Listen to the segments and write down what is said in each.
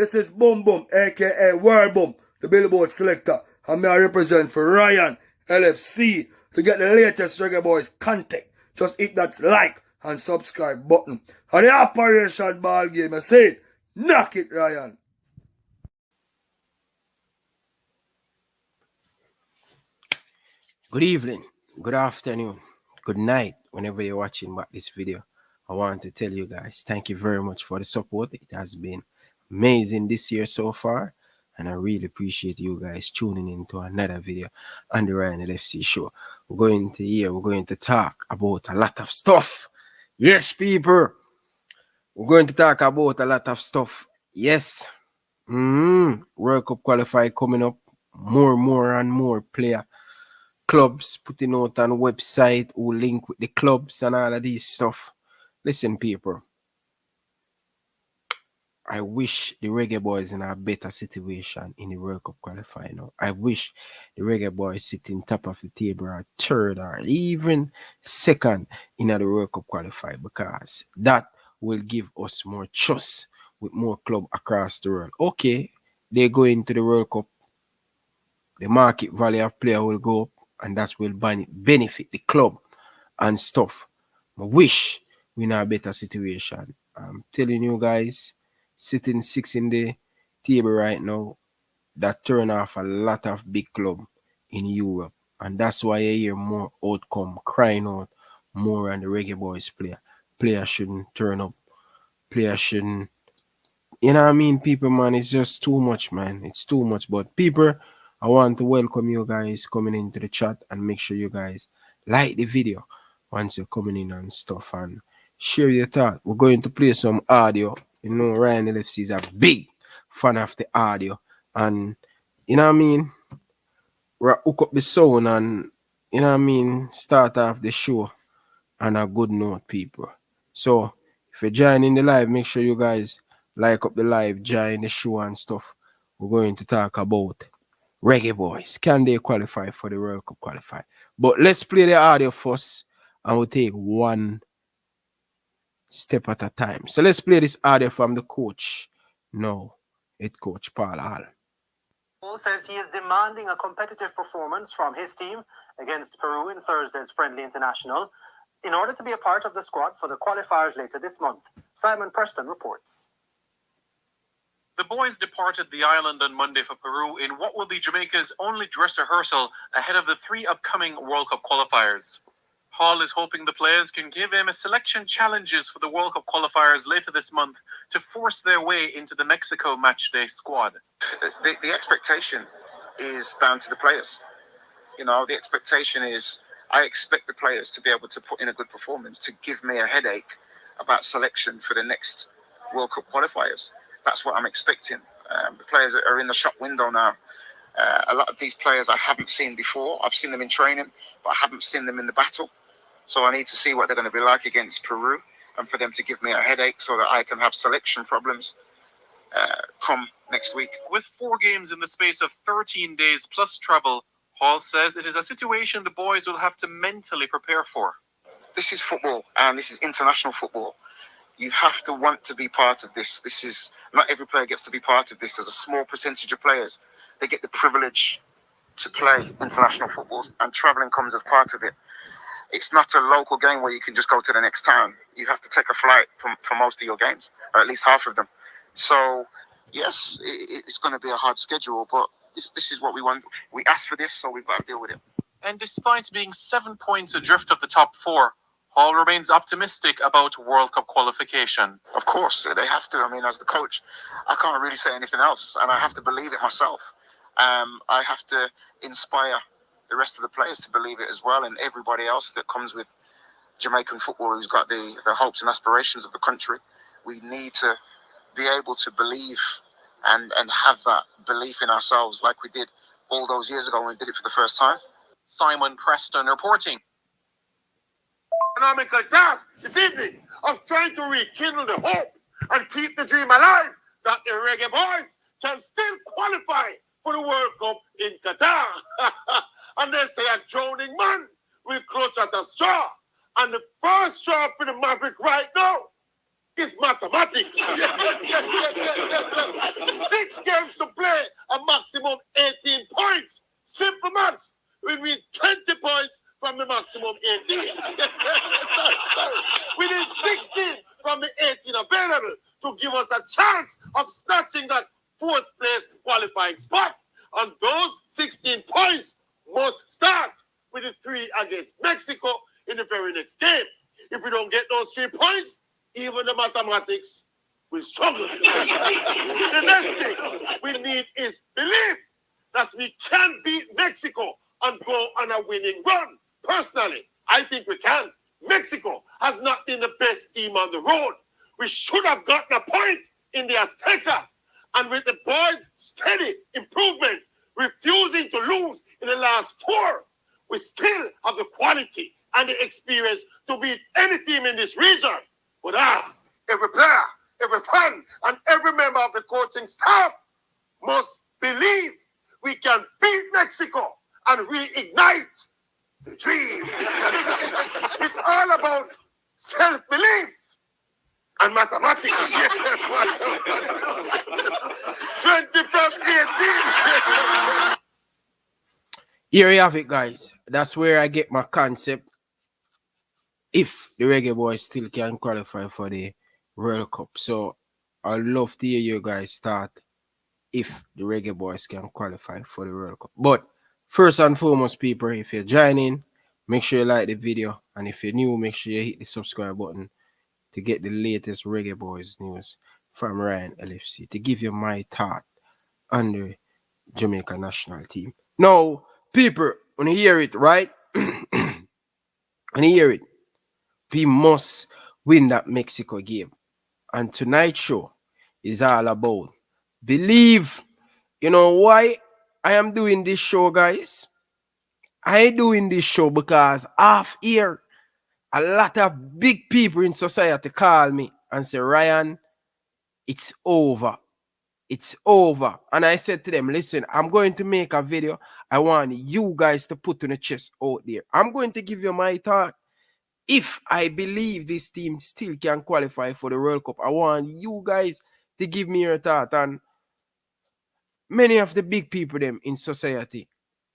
This is Boom Boom, aka World Boom, the Billboard selector. And I represent for Ryan LFC. To get the latest Reggae Boyz content, just hit that like and subscribe button. And the Operation Ball Game, I say, knock it, Ryan. Good evening, good afternoon, good night, whenever you're watching back this video. I want to tell you guys, thank you very much for the support. It has been amazing this year so far. And I really appreciate you guys tuning in to another video on the Ryan LFC show. We're going to talk about a lot of stuff. Yes, people. We're going to talk about a lot of stuff. Yes. World Cup qualify coming up. More and more player clubs putting out on website who link with the clubs and all of these stuff. Listen, people. I wish the Reggae Boyz in a better situation in the World Cup qualifying now. I wish the Reggae Boyz sitting top of the table or third or even second in the World Cup qualify, because that will give us more trust with more clubs across the world. Okay, they go into the World Cup, the market value of player will go up, and that will benefit the club and stuff. I wish we're in a better situation. I'm telling you guys, sitting 6 in the table right now, that turn off a lot of big club in Europe. And that's why I hear more outcome crying out more on the Reggae Boyz player. Players shouldn't turn up. Players shouldn't. You know what I mean, people, man? It's just too much, man. It's too much. But people, I want to welcome you guys coming into the chat and make sure you guys like the video once you're coming in and stuff and share your thought. We're going to play some audio. You know, Ryan LFC is a big fan of the audio. And, you know what I mean? We'll hook up the sound and, you know what I mean, start off the show on a good note, people. So, if you're joining the live, make sure you guys like up the live, join the show and stuff. We're going to talk about Reggae Boyz. Can they qualify for the World Cup qualify? But let's play the audio first and we'll take one step at a time. So let's play this audio from the coach. No, head coach Paul Hall. Paul says he is demanding a competitive performance from his team against Peru in Thursday's friendly international in order to be a part of the squad for the qualifiers later this month. Simon Preston reports. The boys departed the island on Monday for Peru in what will be Jamaica's only dress rehearsal ahead of the 3 upcoming World Cup qualifiers. Hall is hoping the players can give him a selection challenges for the World Cup qualifiers later this month to force their way into the Mexico matchday squad. The expectation is down to the players. You know, the expectation is I expect the players to be able to put in a good performance to give me a headache about selection for the next World Cup qualifiers. That's what I'm expecting. The players are in the shop window now. A lot of these players I haven't seen before. I've seen them in training, but I haven't seen them in the battle. So I need to see what they're going to be like against Peru and for them to give me a headache so that I can have selection problems come next week. With 4 games in the space of 13 days plus travel, Hall says it is a situation the boys will have to mentally prepare for. This is football, and this is international football. You have to want to be part of this. This is not every player gets to be part of this. There's a small percentage of players they get the privilege to play international football, and traveling comes as part of it. It's not a local game where you can just go to the next town. You have to take a flight for most of your games, or at least half of them. So, yes, it's going to be a hard schedule, but this is what we want. We asked for this, so we've got to deal with it. And despite being 7 points adrift of the top 4, Hall remains optimistic about World Cup qualification. Of course, they have to. I mean, as the coach, I can't really say anything else, and I have to believe it myself. I have to inspire the rest of the players to believe it as well, and everybody else that comes with Jamaican football who's got the hopes and aspirations of the country. We need to be able to believe and have that belief in ourselves like we did all those years ago when we did it for the first time. Simon Preston reporting. Economical task this evening of trying to rekindle the hope and keep the dream alive that the Reggae Boyz can still qualify for the World Cup in Qatar. And they say a drowning man will clutch at a straw. And the first straw for the Maverick right now is mathematics. 6 games to play, a maximum 18 points. Simple maths. We need 20 points from the maximum 18. Sorry. We need 16 from the 18 available to give us a chance of snatching that 4th place qualifying spot. And those 16 points must start with the 3 against Mexico in the very next game. If we don't get those 3 points, even the mathematics will struggle. The next thing we need is belief that we can beat Mexico and go on a winning run. Personally, I think we can. Mexico has not been the best team on the road. We should have gotten a point in the Azteca. And with the boys' steady improvement, refusing to lose in the last 4, we still have the quality and the experience to beat any team in this region. But every player, every fan, and every member of the coaching staff must believe we can beat Mexico and reignite the dream. It's all about self-belief and mathematics. 20 from 18. Here you have it, guys. That's where I get my concept. If the Reggae Boys still can qualify for the World Cup. So I'd love to hear you guys start if the Reggae Boys can qualify for the World Cup. But first and foremost, people, if you're joining, make sure you like the video. And if you're new, make sure you hit the subscribe button to get the latest Reggae Boys news from Ryan LFC, to give you my thought on the Jamaica national team. Now, people, when you hear it, right? When you hear it, we must win that Mexico game. And tonight's show is all about believe. You know why I am doing this show, guys? I doing this show because half year, a lot of big people in society call me and say, Ryan, it's over. It's over. And I said to them, listen, I'm going to make a video. I want you guys to put on the chest out there. I'm going to give you my thought. If I believe this team still can qualify for the World Cup, I want you guys to give me your thought. And many of the big people them in society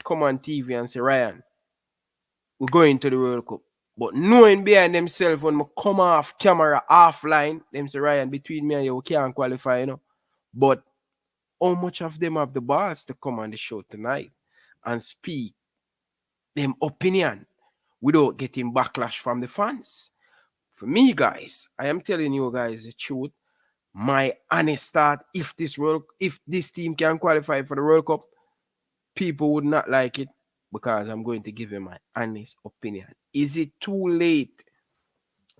come on TV and say, Ryan, we're going to the World Cup. But knowing behind themselves, when I come off camera, offline, them say, Ryan, between me and you, we can't qualify, you know. But how much of them have the balls to come on the show tonight and speak them opinion without getting backlash from the fans? For me, guys, I am telling you guys the truth. My honest thought, if this team can qualify for the World Cup, people would not like it because I'm going to give you my honest opinion. Is it too late,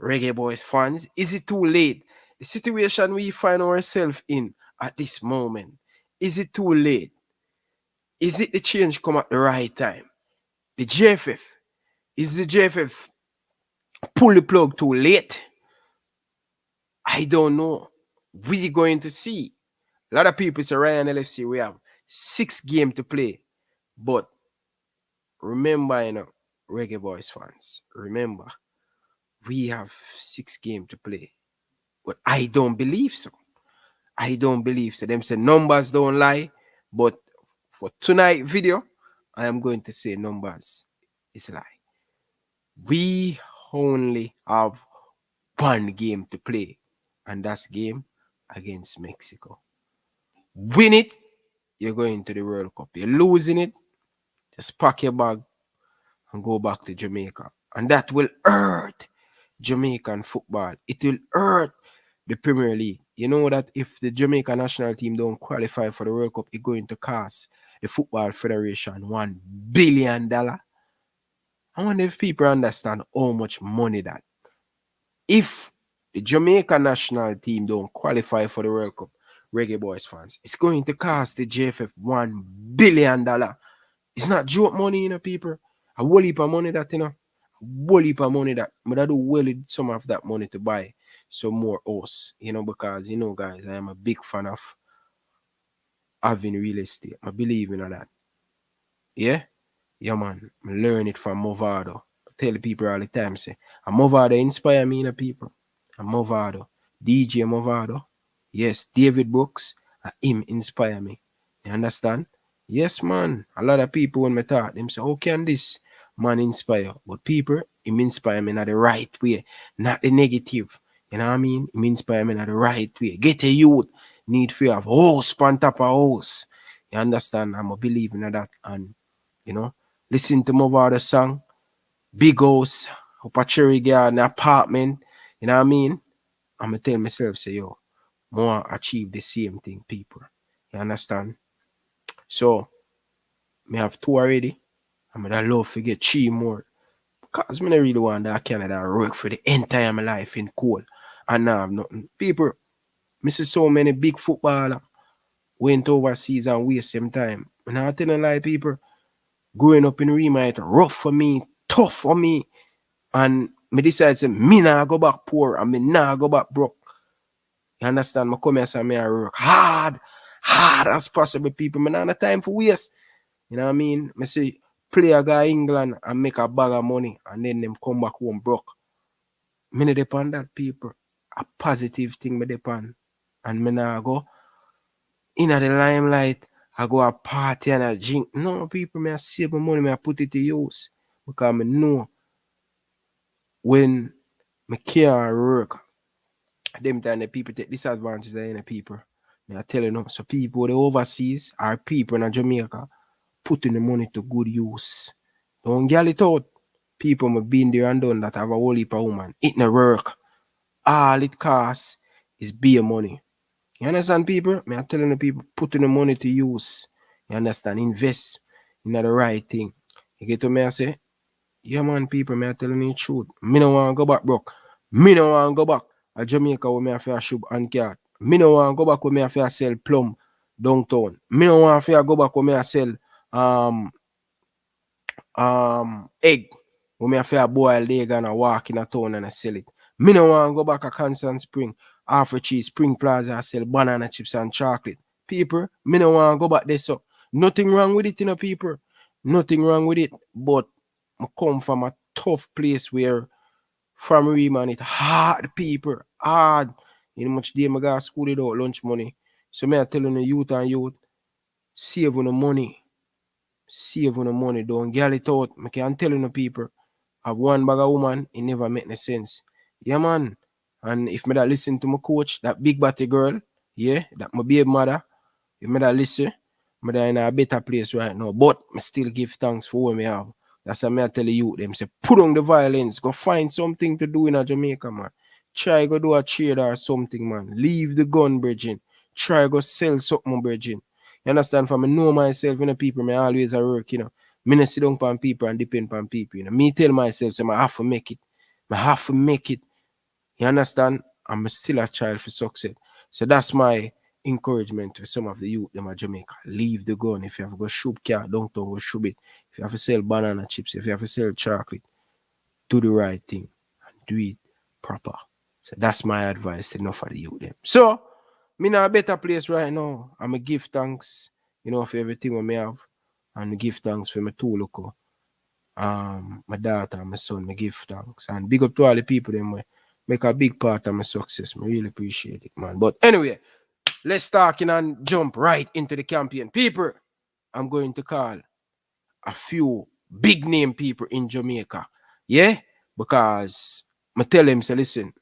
Reggae Boys fans? Is it too late? The situation we find ourselves in at this moment, is it too late? Is it the change come at the right time? The JFF, is the JFF pull the plug too late? I don't know. We're going to see. A lot of people say Ryan LFC, we have 6 games to play. But remember, you know, Reggae Boys fans, remember, we have 6 games to play. But I don't believe so. I don't believe so. Them say numbers don't lie. But for tonight video, I am going to say numbers is a lie. We only have 1 game to play. And that's game against Mexico. Win it, you're going to the World Cup. You're losing it, just pack your bag and go back to Jamaica. And that will hurt Jamaican football. It will hurt the Premier League. You know that if the Jamaica national team don't qualify for the World Cup, it's going to cost the Football Federation $1 billion. I wonder if people understand how much money that. If the Jamaica national team don't qualify for the World Cup, Reggae Boys fans, it's going to cost the JFF $1 billion. It's not joke money, you know, people. A whole heap of money that, you know. A whole heap of money that. But I do well with some of that money to buy some more house, you know, because, you know, guys, I am a big fan of having real estate. I believe in that. Yeah? Yeah, man. I learn it from Movado. I tell the people all the time, say, and Movado inspire me, you know, people. And Movado DJ Movado, yes, David Brooks, him inspire me. You understand? Yes, man. A lot of people when me talk, them say, how can this man inspire? But people, him inspire me in the right way, not the negative. You know what I mean? Him inspire me in the right way. Get a youth, need fear of house, on top of house. You understand? I'm a believer in that. And, you know, listen to Movado song, big house, up a cherry garden, apartment. You know what I mean? I'm going to tell myself, say, yo, more achieve the same thing, people. You understand? So, me have 2 already. I'm going to love to get 3 more. Because I don't really want that Canada work for the entire my life in coal. And now I have nothing. People, I see so many big footballers went overseas and waste them time. And I tell you lie, people, growing up in Rima, it's rough for me, tough for me. And me decide to me nah go back poor and me nah go back broke. You understand? Me come here and me work hard as possible, people. Me nah have time for waste. You know what I mean? Me say player go England and make a bag of money and then them come back home broke. Me no depend that, people. A positive thing me depend. And me nah go in the limelight. I go a party and a drink. No, people, me I save my money, me I put it to use. Because me know when me can't work, them time the people take disadvantage of any people. Me I tell you no. So people the overseas are people in Jamaica putting the money to good use. Don't get it out. People me been there and done that have a whole heap of woman. It no work. All it costs is beer money. You understand, people? Me I telling the people putting the money to use. You understand? Invest in the right thing. You get to me I say, yeah man, people, me I telling you the truth. Me no want to go back broke. Me no want to go back a Jamaica where me have to shop and cat. Me no want to go back where me have to sell plum downtown. Me no want to go back where me have sell um egg. Where me have to boil the egg and I walk in a town and I sell it. Me no want to go back a Constant Spring, Afro Cheese, Spring Plaza, I sell banana chips and chocolate. People, me no want to go back there. So nothing wrong with it, you know, people. Nothing wrong with it. But I come from a tough place where from man, it hard, people, hard. You know much day I got school without lunch money. So me I telling the youth and youth, save on the money. Save on the money. Don't get it out. I can tell the people, have one bag of woman, it never make no sense. Yeah, man. And if me that listen to my coach, that big body girl, yeah, that my baby mother, if me that listen, me that in a better place right now. But me still give thanks for what me have. That's why I tell the youth them say, put on the violence, go find something to do in a Jamaica, man. Try go do a trade or something, man. Leave the gun, bridging. Try go sell something, bridging. You understand? For me know myself, you know, people, me always a work, you know. Me not sit down on people and depend on people, you know. Me tell myself, so I have to make it. I have to make it. You understand? I'm still a child for success. So that's my encouragement to some of the youth them at Jamaica. Leave the gun. If you have to go shoot car, don't go shoot it. If you have to sell banana chips, if you have to sell chocolate, do the right thing and do it proper. So that's my advice to enough for the youth them. So, me in a better place right now. I'm a give thanks, you know, for everything we have. And give thanks for my two local. My daughter and my son, I give thanks. And big up to all the people them way make a big part of my success. I really appreciate it, man. But anyway, let's talk and jump right into the campaign. People, I'm going to call a few big name people in Jamaica. Yeah? Because I tell them, say, listen,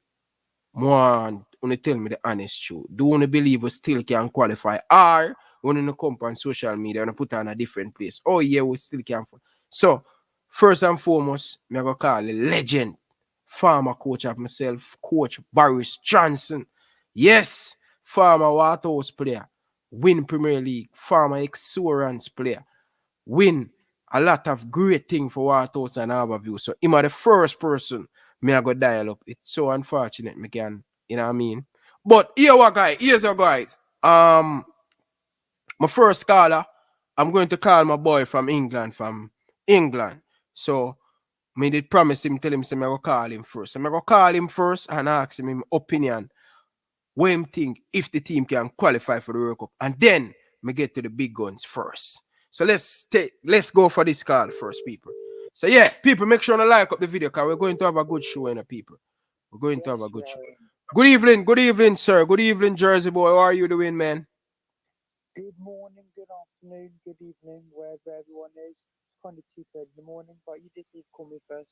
want to tell me the honest truth. Do you believe we still can qualify? Or when you come on social media and put on a different place? Oh, yeah, we still can. So, first and foremost, I'm going to call a legend, former coach of myself, Coach Boris Johnson. Yes, former Waterhouse player, win Premier League, former Exurance player, win a lot of great things for Waterhouse and Harborview. So, him are the first person me I go dial up. It's so unfortunate, me can, you know what I mean? But here's a guy. My first caller, I'm going to call my boy from England, So, me did promise him, tell him, say, me go call him first. So, me go call him first and ask him his opinion. What him think if the team can qualify for the World Cup. And then, me get to the big guns first. So, let's go for this call first, people. So, yeah, people, make sure to like up the video because we're going to have a good show, people. We're going to have a good show. Good evening, sir. Good evening, Jersey boy. How are you doing, man? Good morning, good afternoon, good evening, wherever everyone is. It's kind of 2:30 in the morning, but you just need to call me first.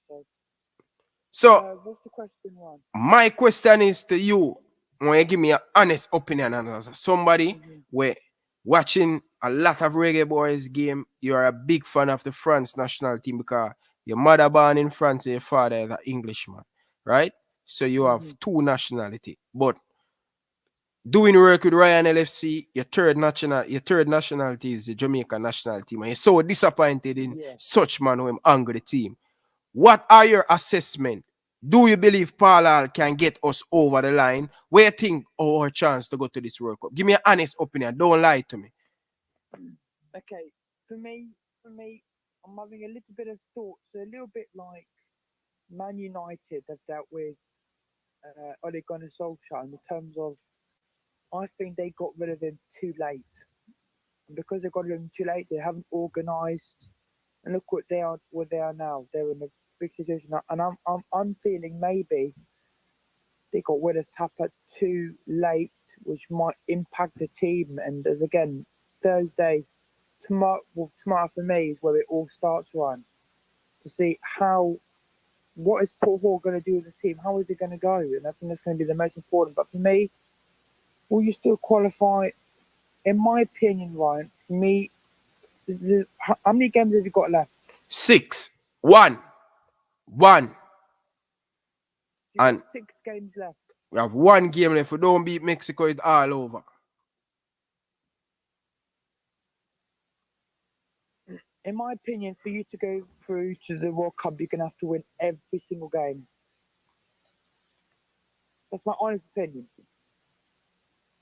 So, What's the question, Ron? my question is to you. When you give me an honest opinion, and as somebody where watching a lot of Reggae Boys game, you are a big fan of the France national team because your mother born in France and your father is an Englishman, right? So you have two nationality. But doing work with Ryan LFC, your third nationality is the Jamaica national team, and you're so disappointed in such man who angry the team. What are your assessment? Do you believe Paul can get us over the line? Where you think our chance to go to this World Cup? Give me an honest opinion. Don't lie to me. Okay, for me, I'm having a little bit of thoughts, a little bit like Man United have dealt with Ole Gunnar Solskjaer in terms of, I think they got rid of him too late. And because they got rid of him too late, they haven't organised. And look what they are now. They're in a big situation now. And I'm feeling maybe they got rid of Tapper too late, which might impact the team. And as again, Thursday, tomorrow for me is where it all starts, Ryan. To see what is Paul Hall going to do with the team? How is it going to go? And I think that's going to be the most important. But for me, will you still qualify? In my opinion, Ryan, for me, how many games have you got left? 6, 1, 1. And 6 games left. We have 1 game left. If we don't beat Mexico, it's all over. In my opinion, for you to go through to the World Cup, you're going to have to win every single game. That's my honest opinion.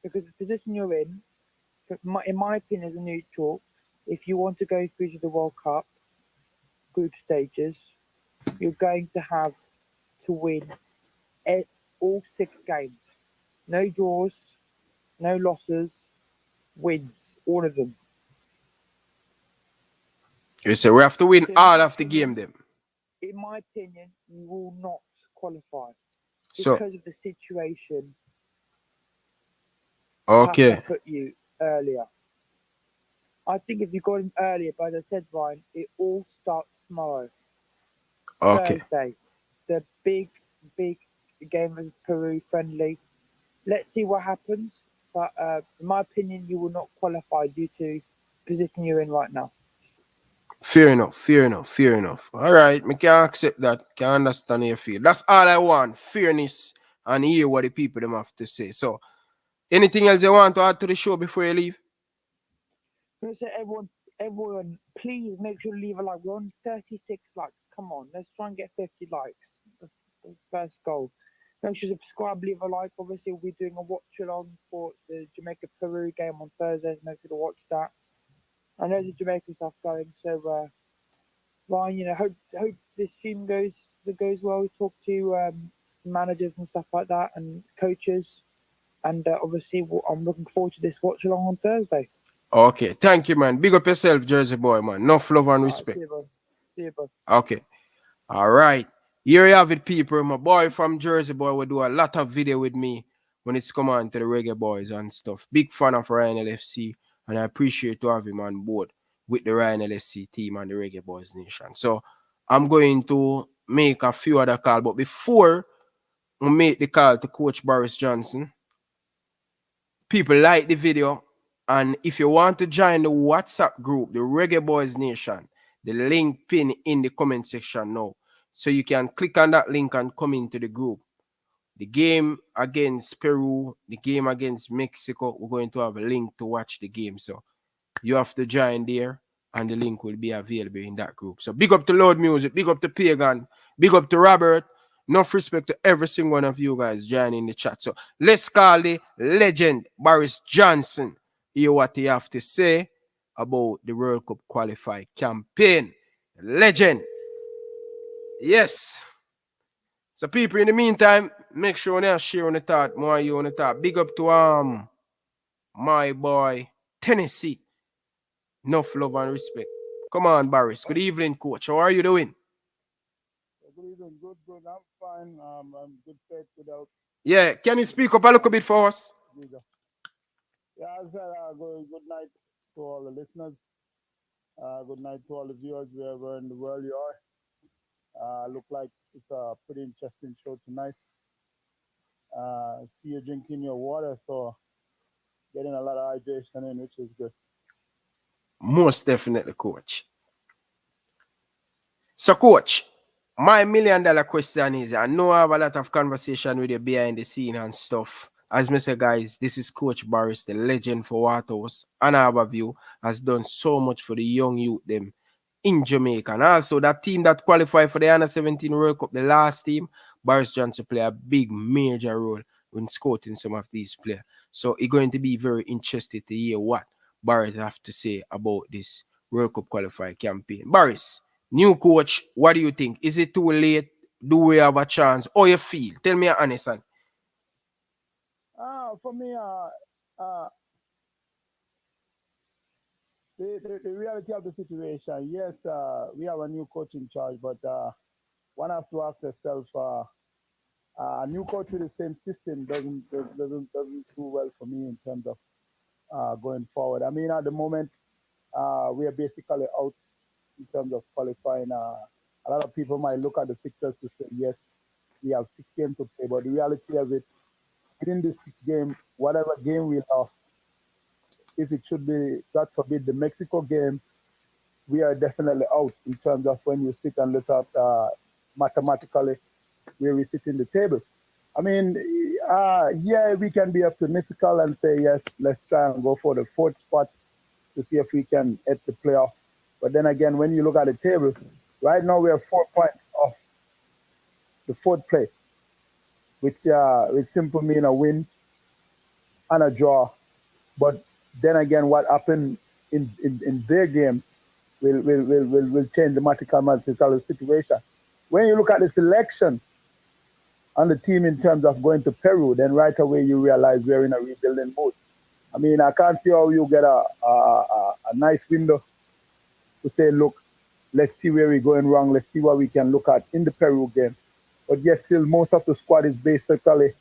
Because the position you're in my opinion, as a neutral, if you want to go through to the World Cup group stages, you're going to have to win all 6 games. No draws, no losses, wins, all of them. You say we have to win all of the game then. In my opinion, you will not qualify So, because of the situation. Okay. I put you earlier. I think if you got him earlier, but as I said, Ryan, it all starts tomorrow. Okay. Thursday. The big game versus Peru friendly. Let's see what happens. But in my opinion, you will not qualify due to the position you're in right now. Fair enough. All right, I can accept that. Can understand your feel. That's all I want. Fairness and hear what the people them have to say. So, anything else you want to add to the show before you leave? I'm going to say, everyone, please make sure to leave a like. We're on 36 likes. Come on, let's try and get 50 likes. That's the first goal. Make sure to subscribe, leave a like. Obviously, we'll be doing a watch along for the Jamaica-Peru game on Thursday. So make sure to watch that. I know the Jamaican stuff going. So, Ryan, hope this team goes well. We talk to some managers and stuff like that and coaches. And obviously, I'm looking forward to this watch along on Thursday. Okay, thank you, man. Big up yourself, Jersey boy, man. Enough love and respect. See you, bro. Okay. All right. Here you have it, people. My boy from Jersey boy will do a lot of video with me when it's come on to the Reggae Boys and stuff. Big fan of Ryan LFC, and I appreciate to have him on board with the Ryan LFC team and the Reggae Boys Nation. So I'm going to make a few other calls, but before I make the call to Coach Boris Johnson, people like the video. And if you want to join the WhatsApp group, the Reggae Boys Nation, the link pin in the comment section now. So you can click on that link and come into the group. The game against Peru, the game against Mexico, we're going to have a link to watch the game. So you have to join there and the link will be available in that group. So big up to Lord Music, big up to Pagan, big up to Robert. Enough respect to every single one of you guys joining the chat. So let's call the legend Boris Johnson. Hear what he have to say about the World Cup qualify campaign. Legend. Yes. So people, in the meantime, make sure you share on the thought, more you on the thought. Big up to my boy Tennessee. Enough love and respect. Come on, Boris. Good evening, coach. How are you doing? Good evening. Good. I'm fine. I'm good faith without Yeah, can you speak up a little bit for us? Yeah, I said good night to all the listeners. Good night to all the viewers wherever in the world you are. Look like it's a pretty interesting show tonight. See you drinking your water, so getting a lot of hydration in, which is good. Most definitely, coach. So, coach, my $1,000,000 question is, I know I have a lot of conversation with you behind the scene and stuff. As me say, guys, this is Coach Boris, the legend for Waterhouse and Harborview, has done so much for the young youth them in Jamaica. And also that team that qualified for the Under 17 World Cup, the last team, Boris Johnson play a big major role when scouting some of these players. So it's going to be very interesting to hear what Boris have to say about this World Cup qualifier campaign. Boris, new coach, what do you think? Is it too late? Do we have a chance? How you feel? Tell me honest. For me, the reality of the situation, yes, we have a new coach in charge, but one has to ask yourself, a new coach with the same system doesn't do well for me in terms of going forward. I mean, at the moment, we are basically out in terms of qualifying. A lot of people might look at the fixtures to say, yes, we have 6 games to play, but the reality of it, within this 6 game, whatever game we lost, if it should be, God forbid, the Mexico game, we are definitely out in terms of when you sit and look at mathematically where we sit in the table. I mean, yeah, we can be optimistical and say, yes, let's try and go for the 4th spot to see if we can hit the playoff. But then again, when you look at the table, right now we are 4 points off the 4th place, which simply mean a win and a draw. But then again, what happened in their game will change the mathematical situation. When you look at the selection on the team in terms of going to Peru, then right away you realize we're in a rebuilding mode. I mean, I can't see how you get a nice window to say, look, let's see where we're going wrong. Let's see what we can look at in the Peru game. But yet still, most of the squad is basically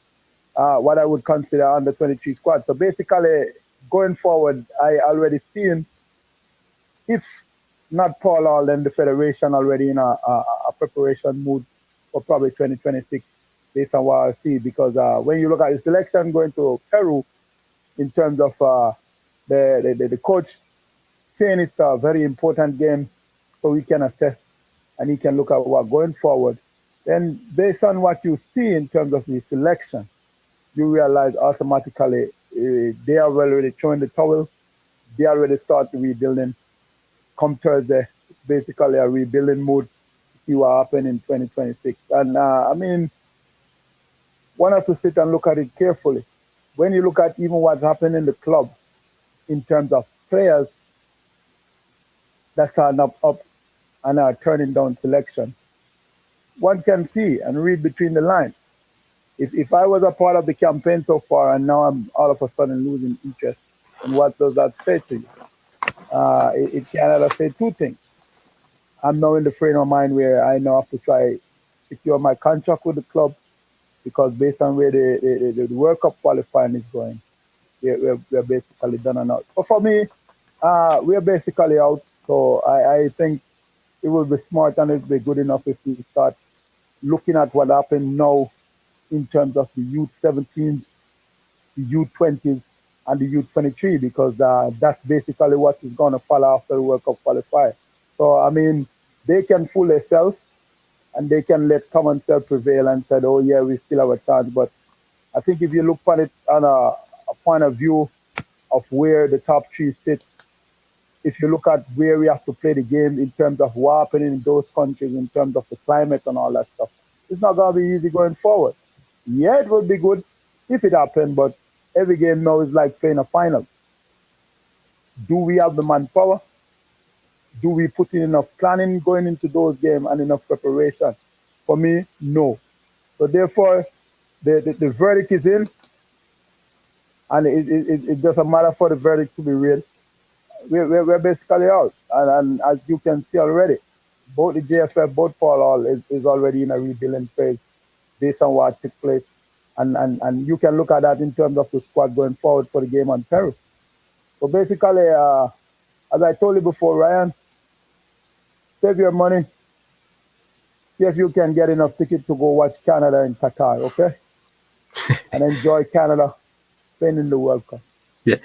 what I would consider under 23 squad. So basically, going forward, I already seen, if not Paul Hall, then the Federation already in a preparation mood for probably 2026 based on what I see. Because when you look at the selection going to Peru, in terms of the coach saying it's a very important game so we can assess and he can look at what going forward. Then based on what you see in terms of the selection, you realize automatically they are already throwing the towel. They already start rebuilding. Come Thursday, basically a rebuilding mood to see what happens in 2026. And I mean, one has to sit and look at it carefully. When you look at even what's happening in the club in terms of players that are up and are turning down selection, one can see and read between the lines. If I was a part of the campaign so far and now I'm all of a sudden losing interest, and what does that say to you? It can either say 2 things. I'm now in the frame of mind where I now have to try secure my contract with the club, because based on where the World Cup qualifying is going, we're basically done and out. But for me, we're basically out. So I think it will be smart and it will be good enough if we start looking at what happened now in terms of the youth 17s, the youth 20s, and the youth 23, because that's basically what is going to follow after the World Cup qualifier. So, I mean, they can fool themselves and they can let common sense prevail and say, oh, yeah, we still have a chance. But I think if you look at it on a point of view of where the top 3 sit, if you look at where we have to play the game in terms of what happening in those countries, in terms of the climate and all that stuff, it's not going to be easy going forward. Yeah, it would be good if it happened, but every game now is like playing a final. Do we have the manpower? Do we put in enough planning going into those games and enough preparation? For me, no. So therefore, the verdict is in, and it doesn't matter for the verdict to be real. We're basically out. And as you can see already, both the JFF, both Paul Hall is already in a rebuilding phase based on what took place And you can look at that in terms of the squad going forward for the game on Peru. So basically, as I told you before, Ryan, save your money. See if you can get enough ticket to go watch Canada in Qatar, okay? And enjoy Canada playing in the World Cup. Yeah.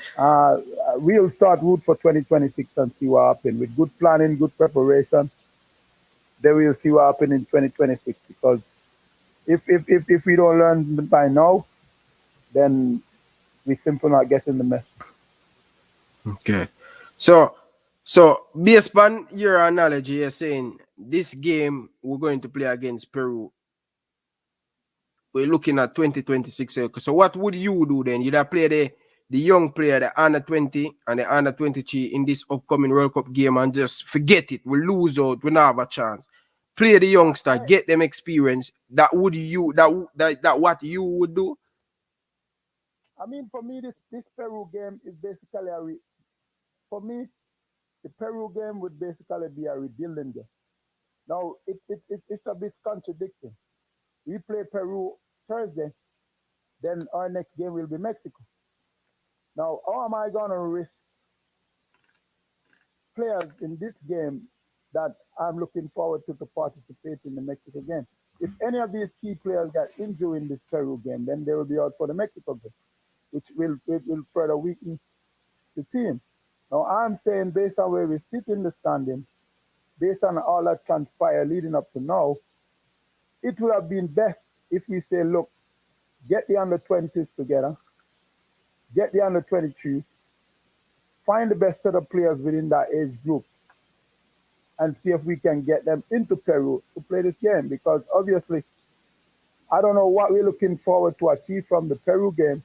We'll start route for 2026 and see what happens. With good planning, good preparation, then we'll see what happens in 2026. Because if we don't learn by now, then we simply not getting the message. Okay. So based on your analogy, you're saying this game we're going to play against Peru. We're looking at 2026. So what would you do then? You'd play the young player, the under 20 and the under 23 in this upcoming World Cup game and just forget it. We lose out. We don't have a chance. Play the youngster, get them experience. That what you would do? I mean, for me, this Peru game is basically for me, the Peru game would basically be a rebuilding game. Now, it's a bit contradicting. We play Peru Thursday, then our next game will be Mexico. Now, how am I going to risk players in this game that I'm looking forward to participate in the Mexico game? If any of these key players get injured in this Peru game, then they will be out for the Mexico game, which will further weaken the team. Now, I'm saying based on where we sit in the standing, based on all that transpired leading up to now, it would have been best if we say, look, get the under-20s together, get the under-23, find the best set of players within that age group, and see if we can get them into Peru to play this game. Because obviously, I don't know what we're looking forward to achieve from the Peru game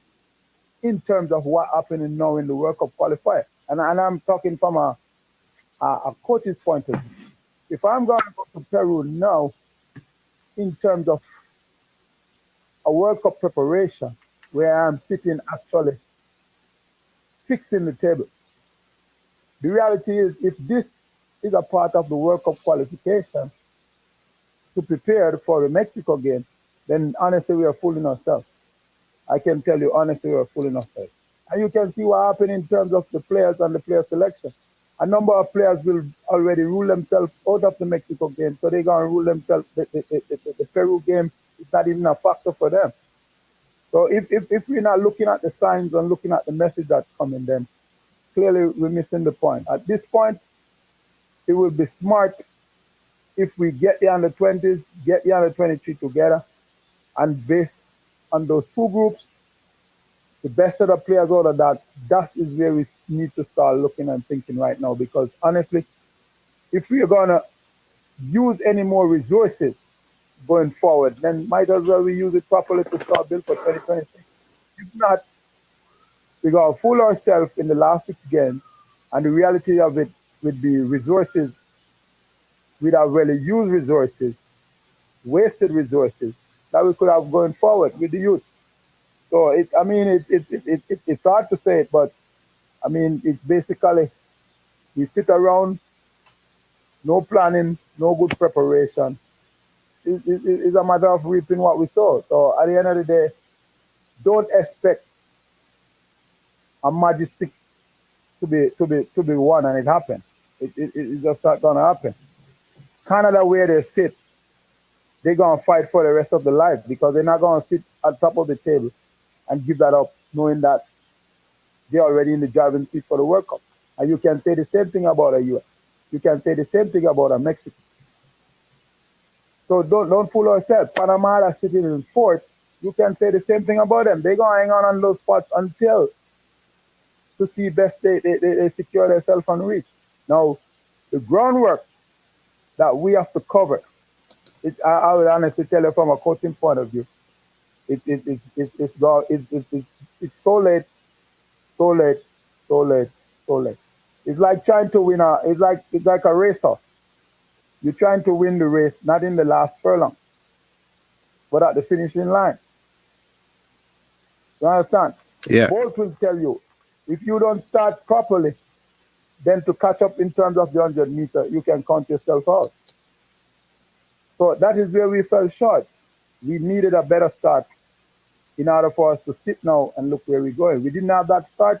in terms of what happening now in the World Cup qualifier. And I'm talking from a coach's point of view. If I'm going to go to Peru now, in terms of a World Cup preparation, where I'm sitting actually sixth in the table, the reality is if this is a part of the World Cup qualification to prepare for the Mexico game, then honestly, we are fooling ourselves. I can tell you, honestly, we are fooling ourselves. And you can see what happened in terms of the players and the player selection. A number of players will already rule themselves out of the Mexico game, so they're going to rule themselves. The Peru game is not even a factor for them. So if we're not looking at the signs and looking at the message that's coming, then clearly we're missing the point. At this point, it will be smart if we get the under-20s, get the under-23 together, and based on those two groups, the best set of players out of that is where we need to start looking and thinking right now. Because honestly, if we are going to use any more resources going forward, then might as well we use it properly to start build for 2026. If not, we're going to fool ourselves in the last 6 games, and the reality of it would be resources, without really used resources, wasted resources that we could have going forward with the youth. So it's hard to say it, but I mean, it's basically we sit around, no planning, no good preparation. It's a matter of reaping what we sow. So at the end of the day, don't expect a magic stick to be won and it happen. It's just not gonna happen. Canada, where they sit, they're gonna fight for the rest of their life because they're not gonna sit at top of the table and give that up, knowing that they're already in the driving seat for the World Cup. And you can say the same thing about a US. You can say the same thing about a Mexico. So don't fool ourselves. Panama are sitting in fourth. You can say the same thing about them. They're gonna hang on those spots until to see best they secure themselves and reach. Now, the groundwork that we have to cover, I would honestly tell you from a coaching point of view, it's so late. It's like trying to win it's like a racer. You're trying to win the race, not in the last furlong, but at the finishing line. You understand? Yeah. Bolt will tell you, if you don't start properly, then to catch up in terms of the 100 meter, you can count yourself out. So that is where we fell short. We needed a better start in order for us to sit now and look where we're going. We didn't have that start.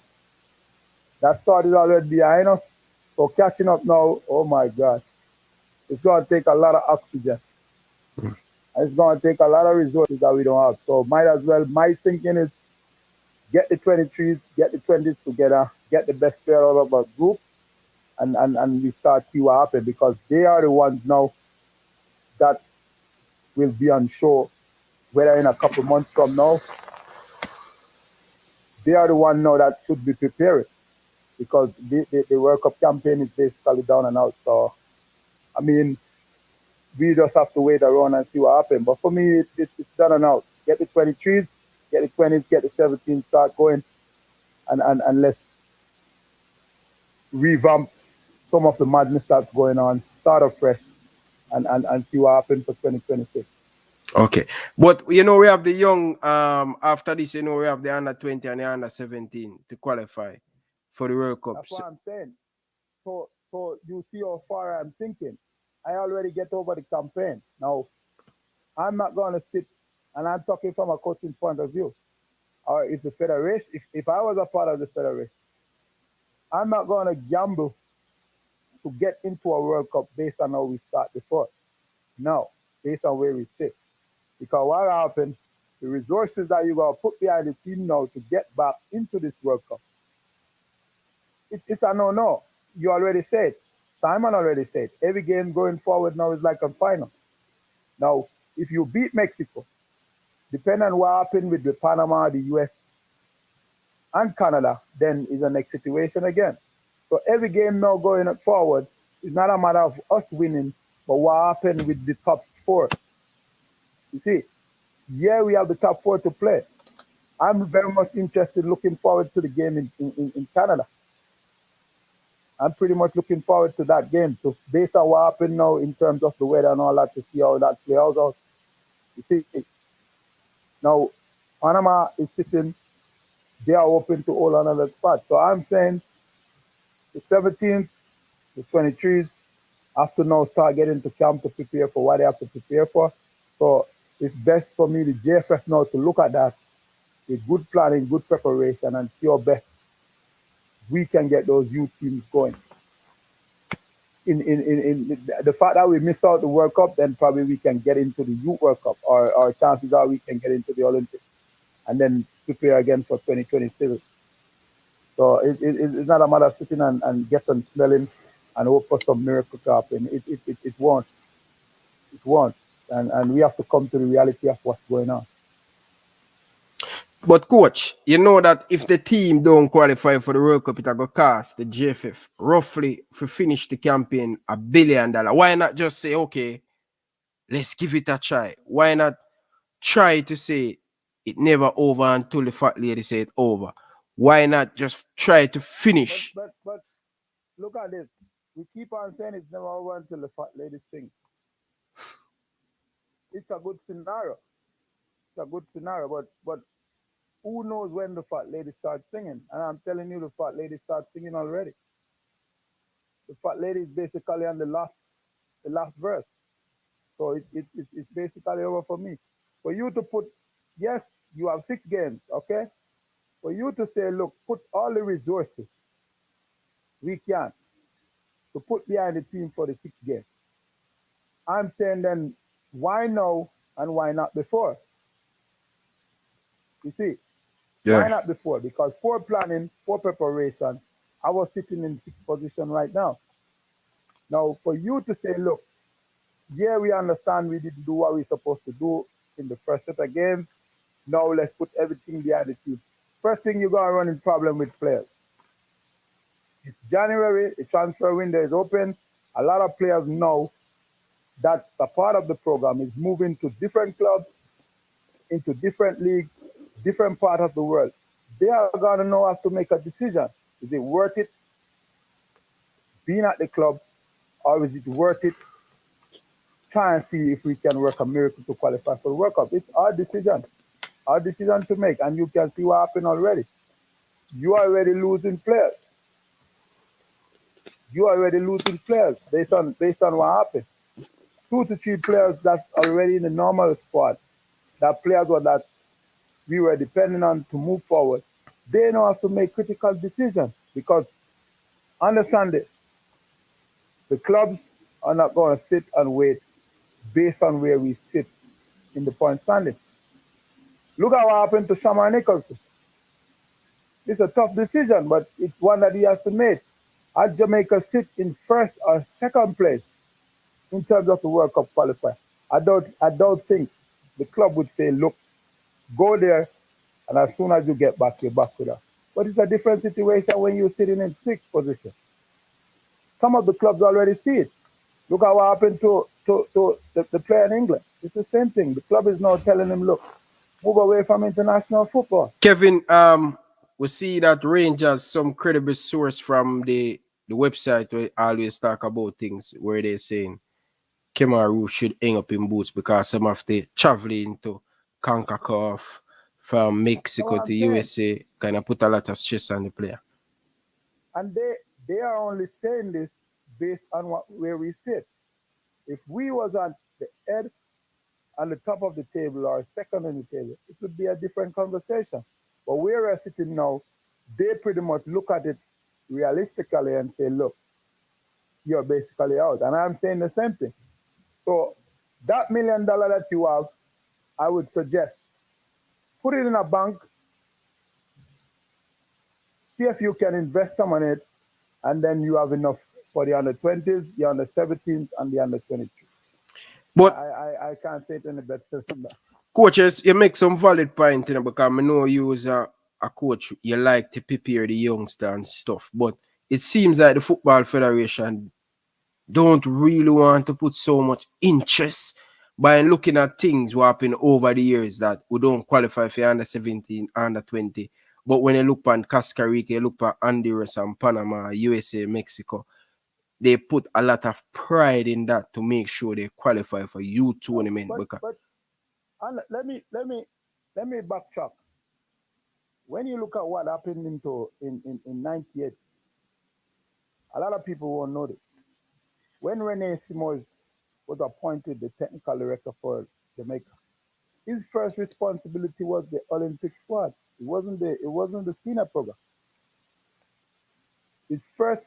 That start is already behind us. So catching up now, oh my God, it's going to take a lot of oxygen. And it's going to take a lot of resources that we don't have. So might as well, my thinking is get the 23s, get the 20s together, get the best player out of our group, and we start see what happens, because they are the ones now that will be on show, whether in a couple months from now. They are the one now that should be prepared, because the World Cup campaign is basically down and out. So, I mean, we just have to wait around and see what happens. But for me, it's done and out. Get the 23s, get the 20s, get the 17s, start going, and let's revamp some of the madness that's going on, start afresh, and see what happens for 2026. Okay. But, you know, we have the young, after this, you know, we have the under 20 and the under 17 to qualify for the World Cup. That's what I'm saying. So you see how far I'm thinking. I already get over the campaign. Now, I'm not going to sit, and I'm talking from a coaching point of view, or is the federation, if I was a part of the federation, I'm not going to gamble to get into a World Cup based on how we start before. No, based on where we sit. Because what happened, the resources that you're going to put behind the team now to get back into this World Cup, it's a no-no. You already said, Simon already said, every game going forward now is like a final. Now, if you beat Mexico, depending on what happened with the Panama, the US, and Canada, then is the next situation again. So every game now going forward is not a matter of us winning, but what happened with the top four. You see, yeah, we have the top four to play. I'm very much interested, looking forward to the game in Canada. I'm pretty much looking forward to that game, to based on what happened now in terms of the weather and all that, to see how that plays out. You see, now Panama is sitting, they are open to all another spot. So I'm saying the 17th, the 23s have to now start getting to camp to prepare for what they have to prepare for. So it's best for me, the JFF, now to look at that with good planning, good preparation, and see how best we can get those youth teams going. In the fact that we miss out the World Cup, then probably we can get into the Youth World Cup, or our chances are we can get into the Olympics and then prepare again for 2026. So it's not a matter of sitting and get some smelling and hope for some miracle to happen. It won't. It won't. And we have to come to the reality of what's going on. But coach, you know that if the team don't qualify for the World Cup, it will cost the JFF roughly, to finish the campaign, $1 billion. Why not just say, okay, let's give it a try? Why not try to say it never over until the fat lady say it over? Why not just try to finish? But look at this. We keep on saying it's never over until the fat lady sings. It's a good scenario. It's a good scenario, but who knows when the fat lady starts singing? And I'm telling you, the fat lady starts singing already. The fat lady is basically on the last verse. So it's basically over for me. For you to put, yes, you have 6 games, okay? For you to say, look, put all the resources we can to put behind the team for the 6 games. I'm saying then, why now and why not before? You see, why not before? Because for planning, for preparation, I was sitting in 6th position right now. Now, for you to say, look, yeah, we understand we didn't do what we're supposed to do in the first set of games. Now let's put everything behind the team. First thing you're going to run into problem with players. It's January, the transfer window is open. A lot of players know that a part of the program is moving to different clubs, into different leagues, different part of the world. They are going to now have to make a decision. Is it worth it being at the club, or is it worth it try and see if we can work a miracle to qualify for the World Cup? It's our decision to make, and you can see what happened already. You are already losing players. You are already losing players based on what happened. 2 to 3 players that's already in the normal squad. That players were that we were depending on to move forward, they now have to make critical decisions because, understand this, the clubs are not going to sit and wait based on where we sit in the point standing. Look at what happened to Shamar Nicholson. It's a tough decision, but it's one that he has to make. Had Jamaica sit in first or second place in terms of the World Cup qualifier, I don't think the club would say, look, go there, and as soon as you get back, you're back with us. But it's a different situation when you're sitting in sixth position. Some of the clubs already see it. Look at what happened to the player in England. It's the same thing. The club is now telling him, look, move away from international football. Kevin, we see that Rangers, some credible source from the website where always talk about things where they're saying Kemaru should hang up in boots because some of the traveling to CONCACAF from Mexico to USA kind of put a lot of stress on the player. And they are only saying this based on where we sit. If we was on the head, on the top of the table or second on the table, it would be a different conversation. But where we're sitting now, they pretty much look at it realistically and say, look, you're basically out. And I'm saying the same thing. So that $1 million that you have, I would suggest, put it in a bank, see if you can invest some on it, and then you have enough for the under-20s, the under-17s, and the under-23. But I can't say it any better than that. Coaches, you make some valid point, you know, because I know you as a coach, you like to prepare the youngster and stuff, but it seems like the Football Federation don't really want to put so much interest by looking at things what happened over the years that we don't qualify for under 17, under 20. But when you look at Costa Rica, you look at Honduras and Panama, USA, Mexico, they put a lot of pride in that to make sure they qualify for youth tournament. But let me backtrack. When you look at what happened in 98, a lot of people won't know this. When Rene Simons was appointed the technical director for Jamaica, his first responsibility was the Olympic squad. It wasn't the senior program. His first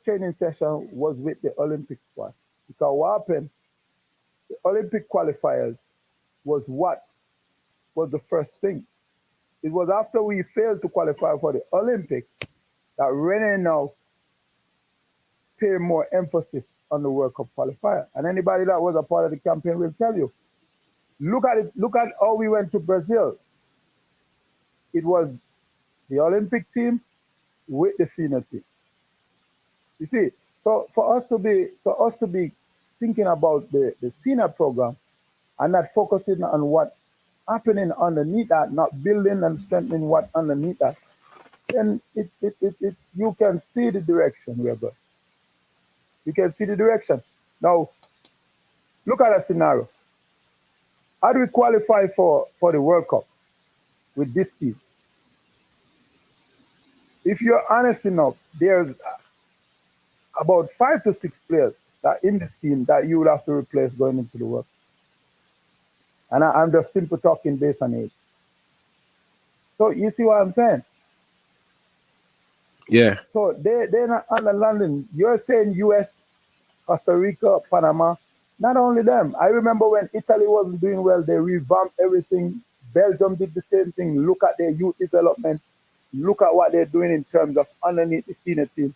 training session was with the Olympic squad. Because what happened, the Olympic qualifiers was the first thing. It was after we failed to qualify for the Olympic that Rene now pay more emphasis on the World Cup qualifier. And anybody that was a part of the campaign will tell you. Look at how we went to Brazil. It was the Olympic team with the senior team. You see, so for us to be thinking about the senior program and not focusing on what happening underneath that, not building and strengthening what underneath that, then you can see the direction we're going. You can see the direction. Now, look at a scenario. How do we qualify for the World Cup with this team? If you're honest enough, there's about 5 to 6 players that in this team that you would have to replace going into the World Cup. And I'm just simply talking based on age. So you see what I'm saying? Yeah. So they're not under London. You're saying US, Costa Rica, Panama. Not only them. I remember when Italy wasn't doing well, they revamped everything. Belgium did the same thing. Look at their youth development. Look at what they're doing in terms of underneath the senior team.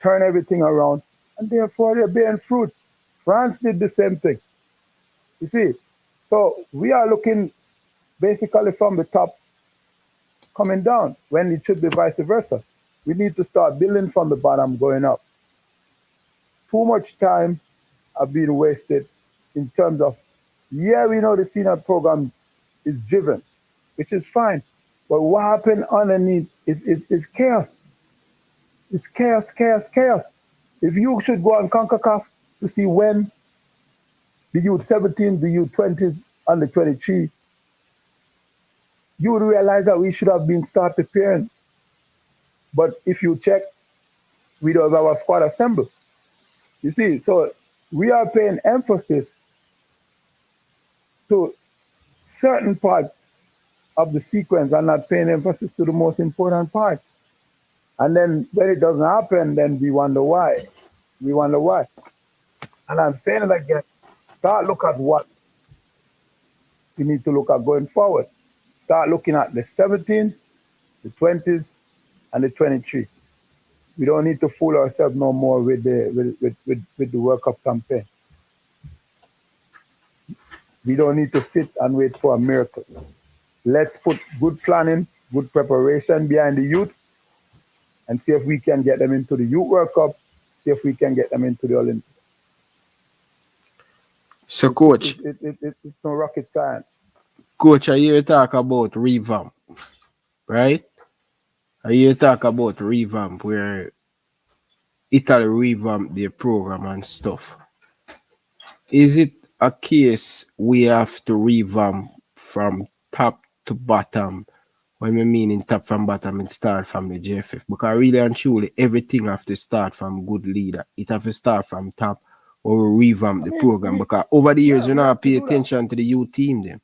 Turn everything around. And therefore, they're bearing fruit. France did the same thing. You see? So we are looking basically from the top coming down when it should be vice versa. We need to start building from the bottom going up. Too much time have been wasted in terms of, yeah, we know the senior program is driven, which is fine. But what happened underneath is chaos. It's chaos, chaos, chaos. If you should go on CONCACAF to see when the U17, the U20s, under 23, you would realize that we should have been start preparing. But if you check, we don't have our squad assembled. You see, so we are paying emphasis to certain parts of the sequence are not paying emphasis to the most important part. And then when it doesn't happen, then we wonder why. We wonder why. And I'm saying it again, start look at what you need to look at going forward. Start looking at the 17s, the 20s, and the 23. We don't need to fool ourselves no more with the World Cup campaign. We don't need to sit and wait for a miracle. Let's put good planning, good preparation behind the youths, and see if we can get them into the Youth World Cup, see if we can get them into the Olympics. So, Coach. It's no rocket science. Coach, I hear you talk about revamp, right? I hear you talk about revamp, where Italy revamp their program and stuff. Is it a case we have to revamp from top to bottom? When we mean in top from bottom, it start from the JFF. Because really and truly, everything have to start from good leader. It have to start from top, or we revamp the program. Because over the years, we not pay attention to the youth team then.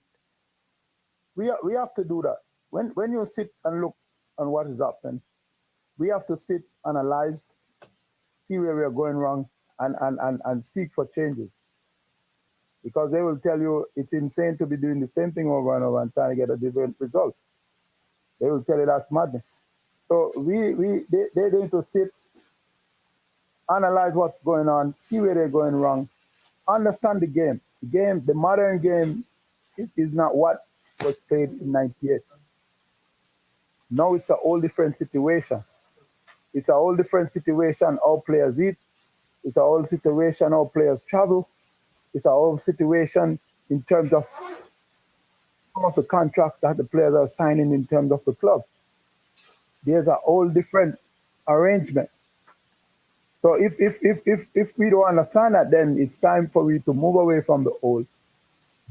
We have to do that. When you sit and look on what is happening, we have to sit, analyze, see where we are going wrong, and seek for changes. Because they will tell you it's insane to be doing the same thing over and over and trying to get a different result. They will tell you that's madness. So they need to sit, analyze what's going on, see where they're going wrong, understand the game. The modern game is not what was played in '98. Now it's a whole different situation. It's a whole different situation how players eat. It's a whole situation how players travel. It's a whole situation in terms of some of the contracts that the players are signing in terms of the club. There's a whole different arrangement. So if we don't understand that, then it's time for we to move away from the old,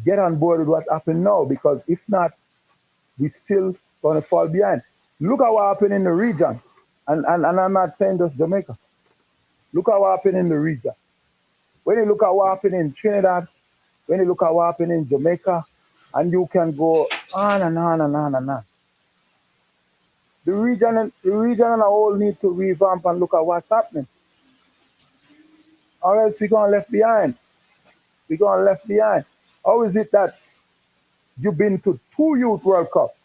get on board with what's happening now, because if not, we still gonna fall behind. Look at what happened in the region. And I'm not saying just Jamaica. Look at what happened in the region. When you look at what happened in Trinidad, when you look at what happened in Jamaica, and you can go on and on and on and on. The region and the whole need to revamp and look at what's happening. Or else we're going left behind. We're going left behind. How is it that you've been to 2 Youth World Cup,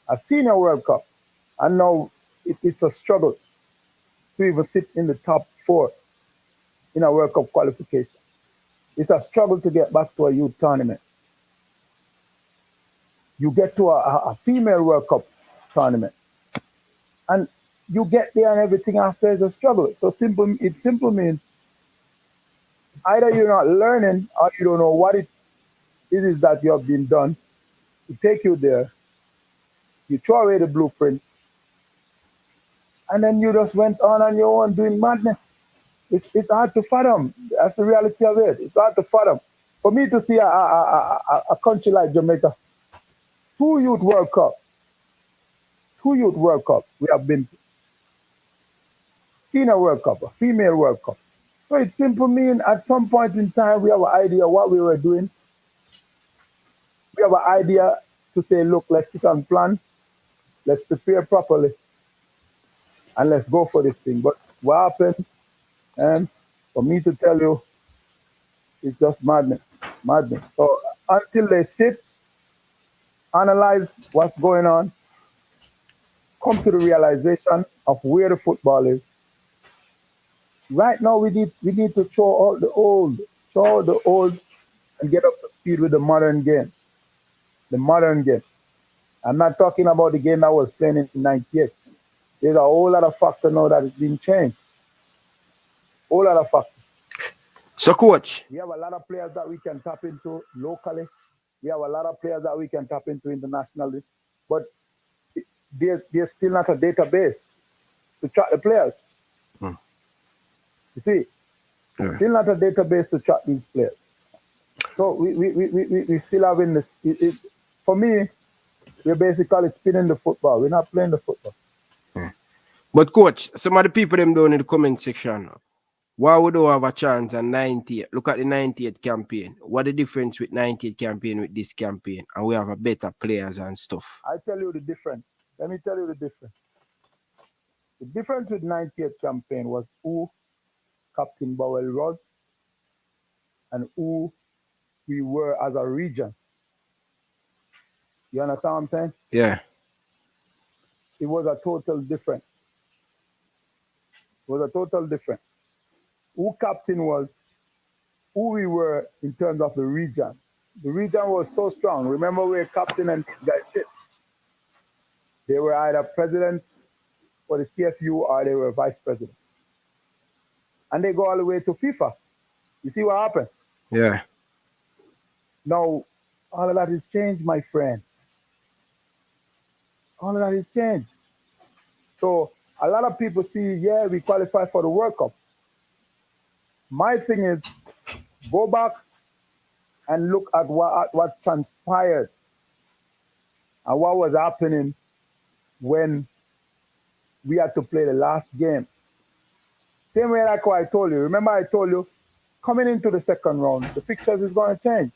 a Senior World Cup, and now it's a struggle to even sit in the top 4 in a World Cup qualification? It's a struggle to get back to a youth tournament. You get to a female World Cup tournament, and you get there and everything after is a struggle. So it simply means either you're not learning or you don't know what it is that you have been done to take you there. You throw away the blueprint, and then you just went on your own doing madness. It's hard to fathom. That's the reality of it. It's hard to fathom. For me to see a country like Jamaica, 2 Youth World Cup, we have been to. Senior World Cup, a female World Cup. So it simply means at some point in time, we have an idea of what we were doing. We have an idea to say, look, let's sit and plan. Let's prepare properly. And let's go for this thing. But what happened, and for me to tell you, it's just madness. Madness. So until they sit, analyze what's going on, come to the realization of where the football is. Right now, we need to throw out the old, and get up to speed with the modern game. The modern game. I'm not talking about the game that was playing in '98. There's a whole lot of factor now that has been changed. Whole lot of factor. So, Coach, we have a lot of players that we can tap into locally. We have a lot of players that we can tap into internationally, but there's still not a database to track the players. You see, still not a database to track these players. So we still having this. For me, we're basically spinning the football. We're not playing the football. But Coach, some of the people them down in the comment section, Why would we have a chance at 98? Look at the 98 campaign. What the difference with 98 campaign with this campaign? And we have a better players and stuff. I tell you the difference. Let me tell you the difference. The difference with 98 campaign was who Captain Bowell was and who we were as a region. You understand what I'm saying? Yeah. It was a total difference. It was a total difference. Who captain was, who we were in terms of the region. The region was so strong. Remember, we were captain and guys sit. They were either presidents for the CFU or they were vice president. And they go all the way to FIFA. You see what happened? Yeah. Now, all of that has changed, my friend. All of that has changed. So a lot of people see, yeah, we qualify for the World Cup. My thing is, go back and look at what transpired and what was happening when we had to play the last game. Same way like what I told you. Remember I told you, coming into the second round, the fixtures is going to change.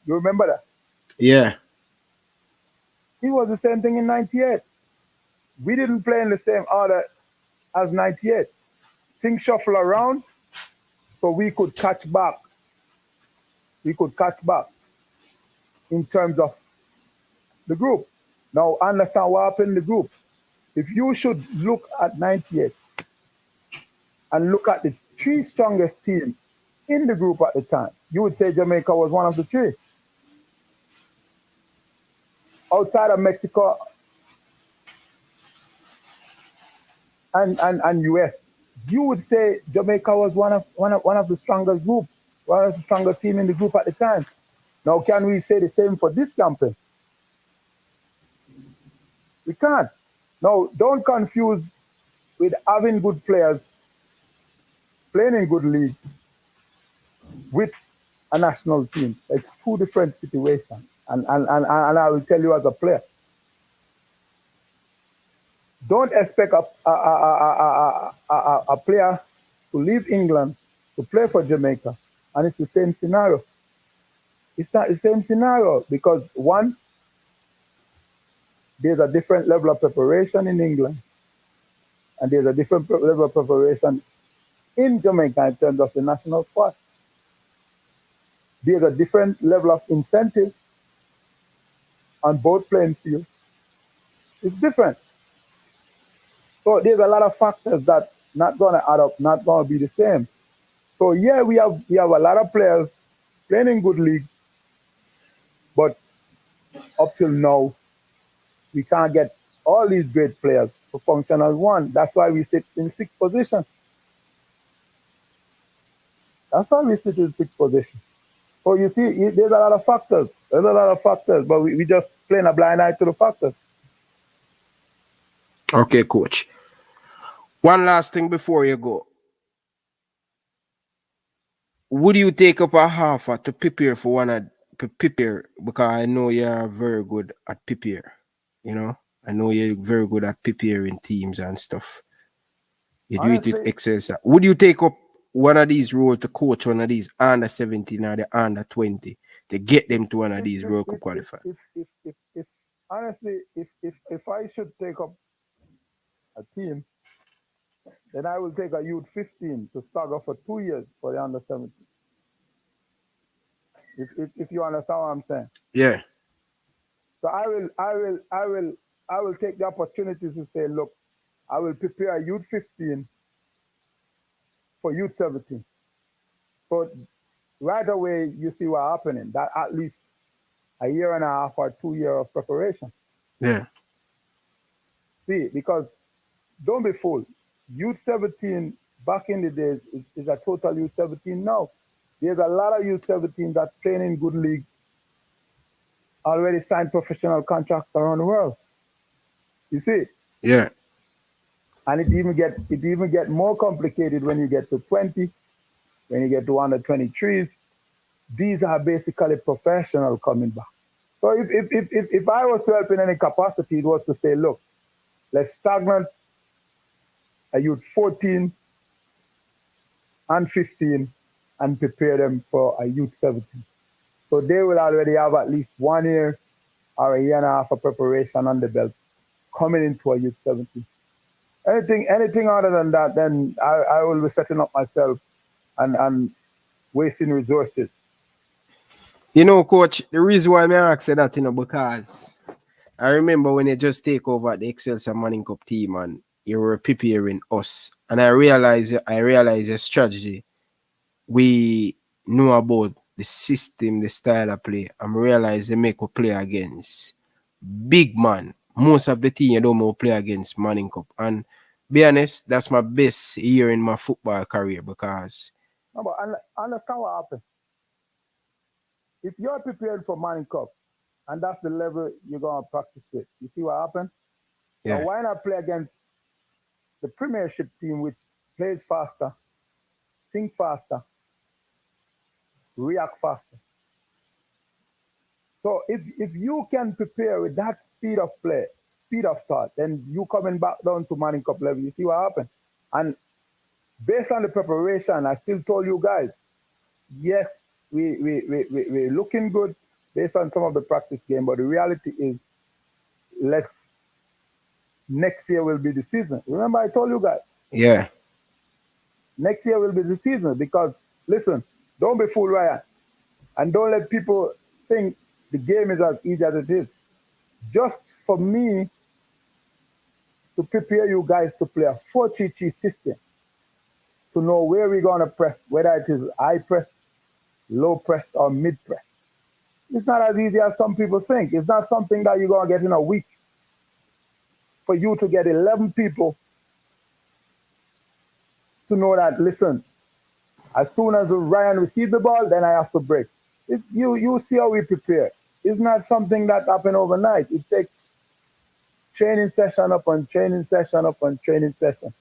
You remember that? Yeah. It was the same thing in 98. We didn't play in the same order as 98. Things shuffle around so we could catch back. We could catch back in terms of the group. Now, understand what happened in the group. If you should look at 98 and look at the three strongest teams in the group at the time, you would say Jamaica was one of the three. Outside of Mexico and US, you would say Jamaica was one of the strongest group, one of the strongest team in the group at the time. Now, can we say the same for this campaign? We can't. Now, don't confuse with having good players playing in good league with a national team. It's two different situations. And I will tell you as a player, don't expect a player to leave England to play for Jamaica, and it's the same scenario. It's not the same scenario because one, there's a different level of preparation in England, and there's a different level of preparation in Jamaica in terms of the national squad. There's a different level of incentive on both playing fields. It's different. So there's a lot of factors that not going to add up, not going to be the same. So yeah, we have a lot of players playing in good league, but up till now, we can't get all these great players to function as one. That's why we sit in sixth position. That's why we sit in sixth position. So you see, there's a lot of factors. There's a lot of factors, but we just playing a blind eye to the factors. Okay, coach. One last thing before you go. Would you take up a half to prepare for prepare? Because I know you're very good at prepare. You know, I know you're very good at preparing teams and stuff. You do it with excel. Would you take up one of these roles to coach one of these under 17 or the under 20 to get them to one of these World Cup qualifiers? If honestly, if I should take up a team, then I will take a youth 15 to stagger for 2 years for the under 17. If you understand what I'm saying. Yeah. So I will take the opportunity to say, look, I will prepare a youth 15 for youth 17. So right away you see what's happening. That at least a year and a half or 2 years of preparation. Yeah. See, because don't be fooled. Youth 17 back in the days is a total youth 17 now. There's a lot of youth 17 that playing in good leagues, already signed professional contracts around the world. You see? Yeah. And it even get more complicated when you get to 20, when you get to under 23s. These are basically professional coming back. So if I was to help in any capacity, it was to say, look, let's stagnate a youth 14 and 15 and prepare them for a youth 17. So they will already have at least 1 year or a year and a half of preparation on the belt coming into a youth 17. Anything other than that, then I will be setting up myself and wasting resources. You know, coach, the reason why I ask you that, because I remember when you just take over the Excelsior Manning Cup team and you were preparing us, and I realized your strategy. We know about the system, the style of play, and realize they make us play against big man. Most of the team you don't know play against Manning Cup. And be honest, that's my best year in my football career because No, but understand what happened. If you're prepared for Manning Cup, and that's the level you're gonna practice with, you see what happened? yeah, Now why not play against the Premiership team, which plays faster, think faster, react faster? So if you can prepare with that speed of play, speed of thought, then you coming back down to Manning Cup level, you see what happened? And based on the preparation, I still told you guys, yes, we're looking good based on some of the practice game, but the reality is next year will be the season. Remember I told you guys, yeah, next year will be the season because, listen, don't be fooled, Ryan, and don't let people think the game is as easy as it is. Just for me to prepare you guys to play a 4-3-3 system, to know where we're going to press, whether it is high press, low press, or mid press. It's not as easy as some people think. It's not something that you're going to get in a week. For you to get 11 people to know that, listen, as soon as Ryan receives the ball, then I have to break. You see how we prepare. It's not something that happens overnight. It takes training session upon training session upon training session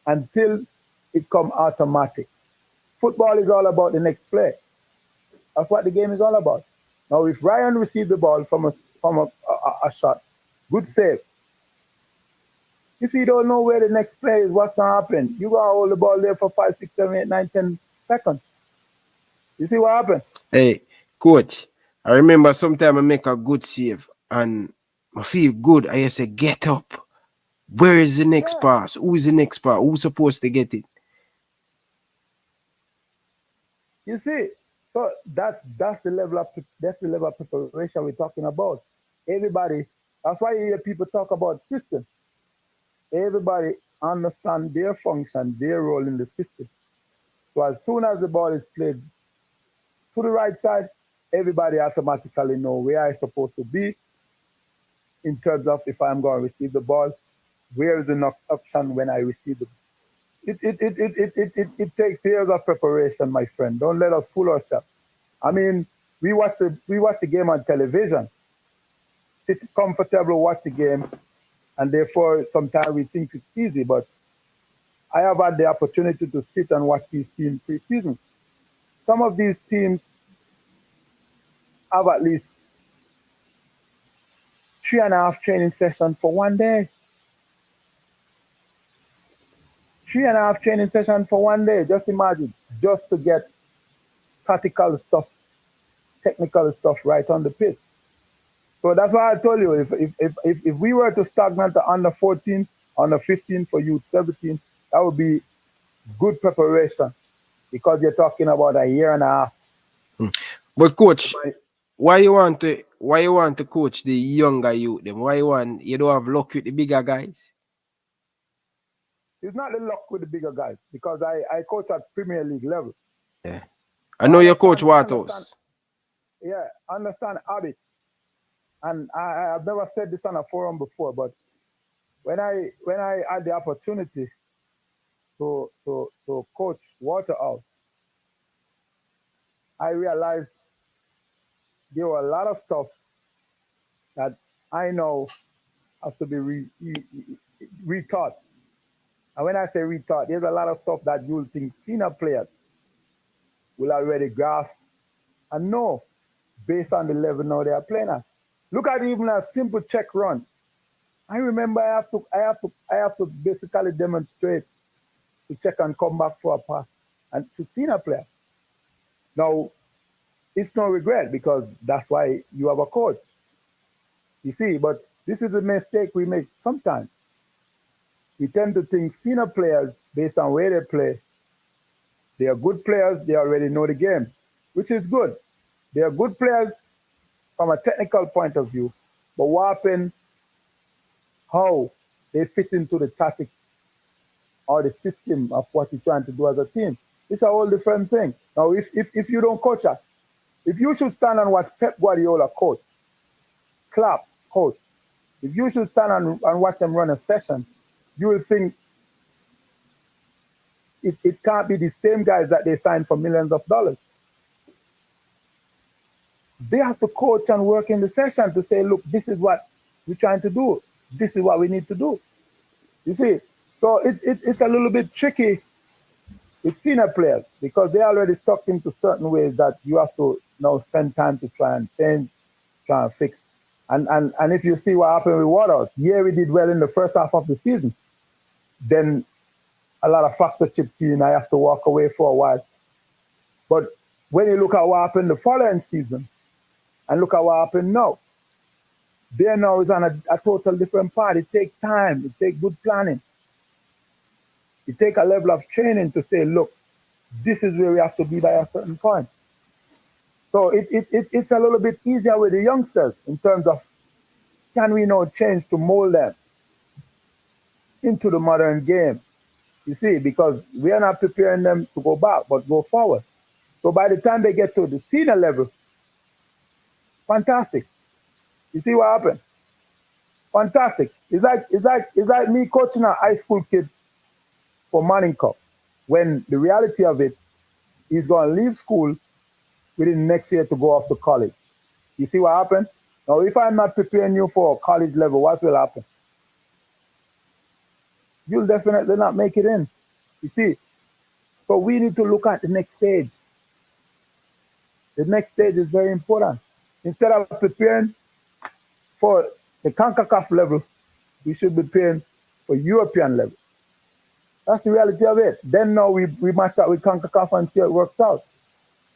until it come automatic. Football is all about the next play. That's what the game is all about. Now, if Ryan receives the ball from a shot, good save. If you don't know where the next play is, what's going to happen? You're going to hold the ball there for 5, 6, 7, 8, 9, 10 seconds. You see what happened? Hey, coach, I remember sometime I make a good save and I feel good. I say, get up. Where is the next pass? Who is the next pass? Who's supposed to get it? You see, so that's the level of preparation we're talking about. Everybody, that's why you hear people talk about system. Everybody understand their function, their role in the system. So as soon as the ball is played to the right side, everybody automatically know where I'm supposed to be in terms of if I'm going to receive the ball, where is the next option when I receive the ball. It takes years of preparation, my friend. Don't let us fool ourselves. I mean, we watch the game on television. Sit comfortable, watch the game, and therefore sometimes we think it's easy. But I have had the opportunity to sit and watch these teams pre-season. Some of these teams have at least 3.5 training sessions for one day. 3.5 training sessions for one day. Just imagine, just to get tactical stuff, technical stuff right on the pitch. So that's why I told you, if we were to stagnate the under 14, under 15 for youth 17, that would be good preparation because you're talking about a year and a half. But coach, why you want to coach the younger youth? Them? Why you don't have luck with the bigger guys? It's not the luck with the bigger guys because I coach at Premier League level. Yeah, I know you coach Waterhouse. Yeah, understand habits. And I've never said this on a forum before, but when I had the opportunity to coach Waterhouse, I realized there were a lot of stuff that I know has to be retaught. And when I say retaught, there's a lot of stuff that you'll think senior players will already grasp and know based on the level now they are playing at. Look at even a simple check run. I remember I have to basically demonstrate to check and come back for a pass. and to senior players. Now, it's no regret because that's why you have a coach. You see, but this is a mistake we make sometimes. We tend to think senior players, based on where they play, they are good players, they already know the game, which is good. They are good players from a technical point of view, but what happened, how they fit into the tactics or the system of what you're trying to do as a team, it's a whole different thing. Now, if you don't coach us, if you should stand and watch Pep Guardiola coach, Klopp coach, if you should stand and watch them run a session, you will think it can't be the same guys that they signed for millions of dollars. They have to coach and work in the session to say, look, this is what we're trying to do. This is what we need to do. You see, so it's a little bit tricky with senior players because they're already stuck into certain ways that you have to now spend time to try and change, try and fix. And if you see what happened with Waters, yeah, we did well in the first half of the season. Then a lot of factor chipped in. I have to walk away for a while. But when you look at what happened the following season and look at what happened now, there now is on a total different part. It takes time. It takes good planning. It takes a level of training to say, look, this is where we have to be by a certain point. So it's a little bit easier with the youngsters in terms of can we now change to mold them into the modern game? You see, because we are not preparing them to go back, but go forward. So by the time they get to the senior level, fantastic. You see what happened? Fantastic. It's like me coaching a high school kid for Manning Cup, when the reality of it, he's going to leave school within next year to go off to college. You see what happened? Now, if I'm not preparing you for college level, what will happen? You'll definitely not make it in. You see? So we need to look at the next stage. The next stage is very important. Instead of preparing for the CONCACAF level, we should be preparing for European level. That's the reality of it. Then now we match that with CONCACAF and see how it works out.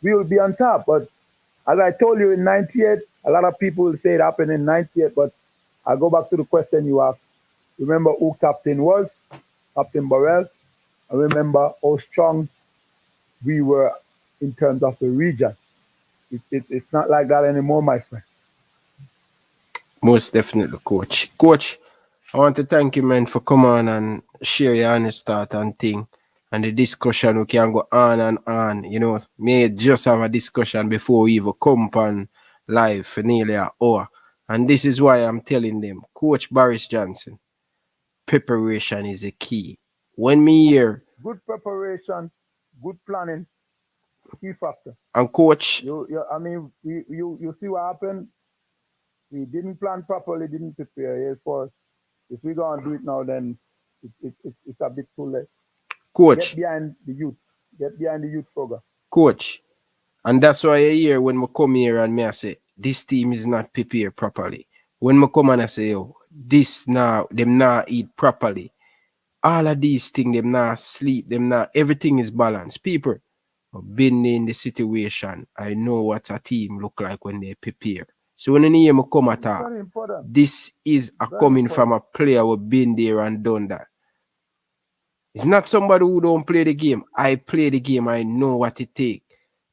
We will be on top. But as I told you in 98, a lot of people will say it happened in 98, but I'll go back to the question you asked. Remember who captain was? Captain Burrell. And remember how strong we were in terms of the region. It's not like that anymore, my friend. Most definitely, Coach. Coach, I want to thank you, man, for coming on and share your honest thought and thing. And the discussion, we can go on and on. You know, may just have a discussion before we even come on live for nearly an hour. And this is why I'm telling them, Coach Boris Johnson, preparation is a key. When me hear Good preparation, good planning, key factor. and Coach, I mean, you see what happened? We didn't plan properly, didn't prepare. Therefore, if we're going to do it now, then it's a bit too late. Coach, Get behind the youth. Get behind the youth program. Coach, and that's why I hear when I come here and me I say, this team is not prepared properly. When I come and I say, yo, this now, them not eat properly. All of these things, them not sleep, them not, everything is balanced. People, I've been in the situation. I know what a team look like when they prepare. So when you hear me come at all, Very important. this is a Very coming important. from a player who been there and done that. It's not somebody who don't play the game. I play the game. I know what it takes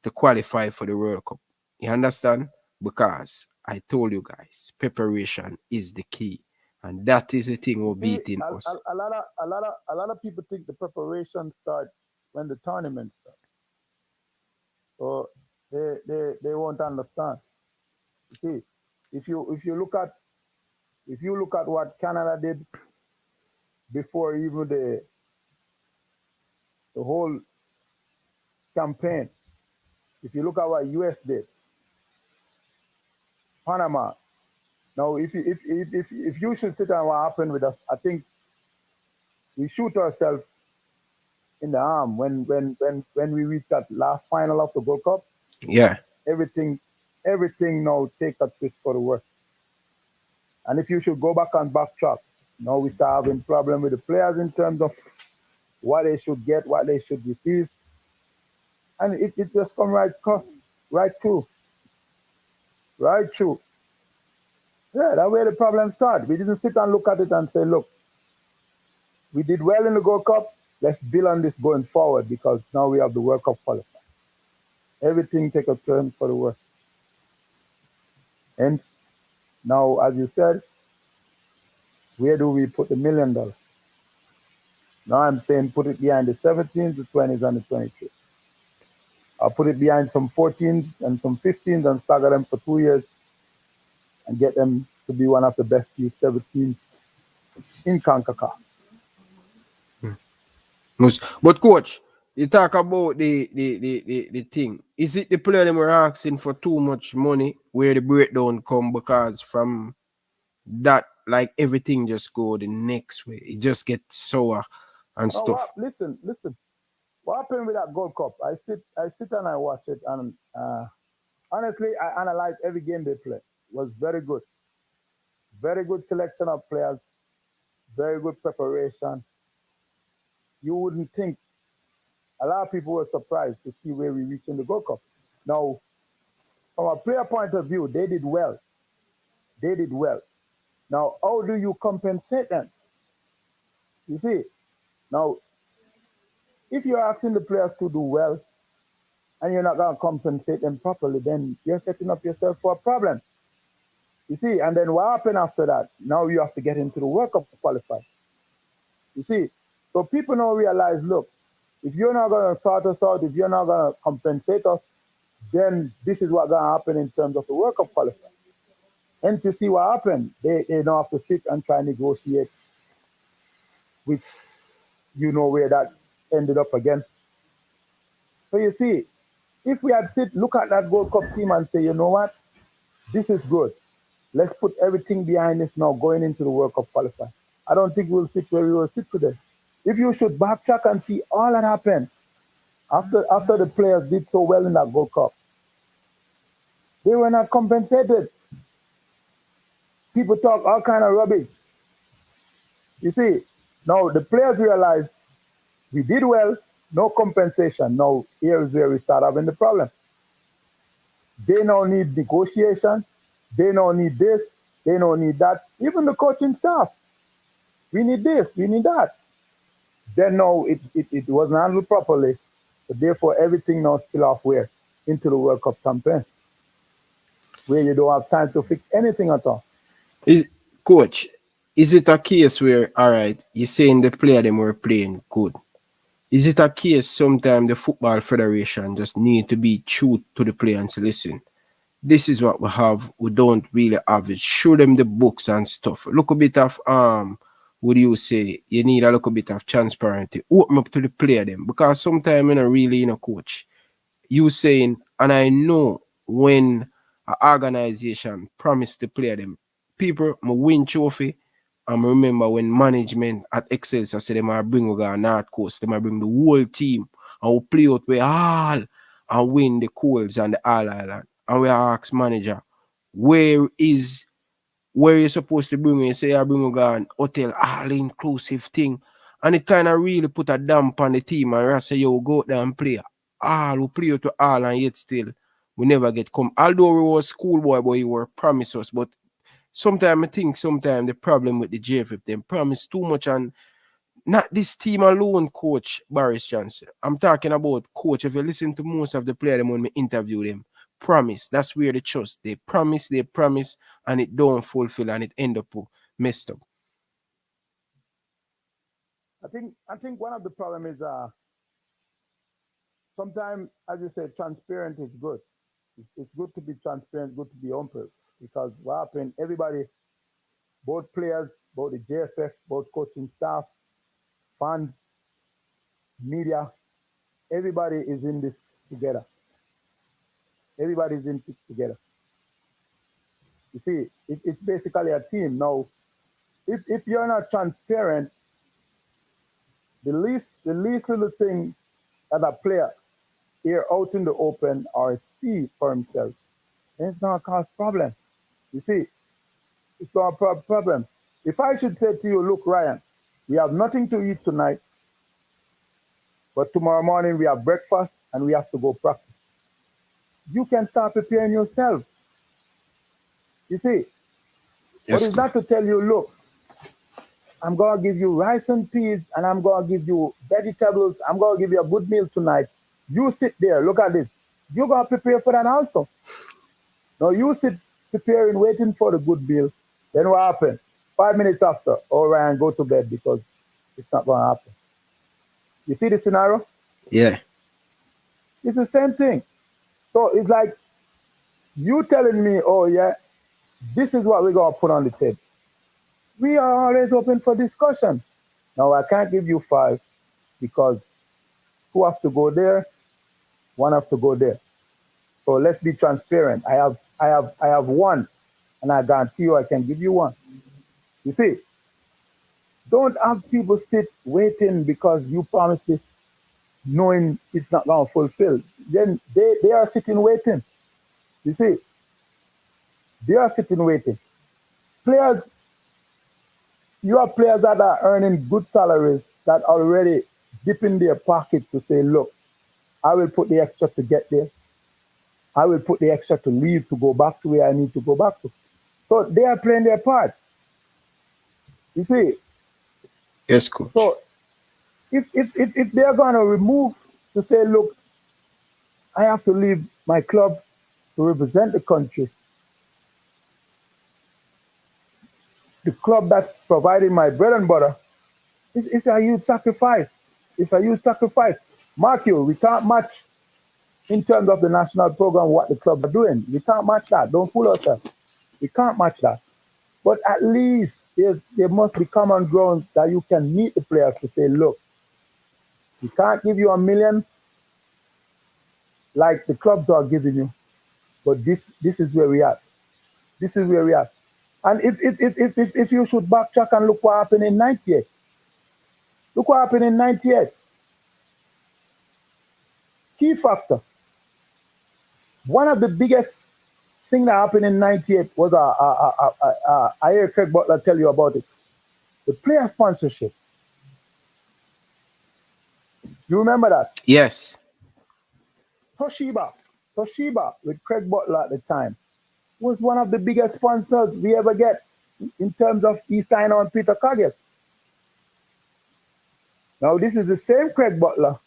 to qualify for the World Cup. You understand? Because I told you guys, preparation is the key. And that is the thing we're beating us. A lot of people think the preparation starts when the tournament starts. So they won't understand. You see, if you look at what Canada did before even the whole campaign, if you look at what US did, Panama. Now, if you should sit and what happened with us, I think we shoot ourselves in the arm when we reach that last final of the World Cup. Yeah. Everything now take a twist for the worse. And if you should go back and backtrack, now we start having problem with the players in terms of what they should get, what they should receive. And it just come right across, right through. Right through. Yeah, that's where the problem started. We didn't sit and look at it and say, look, we did well in the Gold Cup. Let's build on this going forward because now we have the World Cup qualifier. Everything take a turn for the worse. Hence, now, as you said, where do we put the $1 million? Now I'm saying put it behind the 17s, the 20s, and the 23s. I'll put it behind some 14s and some 15s and stagger them for 2 years and get them to be one of the best youth 17s in CONCACAF. But coach, you talk about the thing. Is it the player them were asking for too much money where the breakdown come because from that like everything just go the next way. It just gets sour and stuff. Listen. What happened with that Gold Cup? I sit and I watch it, and honestly, I analyze every game they play. It was very good. Very good selection of players. Very good preparation. You wouldn't think. A lot of people were surprised to see where we reached in the Gold Cup. Now, from a player point of view, they did well. They did well. Now, how do you compensate them? You see, now, if you're asking the players to do well and you're not going to compensate them properly, then you're setting up yourself for a problem. You see, and then what happened after that? Now you have to get into the World Cup to qualify. You see, so people now realize, look, if you're not going to sort us out, if you're not going to compensate us, then this is what's going to happen in terms of the World Cup qualifier. Hence, you see what happened. They don't have to sit and try and negotiate, which you know where that ended up again. So you see, if we had look at that Gold Cup team and say, you know what, this is good. Let's put everything behind us now going into the World Cup qualifier. I don't think we'll sit where we will sit today. If you should backtrack and see all that happened after the players did so well in that Gold Cup, they were not compensated. People talk all kind of rubbish. You see, now the players realized we did well, no compensation. Now here is where we start having the problem. They now need negotiation. They now need this. They now need that. Even the coaching staff. We need this. We need that. Then now it wasn't handled properly. So therefore everything now spill off where? Into the World Cup campaign. Where you don't have time to fix anything at all. Coach, is it a case where, all right, you're saying the player them were playing good? Is it a case sometimes the Football Federation just need to be true to the player and say, listen, this is what we have, we don't really have it. Show them the books and stuff. Look a bit of, what do you say? You need a little bit of transparency. Open up to the player them. Because sometimes, you know, really, you know, coach, you saying, and I know when an organization promise to play them, people win trophy. And remember when management at Excelsior said they might bring over North Coast, they might bring the whole team and we'll play out with all and win the Coals and the All Island. And we ask manager, where you supposed to bring me? Say I bring over an hotel all inclusive thing. And it kind of really put a damp on the team and I say, yo, go out there and play. We play out to all and yet still we never get come. Although we were schoolboy, but you were promised us, but sometimes I think the problem with the JFF, them promise too much and not this team alone, Coach Boris Johnson. I'm talking about coach. If you listen to most of the players when we interview them, promise. That's where the trust. They promise, and it don't fulfill and it end up messed up. I think one of the problem is sometimes, as you said, transparent is good. It's good to be transparent, good to be open. Because what happened, everybody, both players, both the JFF, both coaching staff, fans, media, everybody is in this together. Everybody is in it together. You see, it's basically a team. Now, if you're not transparent, the least little thing that a player here out in the open or see for himself, then it's going to cause problems. You see, it's not a problem. If I should say to you, look, Ryan, we have nothing to eat tonight, but tomorrow morning we have breakfast, and we have to go practice. You can start preparing yourself. You see, but Yes, it's not to tell you, look, I'm going to give you rice and peas and I'm going to give you vegetables. I'm going to give you a good meal tonight. You sit there, look at this. You're going to prepare for that also. Now you sit preparing, waiting for the good meal. Then what happened? 5 minutes after, oh, Ryan, go to bed because it's not going to happen. You see the scenario? yeah. It's the same thing. So it's like you telling me, oh, yeah, this is what we're going to put on the table. We are always open for discussion. Now, I can't give you 5 because 2 have to go there, 1 have to go there. So let's be transparent. I have 1, and I guarantee you I can give you 1. You see, don't have people sit waiting because you promised this, knowing it's not going to fulfill. Then they are sitting waiting. You see, they are sitting waiting. Players, you have players that are earning good salaries that already dip in their pocket to say, look, I will put the extra to get there. I will put the extra to leave to go back to where I need to go back to. So they are playing their part. You see? Yes, coach. So if they're going to remove to say, look, I have to leave my club to represent the country, the club that's providing my bread and butter, it's a huge sacrifice. It's a huge sacrifice. Mark you, we can't match in terms of the national program what the club are doing. We can't match that. Don't fool ourselves. We can't match that. But at least there must be common ground that you can meet the players to say, look, we can't give you $1 million like the clubs are giving you, but this is where we are. This is where we are. And if you should backtrack and look what happened in 98. Look what happened in 98. Key factor. One of the biggest thing that happened in 98 was I hear Craig Butler tell you about it. The player sponsorship. You remember that? Yes. Toshiba with Craig Butler at the time was one of the biggest sponsors we ever get in terms of Eastside and Peter Coggett. Now this is the same Craig Butler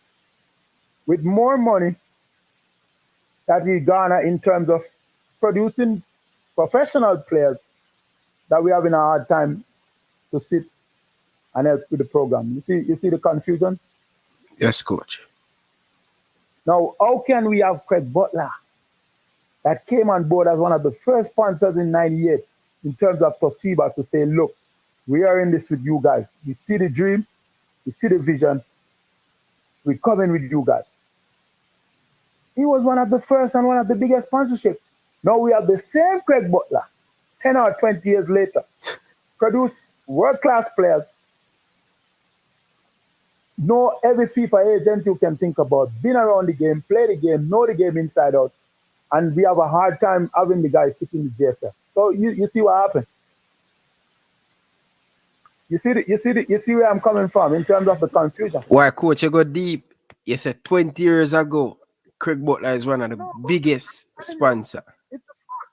with more money that he garnered in terms of producing professional players that we have in a hard time to sit and help with the program. You see the confusion? Yes, coach. Now, how can we have Craig Butler that came on board as one of the first sponsors in 98 in terms of Toshiba to say, look, we are in this with you guys. We see the dream, we see the vision, we're coming with you guys. He was one of the first and one of the biggest sponsorships. Now we have the same Craig Butler, 10 or 20 years later, produced world-class players, know every FIFA agent you can think about, been around the game, play the game, know the game inside out, and we have a hard time having the guy sitting in the JSF. So you see what happened. You see where I'm coming from in terms of the confusion. Why, coach, you go deep. You said 20 years ago, Craig Butler is one of the biggest sponsor. It's a fact.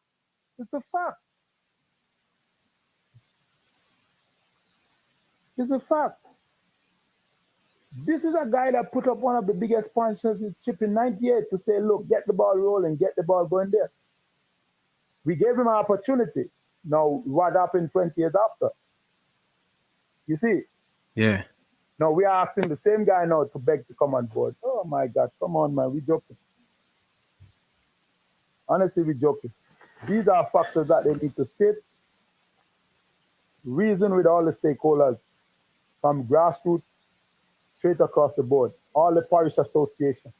It's a fact. It's a fact. This is a guy that put up one of the biggest sponsorship in 98 to say, look, get the ball rolling, get the ball going there. We gave him an opportunity. Now, what happened 20 years after? You see? Yeah. Now, we are asking the same guy now to beg to come on board. Oh, my God. Come on, man. We joking. Honestly, we joking. These are factors that they need to sit, reason with all the stakeholders from grassroots straight across the board, all the parish associations.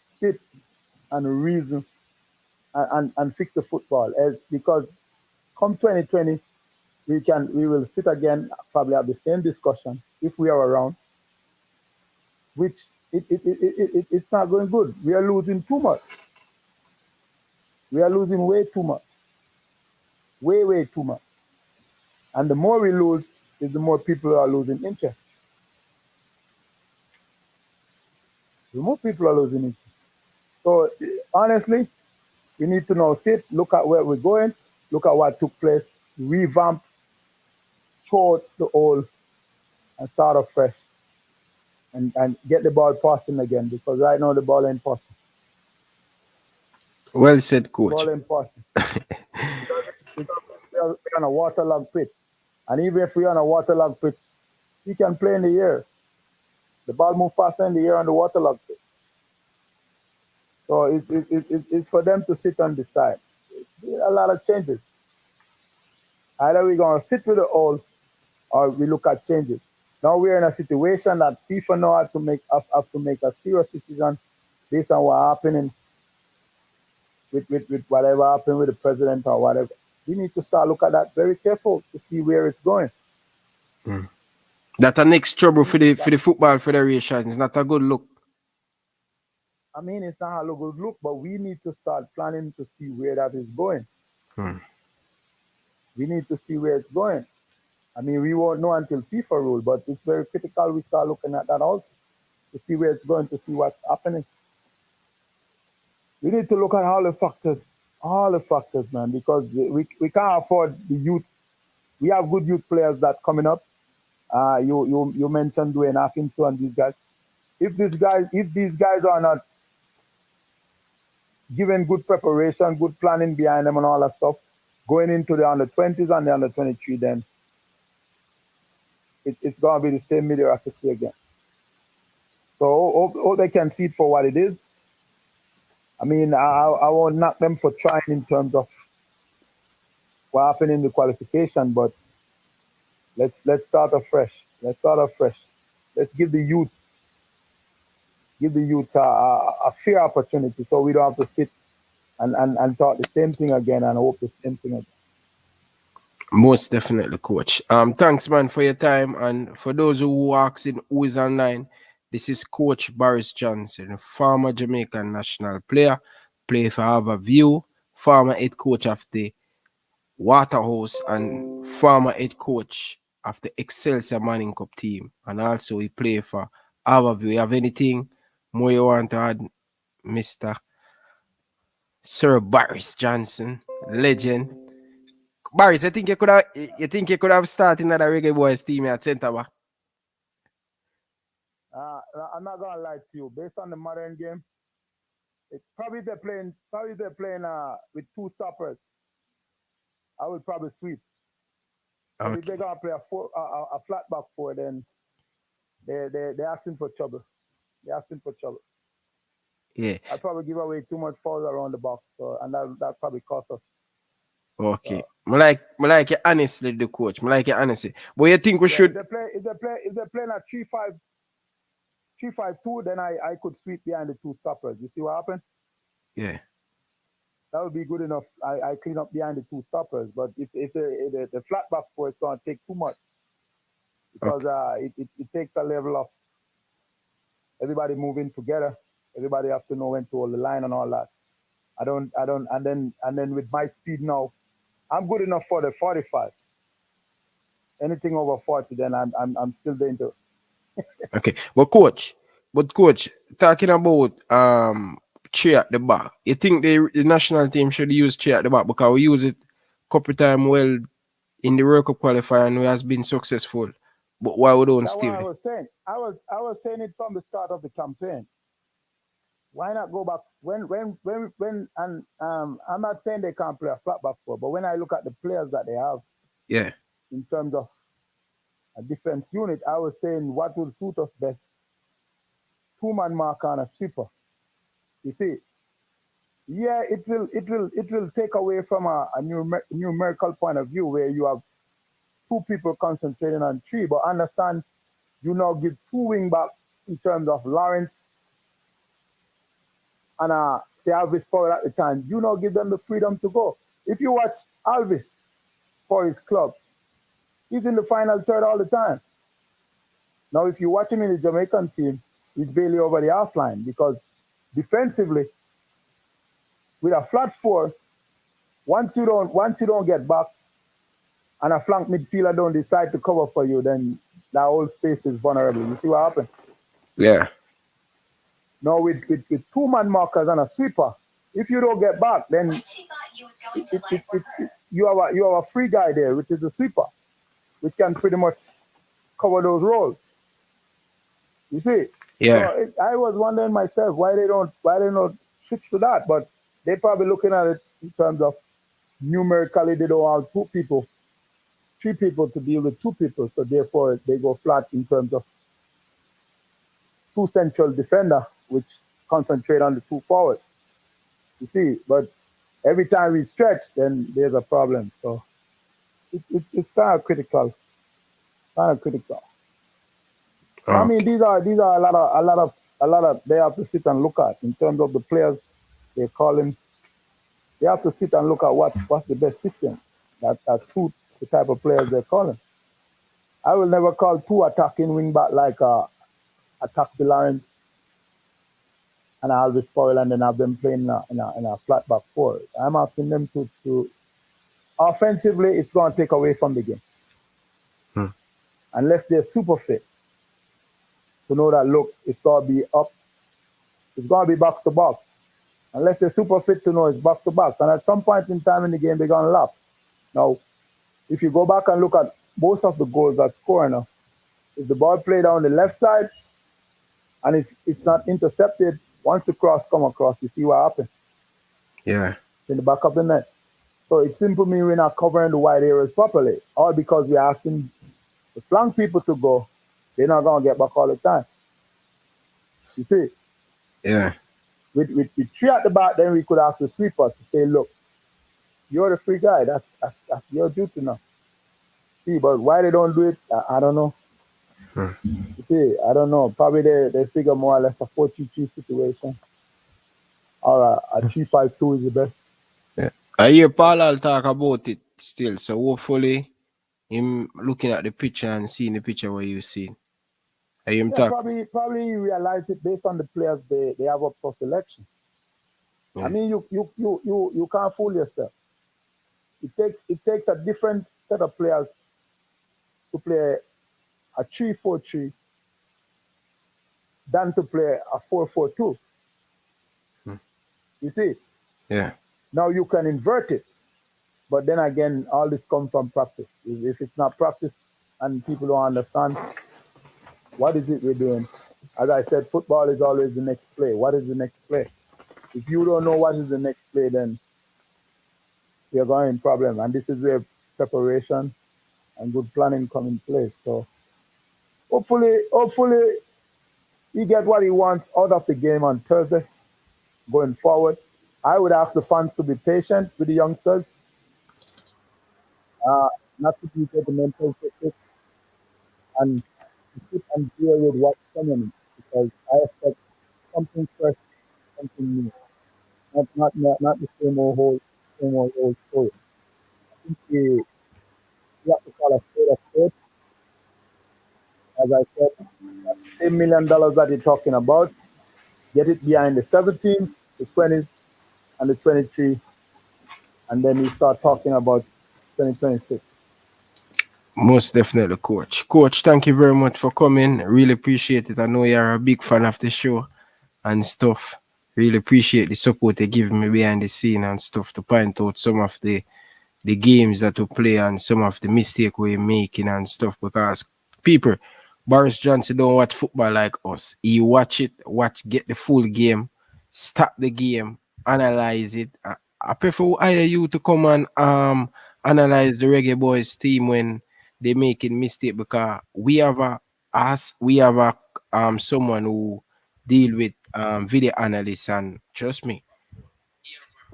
Sit and reason and fix the football. Because come 2020, we will sit again, probably have the same discussion if we are around, which it's not going good. We are losing too much. We are losing way too much. Way too much. And the more we lose, is the more people are losing interest. Remove people are losing it. So honestly, we need to now sit, look at where we're going, look at what took place, revamp, throw the old, and start afresh, and get the ball passing again, because right now the ball ain't passing. Well said, The coach. ball ain't passing. Because we're on a waterlogged pitch. And even if we're on a waterlogged pitch, we can play in the air. The ball moves faster in the air on the waterlogged pitch. So it's for them to sit and decide. A lot of changes. Either we're going to sit with the old, or we look at changes. Now we're in a situation that FIFA now have to make a serious decision based on what happening with whatever happened with the president or whatever. We need to start look at that very careful to see where it's going. That a next trouble for the football federation. It's not a good look. I mean, it's not a good look, but we need to start planning to see where that is going. We need to see where it's going. I mean, we won't know until FIFA rule, but it's very critical we start looking at that also to see where it's going, to see what's happening. We need to look at all the factors, man, because we can't afford the youth. We have good youth players that coming up. You mentioned Dwayne Atkinson and these guys. If these guys are not given good preparation, good planning behind them and all that stuff, going into the under 20s and the under 23, then it's gonna be the same mediocrity again. So hope they can see it for what it is. I mean, I won't knock them for trying in terms of what happened in the qualification, but let's start afresh. Let's start afresh. Let's give the youth a fair opportunity, so we don't have to sit and talk the same thing again and hope the same thing again. Most definitely, coach. Thanks, man, for your time. And for those who asking who is online, this is Coach Boris Johnson, a former Jamaican national player, play for Haverview, former head coach of the Waterhouse, and former head coach of the Excelsior Manning Cup team. And also he play for Haverview. You have anything more you want to add, Mr. Sir Boris Johnson, legend? Boris, I think you could have started another Reggae Boyz team at centre back. I'm not gonna lie to you. Based on the modern game, it's probably they're playing with two stoppers. I would probably sweep. But if they're gonna play a flat back four, then they're asking for trouble. They're asking for trouble. Yeah. I'd probably give away too much fouls around the box, and that probably cost us. Okay. I like you honestly, the coach. I like you honestly. But you think we should If they're playing a 3-5-2, then I could sweep behind the two stoppers. You see what happened? Yeah. That would be good enough. I clean up behind the two stoppers. But if the flat back four, it's gonna take too much. Because it takes a level of everybody moving together. Everybody have to know when to hold the line and all that. I don't and then with my speed now, I'm good enough for the 45. Anything over 40, then I'm still dangerous. Okay. But coach, talking about three at the back, you think the national team should use three at the back, because we use it a couple times well in the World Cup qualifier and we has been successful. But why we don't That's still? what I was saying. I was saying it from the start of the campaign. Why not go back when and I'm not saying they can't play a flat back four, but when I look at the players that they have, yeah, in terms of a defense unit, I was saying what will suit us best: 2-man mark on a sweeper. You see, yeah, it will take away from a numerical point of view where you have two people concentrating on three, but understand you now give two wing back in terms of Lawrence and say Alvis Powell at the time. You now give them the freedom to go. If you watch Alvis for his club, he's in the final third all the time. Now, if you watch him in the Jamaican team, he's barely over the half line, because defensively, with a flat four, once you don't get back and a flank midfielder don't decide to cover for you, then that whole space is vulnerable. You see what happened? Yeah. Now with two-man markers and a sweeper, if you don't get back, then you have a free guy there, which is the sweeper, which can pretty much cover those roles. You see? Yeah. So I was wondering myself why they don't switch to that, but they're probably looking at it in terms of numerically they don't have three people to deal with two people, so therefore they go flat in terms of two central defender, which concentrate on the two forwards. You see, but every time we stretch, then there's a problem. So it's kind of critical, kind of critical. I mean, these are a lot of they have to sit and look at in terms of the players they're calling. They have to sit and look at what's the best system that suit the type of players they're calling. I will never call two attacking wing back like a Taxi Lawrence and Alvis Powell and then have them playing in a flat back four. I'm asking them to offensively, it's going to take away from the game. Unless they're super fit to know that, look, it's going to be up. It's going to be back to back. Unless they're super fit to know it's back to back. And at some point in time in the game, they're going to lapse. Now, if you go back and look at most of the goals that score now, if the ball played on the left side and it's not intercepted, once the cross come across, you see what happened. Yeah. It's in the back of the net. So it simply means we're not covering the wide areas properly. All because we're asking the flank people to go, they're not going to get back all the time. You see? Yeah. With three at the back, then we could ask the sweeper to say, look, you're the free guy. That's your duty now. See, but why they don't do it, I don't know. You see, I don't know. Probably they figure more or less a 4-3-3 situation. Or a 3-5-2 is the best. Yeah. I hear Paul will talk about it still, so hopefully him looking at the picture and seeing the picture where you see. I hear him talk. Probably realize it based on the players they have up for selection. Yeah. I mean, you can't fool yourself. It takes a different set of players to play a 3-4-3 than to play a 4-4-2. You see? Yeah. Now you can invert it, but then again, all this comes from practice. If it's not practice and people don't understand, what is it we're doing? As I said, football is always the next play. What is the next play? If you don't know what is the next play, then you're going in problem. And this is where preparation and good planning come in place. So hopefully he get what he wants out of the game on Thursday going forward. I would ask the fans to be patient with the youngsters, not to be mental and to sit and deal with what's coming, because I expect something fresh, something new. Not the same old story. I think we have to call a spade a spade. As I said, that $10 million that you're talking about, get it behind the 17s, the 20s, and the 23, and then we start talking about 2026. Most definitely, Coach. Coach, thank you very much for coming. Really appreciate it. I know you're a big fan of the show and stuff. Really appreciate the support you give me behind the scene and stuff to point out some of the games that we play and some of the mistake we're making and stuff, because people, Boris Johnson don't watch football like us. He get the full game, stop the game, analyze it. I prefer hire you to come and analyze the Reggae Boyz team when they making mistake, because we have someone who deal with video analysts, and trust me,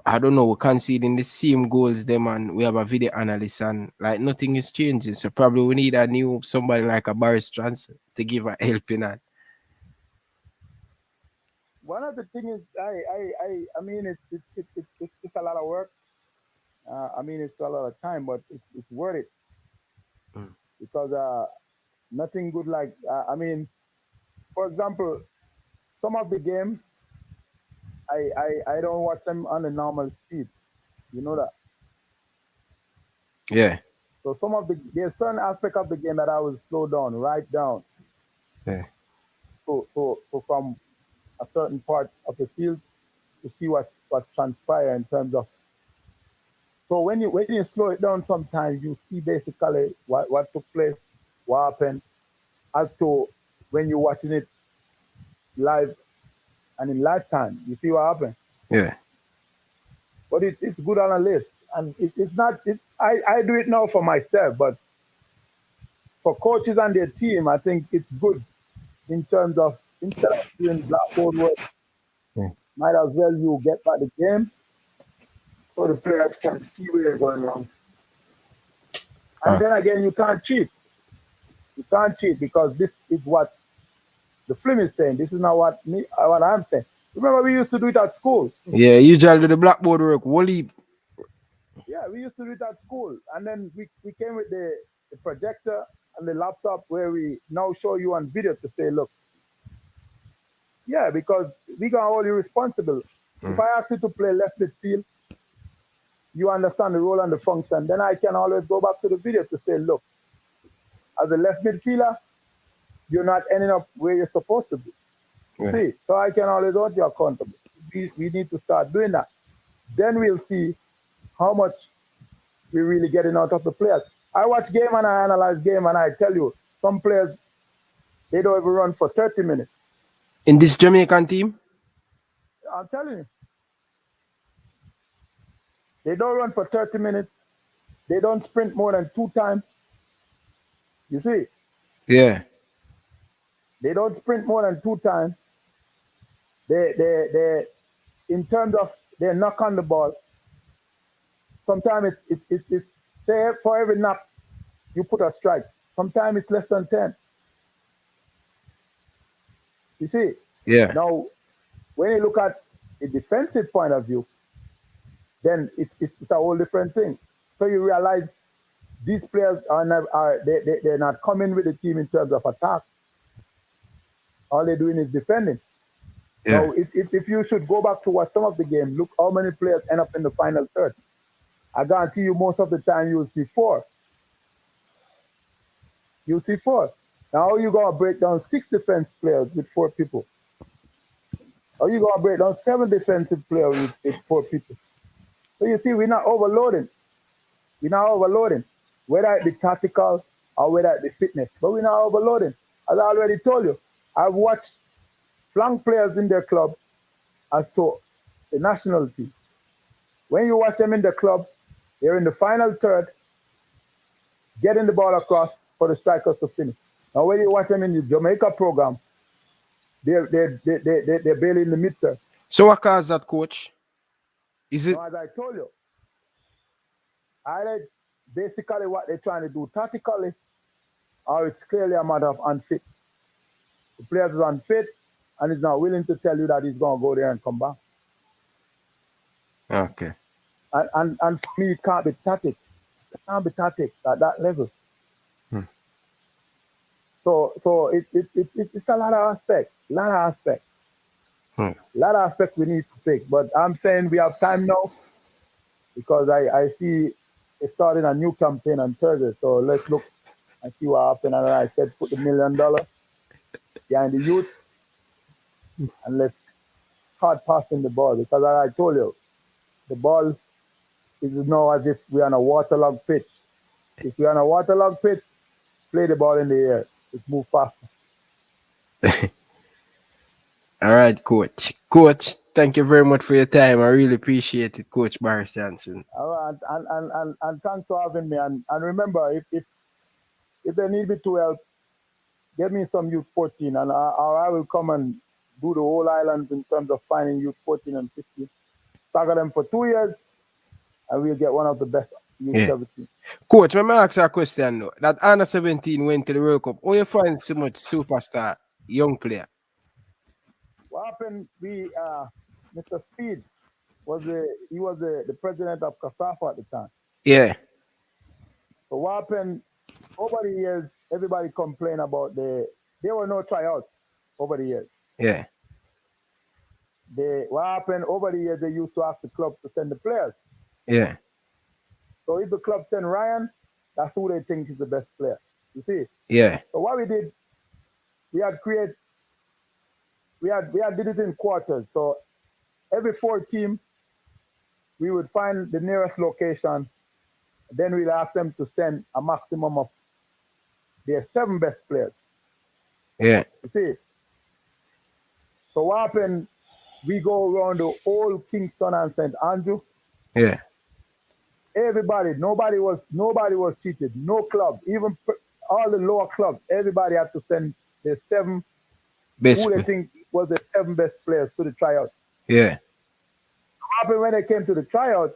I don't know, we're conceding the same goals them, and we have a video analyst, and like nothing is changing. So probably we need somebody like a Boris Johnson to give a helping hand. One of the things is, I mean, it's a lot of work. I mean, it's a lot of time, but it's worth it because nothing good like, I mean, for example, some of the game, I don't watch them on the normal speed. You know that? Yeah. So there's certain aspect of the game that I will slow down, write down. Yeah. So from a certain part of the field to see what transpire in terms of. So when you slow it down, sometimes you see basically what took place, what happened, as to when you're watching it live and in lifetime. You see what happened. Yeah. But it's good on a list, and it's not. I do it now for myself, but for coaches and their team, I think it's good in terms of instead of doing blackboard work, might as well you get back the game so the players can see where you're going wrong. And then again, you can't cheat. You can't cheat because this is what the film is saying. This is not what I'm saying. Remember, we used to do it at school. Yeah, usually do the blackboard work. Wally. Yeah, we used to do it at school. And then we came with the projector and the laptop where we now show you on video to say, look, yeah, because we can hold you responsible. If I ask you to play left midfield, you understand the role and the function, then I can always go back to the video to say, look, as a left midfielder, you're not ending up where you're supposed to be. Yeah. See, so I can always hold you accountable. We need to start doing that. Then we'll see how much we're really getting out of the players. I watch game and I analyze game and I tell you, some players, they don't even run for 30 minutes. In this Jamaican team? I'm telling you. They don't run for 30 minutes. They don't sprint more than 2 times. You see? Yeah. They don't sprint more than 2 times. They in terms of their knock on the ball, sometimes it's say for every knock you put a strike. Sometimes it's less than 10. You see? Yeah. Now, when you look at a defensive point of view, then it's a whole different thing. So you realize these players they're not coming with the team in terms of attack. All they're doing is defending. Yeah. Now, if you should go back to watch some of the game, look how many players end up in the final third. I guarantee you most of the time you'll see 4. You'll see 4. Now, how you going to break down 6 defense players with 4 people? How you going to break down 7 defensive players with 4 people? So you see, we're not overloading. We're not overloading, whether it be tactical or whether it be fitness. But we're not overloading. As I already told you, I've watched flank players in their club as to the national team. When you watch them in the club, they're in the final third, getting the ball across for the strikers to finish. Now, when you watch them in the Jamaica program, they're barely in the mid-third. So what caused that, coach? Is it? Now, as I told you, either it's basically what they're trying to do tactically, or it's clearly a matter of unfit. The player is unfit and is not willing to tell you that he's going to go there and come back. Okay. And for me, it can't be tactics. It can't be tactics at that level. So it's a lot of aspects. A lot of aspects we need to pick. But I'm saying we have time now because I see it's starting a new campaign on Thursday. So let's look and see what happens. And I said put the $1 million behind the youth and let's start passing the ball. Because as I told you, the ball is now as if we're on a waterlogged pitch. If we're on a waterlogged pitch, play the ball in the air. It moves faster. All right, coach. Coach, thank you very much for your time. I really appreciate it, Coach Boris Johnson. All right, and thanks for having me. And remember, if they need me to help, get me some youth 14, and I will come and do the whole island in terms of finding youth 14 and 15. Stagger them for 2 years, and we'll get one of the best youth 17. Coach, let me ask you a question though. That under 17 went to the World Cup. How you find so much superstar young player? What happened? Mr. Speed was the president of Costa at the time. Yeah. So what happened over the years? Everybody complained about there were no tryouts over the years. Yeah. What happened over the years? They used to ask the club to send the players. Yeah. So if the club send Ryan, that's who they think is the best player. You see? Yeah. So what we did, we had create we had did it in quarters. So every 4 team, we would find the nearest location. Then we'd ask them to send a maximum of their 7 best players. Yeah. You see? So what happened? We go around the whole Kingston and St. Andrew. Yeah. Everybody, nobody was cheated. No club, even all the lower clubs, everybody had to send their 7 Best. who they think was the 7 best players to the tryout. Yeah. What happened when they came to the tryout?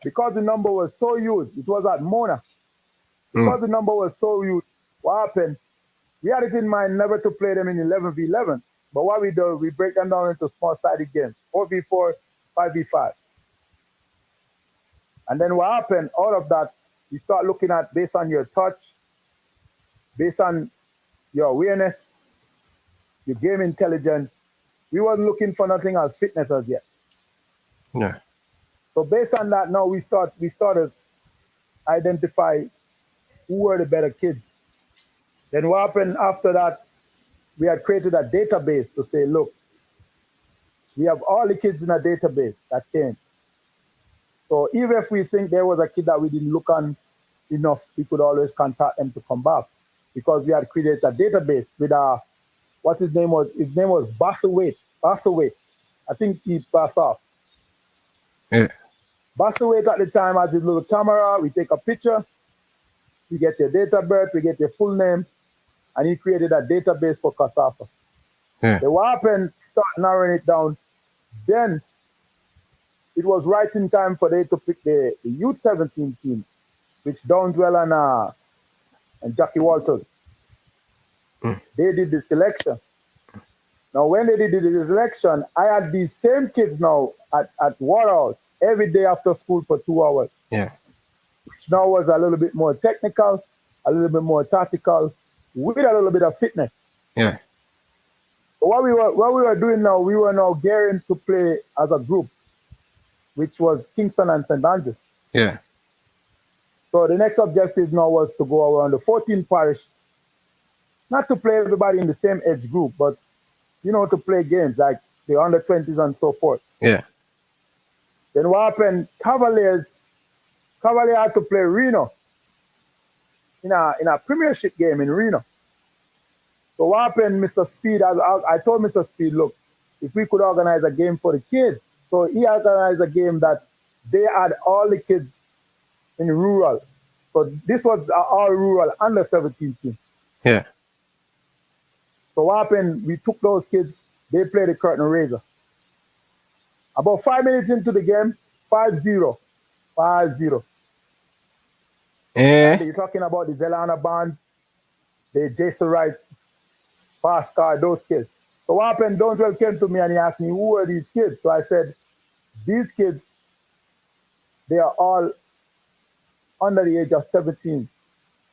Because the number was so huge, it was at Mona. Because the number was so huge, what happened? We had it in mind never to play them in 11v11. But what we do, we break them down into small-sided games, 4v4, 5v5. And then what happened, out of that, you start looking at based on your touch, based on your awareness, your game intelligence. We wasn't looking for nothing as fitness as yet. Yeah. So based on that, now we started identify who were the better kids. Then what happened after that, we had created a database to say, look, we have all the kids in a database that came. So even if we think there was a kid that we didn't look on enough, we could always contact them to come back because we had created a database with what his name was. His name was Bassawait. I think he passed off. Yeah. Bassawait at the time has his little camera. We take a picture. We get your date of birth. We get your full name. And he created a database for Casafa. Yeah. So what happened, start narrowing it down. Then it was right in time for them to pick the Youth 17 team, which Downswell and Jackie Walters. They did the selection. Now, when they did the selection, I had these same kids now at Waterhouse every day after school for 2 hours. Yeah. Which now was a little bit more technical, a little bit more tactical, with a little bit of fitness. Yeah. So what we were doing now, we were now gearing to play as a group, which was Kingston and St. Andrews. Yeah. So the next objective now was to go around the 14 parish, not to play everybody in the same age group, but, to play games like the under-20s and so forth. Yeah. Then what happened, Cavalier had to play Reno in a premiership game in Reno. So what happened, Mr. Speed, I told Mr. Speed, look, if we could organize a game for the kids. So he organized a game that they had all the kids in rural. So this was all rural under 17 team. Yeah. So what happened, we took those kids, they played the curtain raiser. About 5 minutes into the game, 5-0. 5-0. Yeah. You're talking about the Zelana Bonds, the Jason Wrights, Pascal, those kids. So what happened, Downswell came to me and he asked me, who are these kids? So I said, these kids, they are all under the age of 17.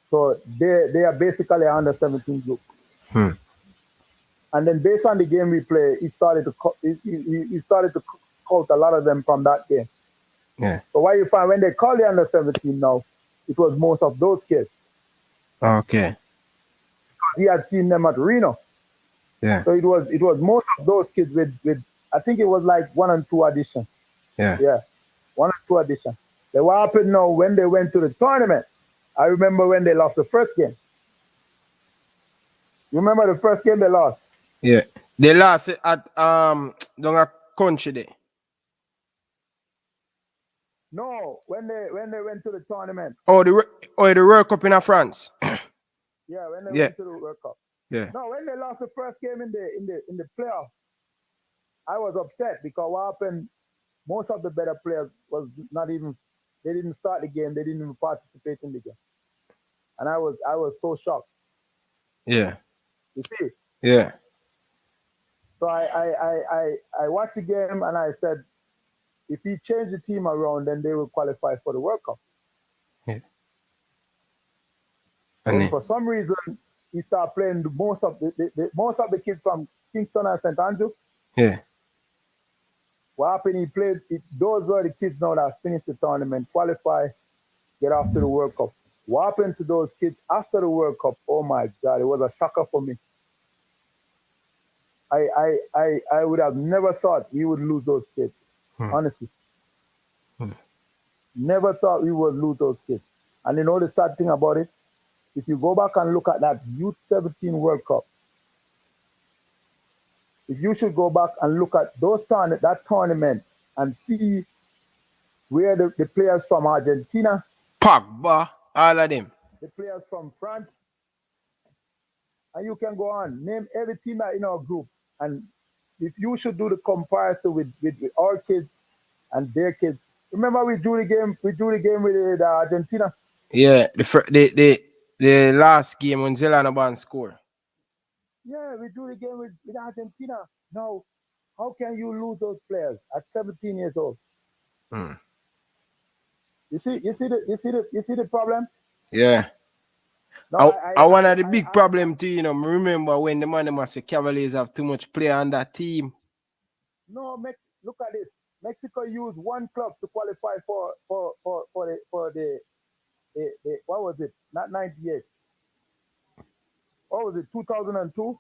So they are basically an under 17 group. And then based on the game we play, he started to count a lot of them from that game. Yeah. So what you find, when they call the under 17 now, it was most of those kids. Okay. He had seen them at Reno. Yeah. So it was most of those kids with I think it was like 1 and 2 auditions. Yeah. Yeah. 1 and 2 auditions. Then what happened now when they went to the tournament? I remember when they lost the first game. You remember the first game they lost? Yeah. They lost it at down a country there. No, when they went to the tournament. Oh, the World Cup in France. Yeah, when they went to the World Cup. Yeah. No, when they lost the first game in the playoff, I was upset because what happened, most of the better players they didn't start the game, they didn't even participate in the game. And I was so shocked. Yeah. You see? Yeah. So I watched the game and I said, if he changed the team around, then they will qualify for the World Cup. Yeah. And for some reason, he started playing most of the kids from Kingston and St. Andrew. Yeah. What happened? Those were the kids now that finished the tournament, qualify, get off to the World Cup. What happened to those kids after the World Cup? Oh my God, it was a shocker for me. I would have never thought we would lose those kids. Honestly. Never thought we would lose those kids. And you know the sad thing about it? If you go back and look at that Youth 17 World Cup, if you should go back and look at that tournament and see where the players from Argentina, Pogba, all of them. the players from France, and you can go on, name every team that in our group. And if you should do the comparison with our kids and their kids, remember we drew the game with Argentina? Yeah, the last game when Zelana Ban scored. Yeah, we drew the game with Argentina. Now, how can you lose those players at 17 years old? You see the problem? Yeah. No, I one of the big problem too, you know, remember when the man must say Cavaliers have too much player on that team. No, look at this. Mexico used one club to qualify for the what was it? Not 98. What was it? 2002?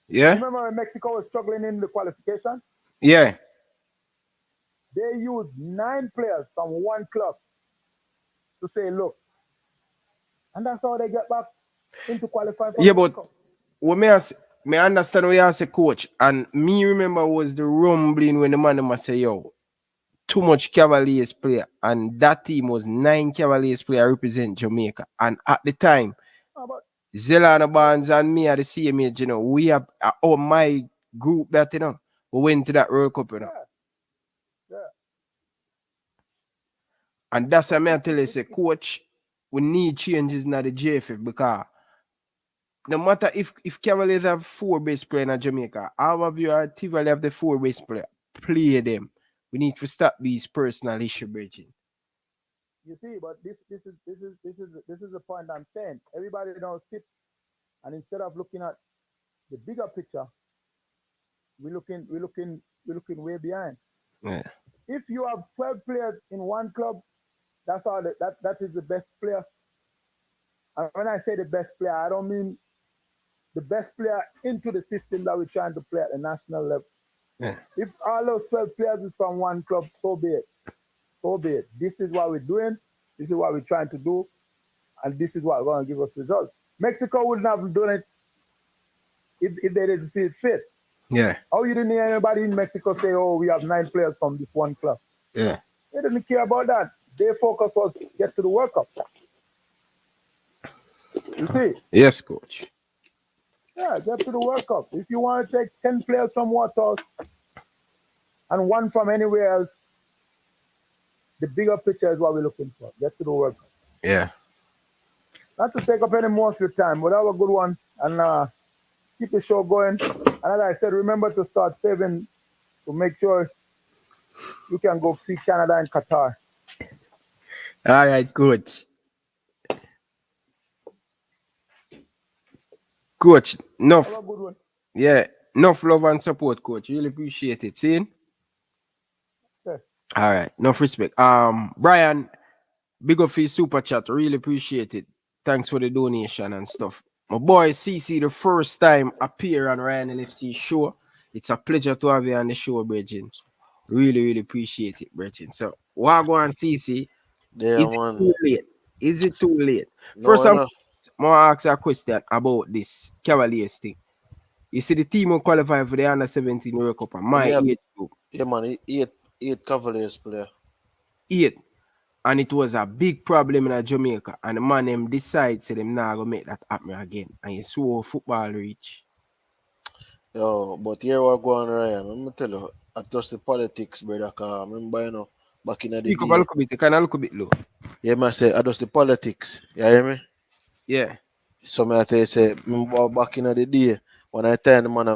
Yeah. Remember when Mexico was struggling in the qualification? Yeah. They used 9 players from one club to say, look. And that's how they get back into qualifying for yeah, the World but Cup. what me understand what you say, coach, and me remember was the rumbling when the man must say, yo, too much Cavaliers player, and that team was 9 Cavaliers player represent Jamaica. And at the time, Zelana Barnes and me are the same age, you know. We have my group that, you know, we went to that World Cup, you know. Yeah. And that's why I tell you, say, coach, we need changes in the JFF because no matter if Cavaliers have 4 best players in Jamaica, how have you Tivoli have the 4 best players? Play them. We need to stop these personal issue bridging. You see, but this is the point I'm saying. Everybody don't sit, and instead of looking at the bigger picture, we're looking way behind. Yeah. If you have 12 players in one club, that's all that is the best player. And when I say the best player, I don't mean the best player into the system that we're trying to play at the national level. Yeah. If all those 12 players is from one club, so be it. So be it. This is what we're doing. This is what we're trying to do. And this is what's going to give us results. Mexico wouldn't have done it if they didn't see it fit. Yeah. How you didn't hear anybody in Mexico say, oh, we have 9 players from this one club? Yeah. They didn't care about that. Their focus was get to the World Cup. You see? Yes, coach. Yeah, get to the World Cup. If you want to take 10 players from Waterhouse and 1 from anywhere else, the bigger picture is what we're looking for. Get to the World Cup. Yeah. Not to take up any more of your time, but have a good one and keep the show going. And as I said, remember to start saving to make sure you can go see Canada and Qatar. All right, coach. Coach, enough. Have a good one. Yeah, enough love and support, coach. Really appreciate it. See? Yeah. All right, enough respect. Brian, big up for your super chat. Really appreciate it. Thanks for the donation and stuff. My boy CC, the first time appear on Ryan LFC show. It's a pleasure to have you on the show, Bridget. Really appreciate it, Bridget. So, Wagwan CC, Yeah, is man. it too late? Is it too late? No, First, I I'm know. going to ask you a question about this Cavaliers thing. You see, the team will qualify for the under 17 World Cup. And my Yeah. age group, Yeah, man. Eight Cavaliers player. 8. And it was a big problem in Jamaica. And the man them decide say them not gonna make that happen again. And you saw football reach. Yo, but here we go on, Ryan. Let me tell you, I just the politics, brother. Cause remember, you know, back in the Speak up a day. little bit, kind of look a bit low. Yeah, man, say I just the politics. You hear me? Yeah. So me I tell you, say, remember back in the day when I tell the man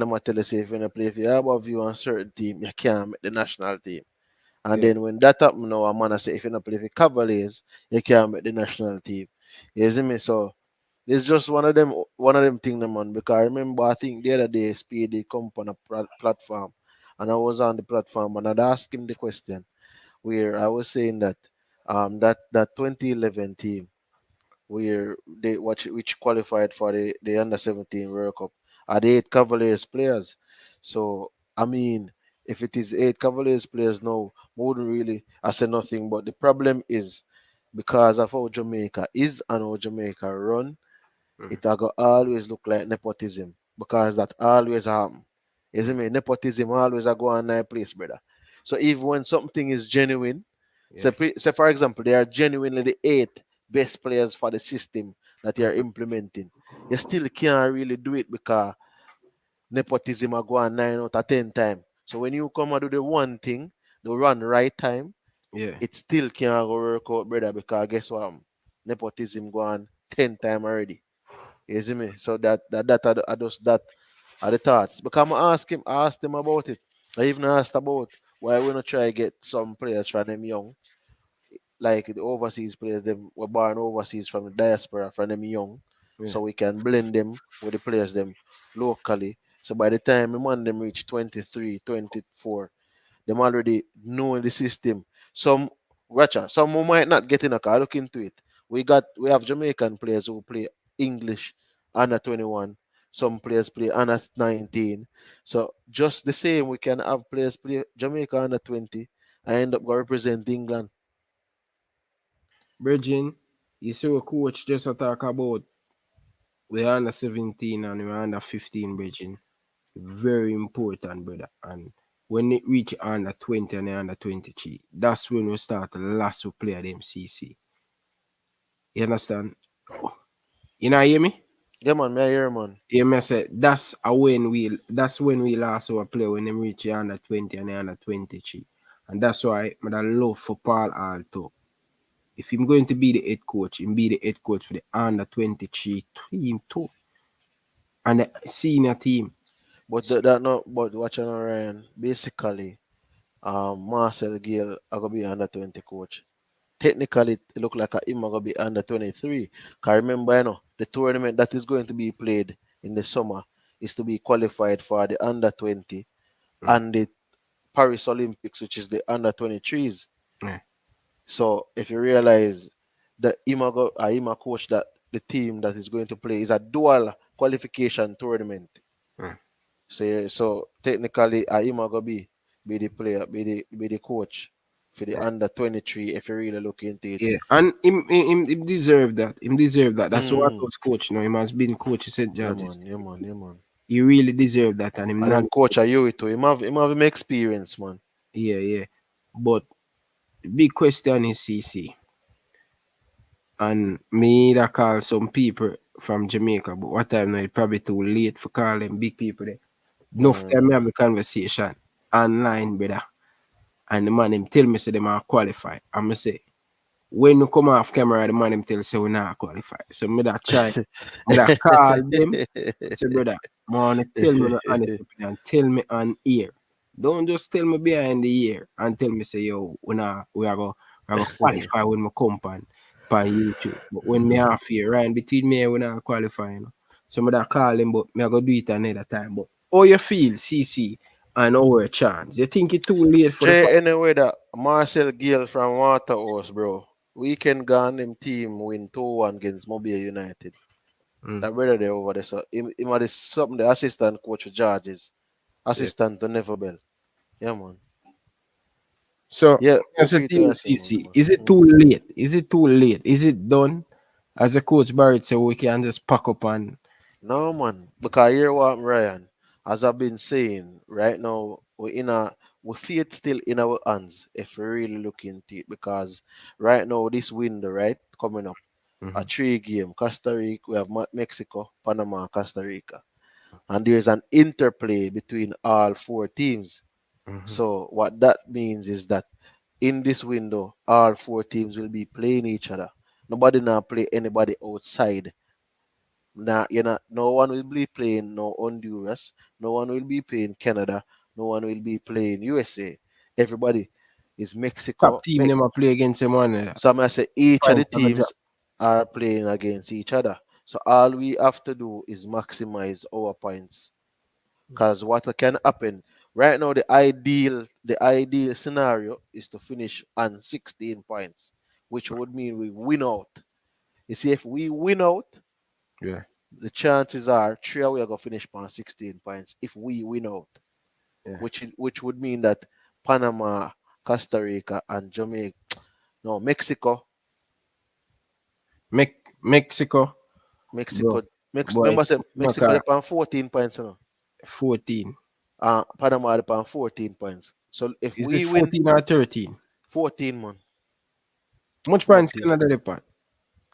of tell you, say if you don't play if you have above you on certain team, you can't make the national team. And Yeah. then when that happen now, a man I say if you don't play for Cavaliers, you can't make the national team. You see me? So it's just one of them things, man. Because I remember, I think the other day, Speedy come on a platform, and I was on the platform, and I'd ask him the question where I was saying that that 2011 team where they which qualified for the under 17 World Cup, are the 8 Cavaliers players. So I mean, if it is 8 Cavaliers players now, we wouldn't really I say nothing. But the problem is because of how Jamaica is and how Jamaica run, it a go always look like nepotism because that always happen. You see me? Nepotism always a go on that place, brother. So even when something is genuine, Yeah. say for example, they are genuinely the 8 best players for the system that you are implementing, you still can't really do it because nepotism a go on 9 out of 10 times. So when you come and do the one thing, the run right time, Yeah. it still can't go work out, brother, because guess what? Nepotism go on 10 times already. You see me? So that are just that are the thoughts. Because I asked him about it. I even asked about why we not try get some players from them young, like the overseas players, them were born overseas from the diaspora from them young, Yeah. so we can blend them with the players them locally. So by the time the man them reach 23, 24, them already know the system. Some some who might not get in a car, look into it. We have Jamaican players who play English under 21. Some players play under 19. So just the same, we can have players play Jamaica under 20 and end up going represent England. Bridging, you see a coach just a talk about we're under 17 and we're under 15 bridging. Very important, brother. And when it reach under 20 and under 23, that's when we start the last to play at MCC. You understand? You know hear me? Yeah, man, me I hear, man. You me say that's when we last our play when them reach the under 20 and the under 23. And that's why I love for Paul Alto. If I'm going to be the head coach, him be the head coach for the under 23 team too. And the senior team. But that not but watching Ryan, basically, Marcel Gale are gonna be under 20 coach. Technically it look like him are gonna be under 23. Cause remember, the tournament that is going to be played in the summer is to be qualified for the under 20 and the Paris Olympics, which is the under 23s. Yeah. So if you realize that Ima coach that the team that is going to play is a dual qualification tournament. Yeah. So technically Ima gonna be the player, be the coach for the Yeah. under 23 if you really look into it. Yeah, and him deserve that. Him deserve that. That's what Mm. was coach. You know, him has been coach St. Yeah George's. man, yeah man, yeah man. He really deserve that, and him And not. him coach are you too. Him have him experience, man. Yeah, yeah. But the big question is CC, and me that call some people from Jamaica, but what time now? It's probably too late for call them big people there. Enough time me have the conversation online, brother, and the man him tell me say them are qualified. I'm say when you come off camera, the man him tell say we not qualify. So me that try, me that call them. Say brother, man, tell me the honest opinion. Tell me on ear. Don't just tell me behind the ear and tell me say yo, we are go qualify when we come on YouTube. But when me off here, right between me and we not qualify, you know. So me that call him, but me I go do it another time. But how you feel, CC, and our chance? You think it too late for the Jay, anyway, that Marcel Gale from Waterhouse, bro. Weekend gone, him team win 2-1 against Mobile United. That brother there over there, so him are something the assistant coach for Georges, Yeah. assistant to Neverbell. Yeah, man. So Yeah, as a okay to team, that thing, CC, man. is it too late? Is it too late? Is it done? As a coach Barrett said, we can just pack up and No, man. Because here what Ryan, as I've been saying, right now we feel it still in our hands if we really look into it. Because right now this window, right, coming up, a 3 game, Costa Rica, we have Mexico, Panama, Costa Rica. And there's an interplay between all 4 teams. So what that means is that in this window, all 4 teams will be playing each other. Nobody now play anybody outside. Now, no one will be playing no Honduras, no one will be playing Canada, no one will be playing USA. Everybody is top Mexico. team them a play against them one another. So I say each of the Points on the drop. teams are playing against each other. So all we have to do is maximize our points. Because what can happen right now, the ideal scenario is to finish on 16 points, which would mean we win out. You see, if we win out, Yeah. the chances are 3 away are going to finish on 16 points if we win out, Yeah. which would mean that Panama, Costa Rica, and Jamaica, no, Mexico, Mexico, Mexico, bro. Boy, remember, say Mexico Maka they on 14 points, you know. 14. Panama they on 14 points. So if Is it we win 14 or 13? 14, man, Much points 14. Canada they on?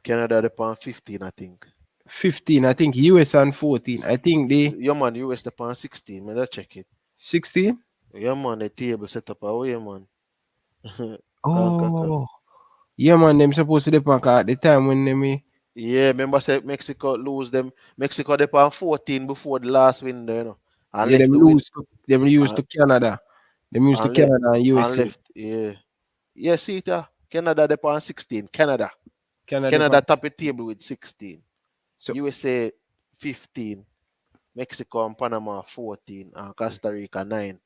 Canada they on 15, I think. 15. I think US on 14. I think they Yeah, man, US they on 16. Man, let's check it. 16. Yeah, man, the table set up away, man. Oh, yeah, man. Them supposed to depend at the time when they Yeah, remember say Mexico lose them. Mexico they on 14 before the last win there, you know. And yeah, left them to win. lose to them used And, to Canada. Them used to and, le- Canada and and USA. left, yeah. Yeah, see it, Canada they on 16. Canada Canada. top of table with 16. So USA 15. Mexico and Panama 14. And Costa Rica 9.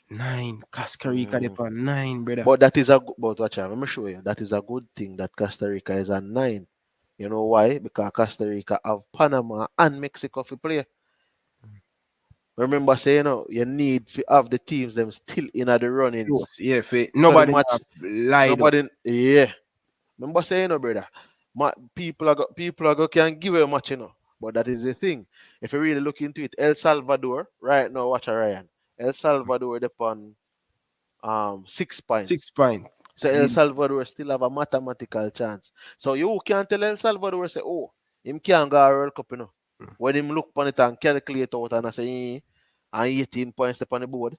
9. Costa Rica they on 9, brother. But that is a good, but watch out, let me show you. That is a good thing that Costa Rica is at 9. You know why? Because Costa Rica have Panama and Mexico to play. Remember, say, you need to have the teams them still in the runnings. Close. Yeah, So nobody the match, lied up. yeah. Remember, say, brother, people can give you a match, But that is the thing. If you really look into it, El Salvador, right now, watch a Ryan. El Salvador upon 6 points. 6 points. So El Salvador still have a mathematical chance. So you can't tell El Salvador, say, oh, him can't go a World Cup, When him look upon it and calculate out and I say, and 18 points upon the board.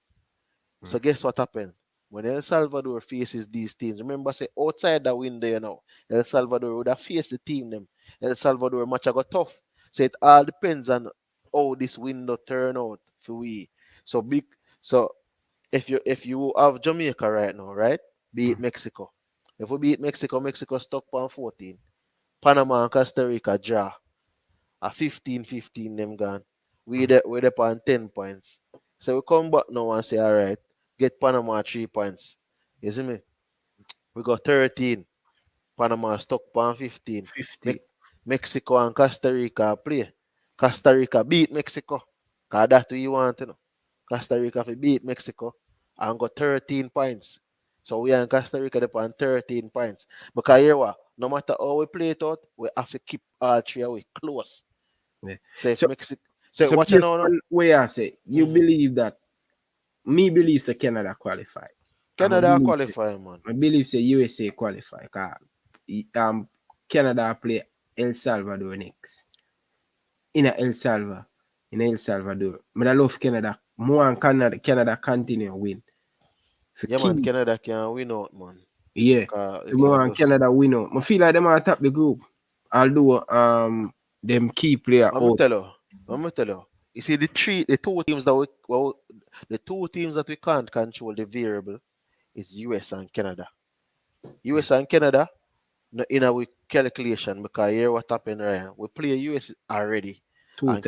So guess what happened? When El Salvador faces these teams, remember, say, outside the window, El Salvador would have faced the team them. El Salvador match got tough. So it all depends on how this window turn out for we. So if you have Jamaica right now, right? Beat Mexico. If we beat Mexico, Mexico stuck on 14. Panama and Costa Rica draw. A 15-15 them gone. We're on 10 points. So we come back now and say, all right, get Panama 3 points. You see me? We got 13. Panama stuck on 15. 50. Mexico and Costa Rica play. Costa Rica beat Mexico. Because that's what you want, Costa Rica beat Mexico and got 13 points. So we are in Costa Rica on 13 points. Because here what? No matter how we play it out, we have to keep all 3 away close. Yeah. So if So- Mexico. So watch based now. on where I say you believe that me believe say Canada qualify. Canada qualify, man. I believe say USA qualify. Canada play El Salvador next. In El Salvador. I love Canada. More and Canada continue win. Yeah, man, Canada can win out, man. Yeah. So more and Canada win out. I feel like them are top the group. Although them key player I'm gonna tell you. You see the two teams that we can't control the variable is US and Canada. US and Canada no in our calculation because here what happened, Ryan. We play US already. And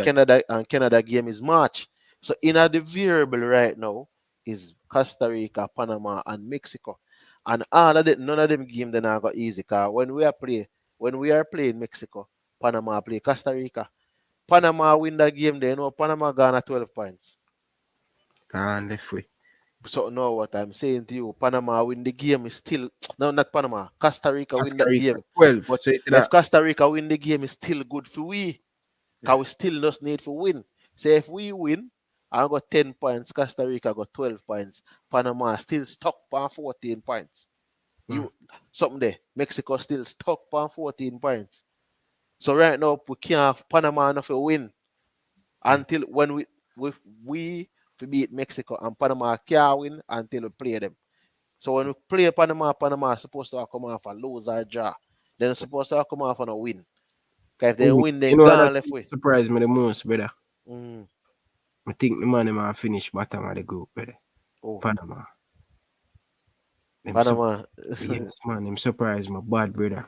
Canada game is March. So in the variable right now is Costa Rica, Panama, and Mexico. And all of them, none of them games then are got easy. Cause when we are playing Mexico, Panama play Costa Rica. Panama win that game there, Panama gone at 12 points. Gone left way. So now what I'm saying to you, Panama win the game is still no, not Panama. Costa Rica win that game. 12. But So if Costa Rica win the game is still good for we. Because we still just need to win. So if we win, I got 10 points, Costa Rica got 12 points, Panama still stuck on 14 points. Something there. Mexico still stuck on 14 points. So right now we can't have Panama enough to win until when we beat Mexico and Panama can't win until we play them. So when we play Panama is supposed to come off a lose or draw. Then it's supposed to come off on a win. Because if they win, they gone left way. Surprise me the most, brother. Mm. I think the man might finish bottom of the group, brother. Oh. Panama. Yes, man, them surprise me bad, brother.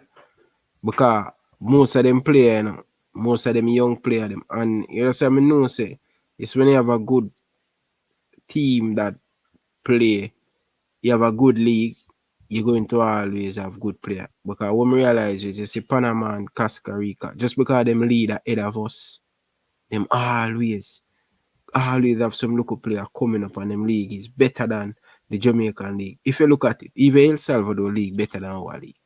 Because most of them player, most of them young player, them, and you know, I know say it's when you have a good team that play, you have a good league, you're going to always have good player. Because when we realize it, you see Panama and Costa Rica, just because them lead ahead of us, them always have some local player coming up and them league is better than the Jamaican league. If you look at it, even El Salvador league better than our league.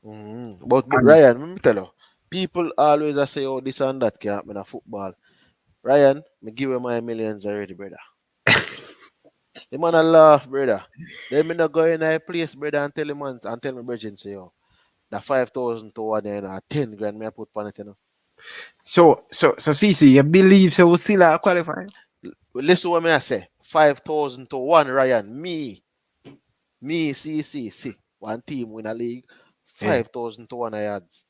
But And Ryan, let me tell you, people always a say, oh, this and that can't happen in football. Ryan, me give you my millions already, brother. The man a laugh, brother. Then me not go in a place, brother, and tell him and tell me, Bridget, say, yo, the 5,000 to one and 10 grand me I put on it, you know. so CC, you believe so we still are qualifying? Listen what me I say. 5,000 to one, Ryan. CC, see. One team win a league. Yeah. 5,000 to one odds.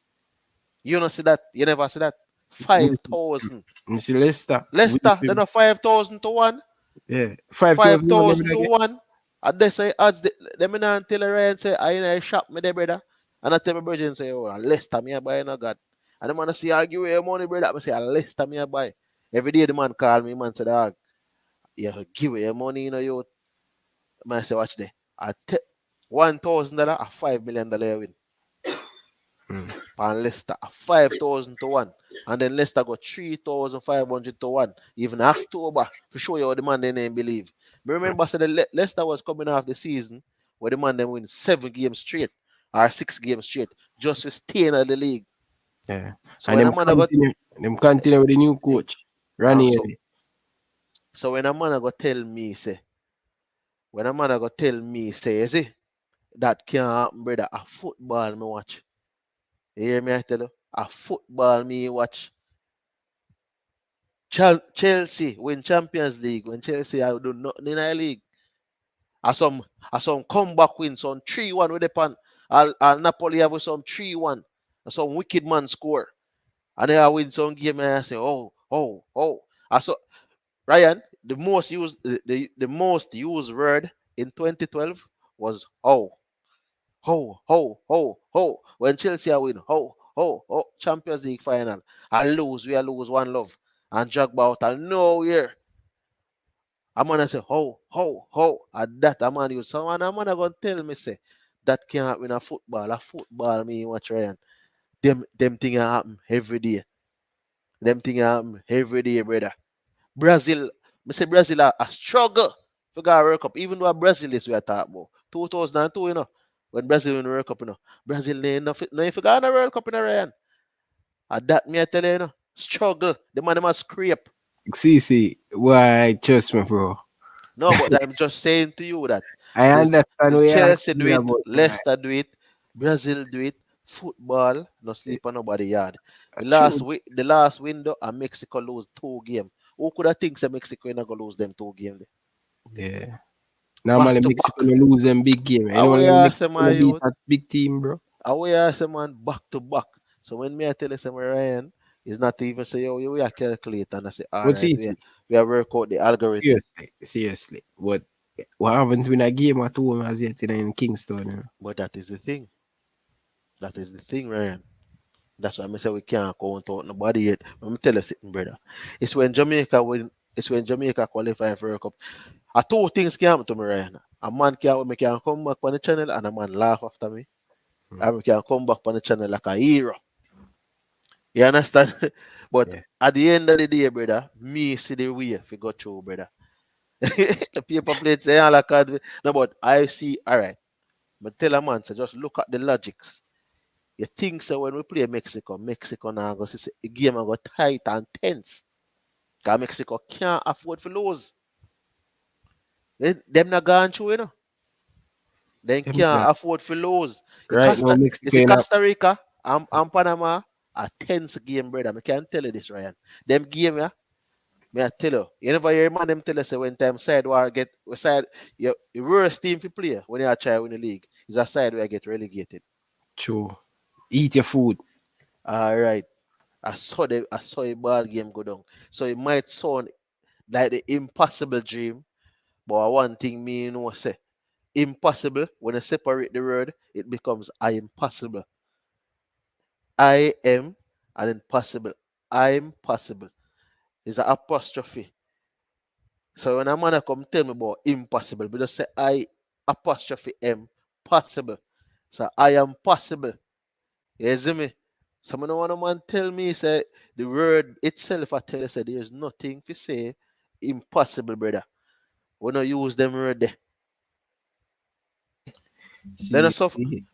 You don't see that? You never see that? 5,000. You see Leicester. Leicester, they know 5,000 to one. Yeah. 5,000 5,000 to one. And they say odds. They me not tell Ryan say I in a shop me there, brother. And I tell my brother and say, oh, Leicester me a buy no God. And the man say, I give you your money, brother. I say, Leicester me a buy. Every day the man call me, man say, dog, you give you your money, you know, you. Man say, watch there. I $1,000 a $5 million you win. And Leicester a 5,000 to one. And then Leicester got 3,500 to one. Even October to show you how the man they name believe. But remember, so the Leicester was coming off the season where the man them win 7 games straight or 6 games straight just to stay in the league. Yeah. So And when them continue with the new coach, Ranieri. So when a man go tell me, say, you see, that can't happen, brother. A football me watch. You hear me? I tell you, a football me watch. Chelsea win Champions League when Chelsea I do nothing in the league. I some comeback win, some 3-1 with the pan. Al Napoli have some 3-1. Some wicked man score. And then I win some game and I say, oh. I saw Ryan, the most used word in 2012 was oh. When Chelsea win, Champions League final. I lose, we lose 1-0. And Jogba out of nowhere. I'm gonna say, at that I'm gonna use someone. I'm gonna go tell me say that can't happen in football. A football me watch Ryan. Them things happen every day. Brother. Brazil, me say Brazil a struggle for the World Cup. Even though Brazil is we are talking about 2002, you know, when Brazil win the World Cup, you know, Brazil ain't no forgot the World Cup in Ryan. At that me I tell you, you know, struggle. The man must scrape. CC, why trust me, bro. No, but I'm just saying to you that I understand where Chelsea do you're it, about Leicester do it, Brazil do it, football, no sleep on nobody yard. The last window and Mexico lose 2 games. Who could have think that Mexico not gonna lose them 2 games? Yeah. Normally Mexico will lose them big game. You know, Mexico beat that big team, bro. Away as a man back to back. So when me I tell you some Ryan, is not even say, yo, we are calculate and I say, all right, we are work out the algorithm. Seriously. But what happens when a game at home as yet in Kingston? You know? But that is the thing. Ryan. That's why I say we can't count out nobody yet. Let me tell you something, brother. It's when Jamaica qualify for World Cup. 2 things can happen to me, Ryan. A man can come back on the channel and a man laugh after me. And we can come back on the channel like a hero. You understand? But at the end of the day, brother, me see the way if you go through, brother. The paper plates, they all like no, but I see, all right. But tell a man, so just look at the logics. You think so when we play Mexico now go see the game go tight and tense. Because Mexico can't afford to lose. Them not gone through, you know. They can't afford to lose. Right now, Mexico, Costa Rica and Panama a tense game, brother. I can't tell you this, Ryan. Them game, yeah. May I tell you, you never hear man them tell us when time side war get your worst team to play when you try win the league is a side where I get relegated. True. Eat your food. All right. I saw a ball game go down. So it might sound like the impossible dream, but one thing me know say impossible when I separate the word, it becomes I impossible. I am an impossible. I'm possible. It's an apostrophe. So when a man come tell me about impossible, we just say I apostrophe M, possible. So I am possible. You see me? Some no one man tell me say the word itself. I tell you say there's nothing to say impossible, brother. We don't use them word there. Then See, so come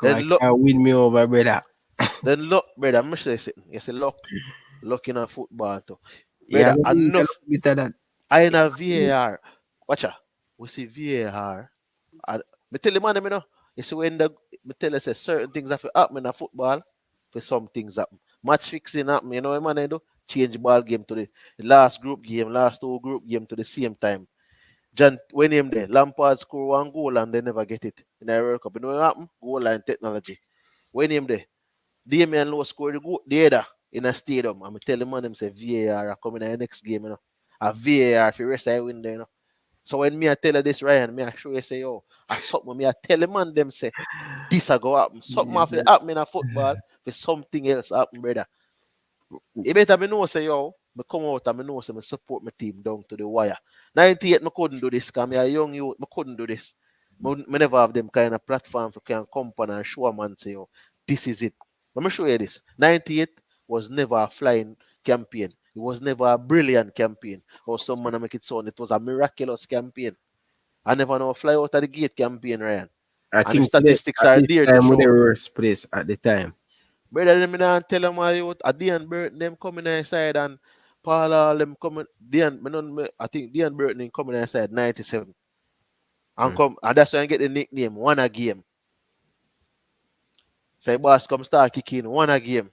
then look, win me over, brother. then look, brother. I'm sure you say luck in a football too, Yeah, brother. I need a Enough. little bit of that. I in a VAR. Watch out. We see VAR. And me tell the man, you know, you see when me tell you say certain things have to happen in a football, for some things happen. Match fixing happen, you know what man I do? Change ball game to the last group game, last two group game to the same time. John, when him there, Lampard score one goal and they never get it in the World Cup. You know what happen? Goal line technology. When him there, Damian Lowe scored the other in a stadium. I'm tell the man him say VAR are coming in the next game, you know. A VAR if you rest I win there, you know. So when me I tell you this, Ryan, me I show you say, yo, I something me I tell the man them say this a go happen. Something have to happen in a football for something else happen, brother. You better me know say, yo, me come out and me know say me support my team down to the wire. 98 me couldn't do this because me a young youth, me couldn't do this. Me never have them kind of platform for can come on and show a man say, yo, this is it. Let me show you this. 98 was never a flying campaign. It was never a brilliant campaign. Or someone make it sound it was a miraculous campaign. I never know fly out of the gate campaign, Ryan. I And the think statistics at are this there to time with the show. worst place at the time. Brother, them not tell them my youth. Dean Burton them coming inside and Paul all them coming. I think Dean Burton coming inside 97. And come and that's why I get the nickname one a game. Say boss come start kicking one a game.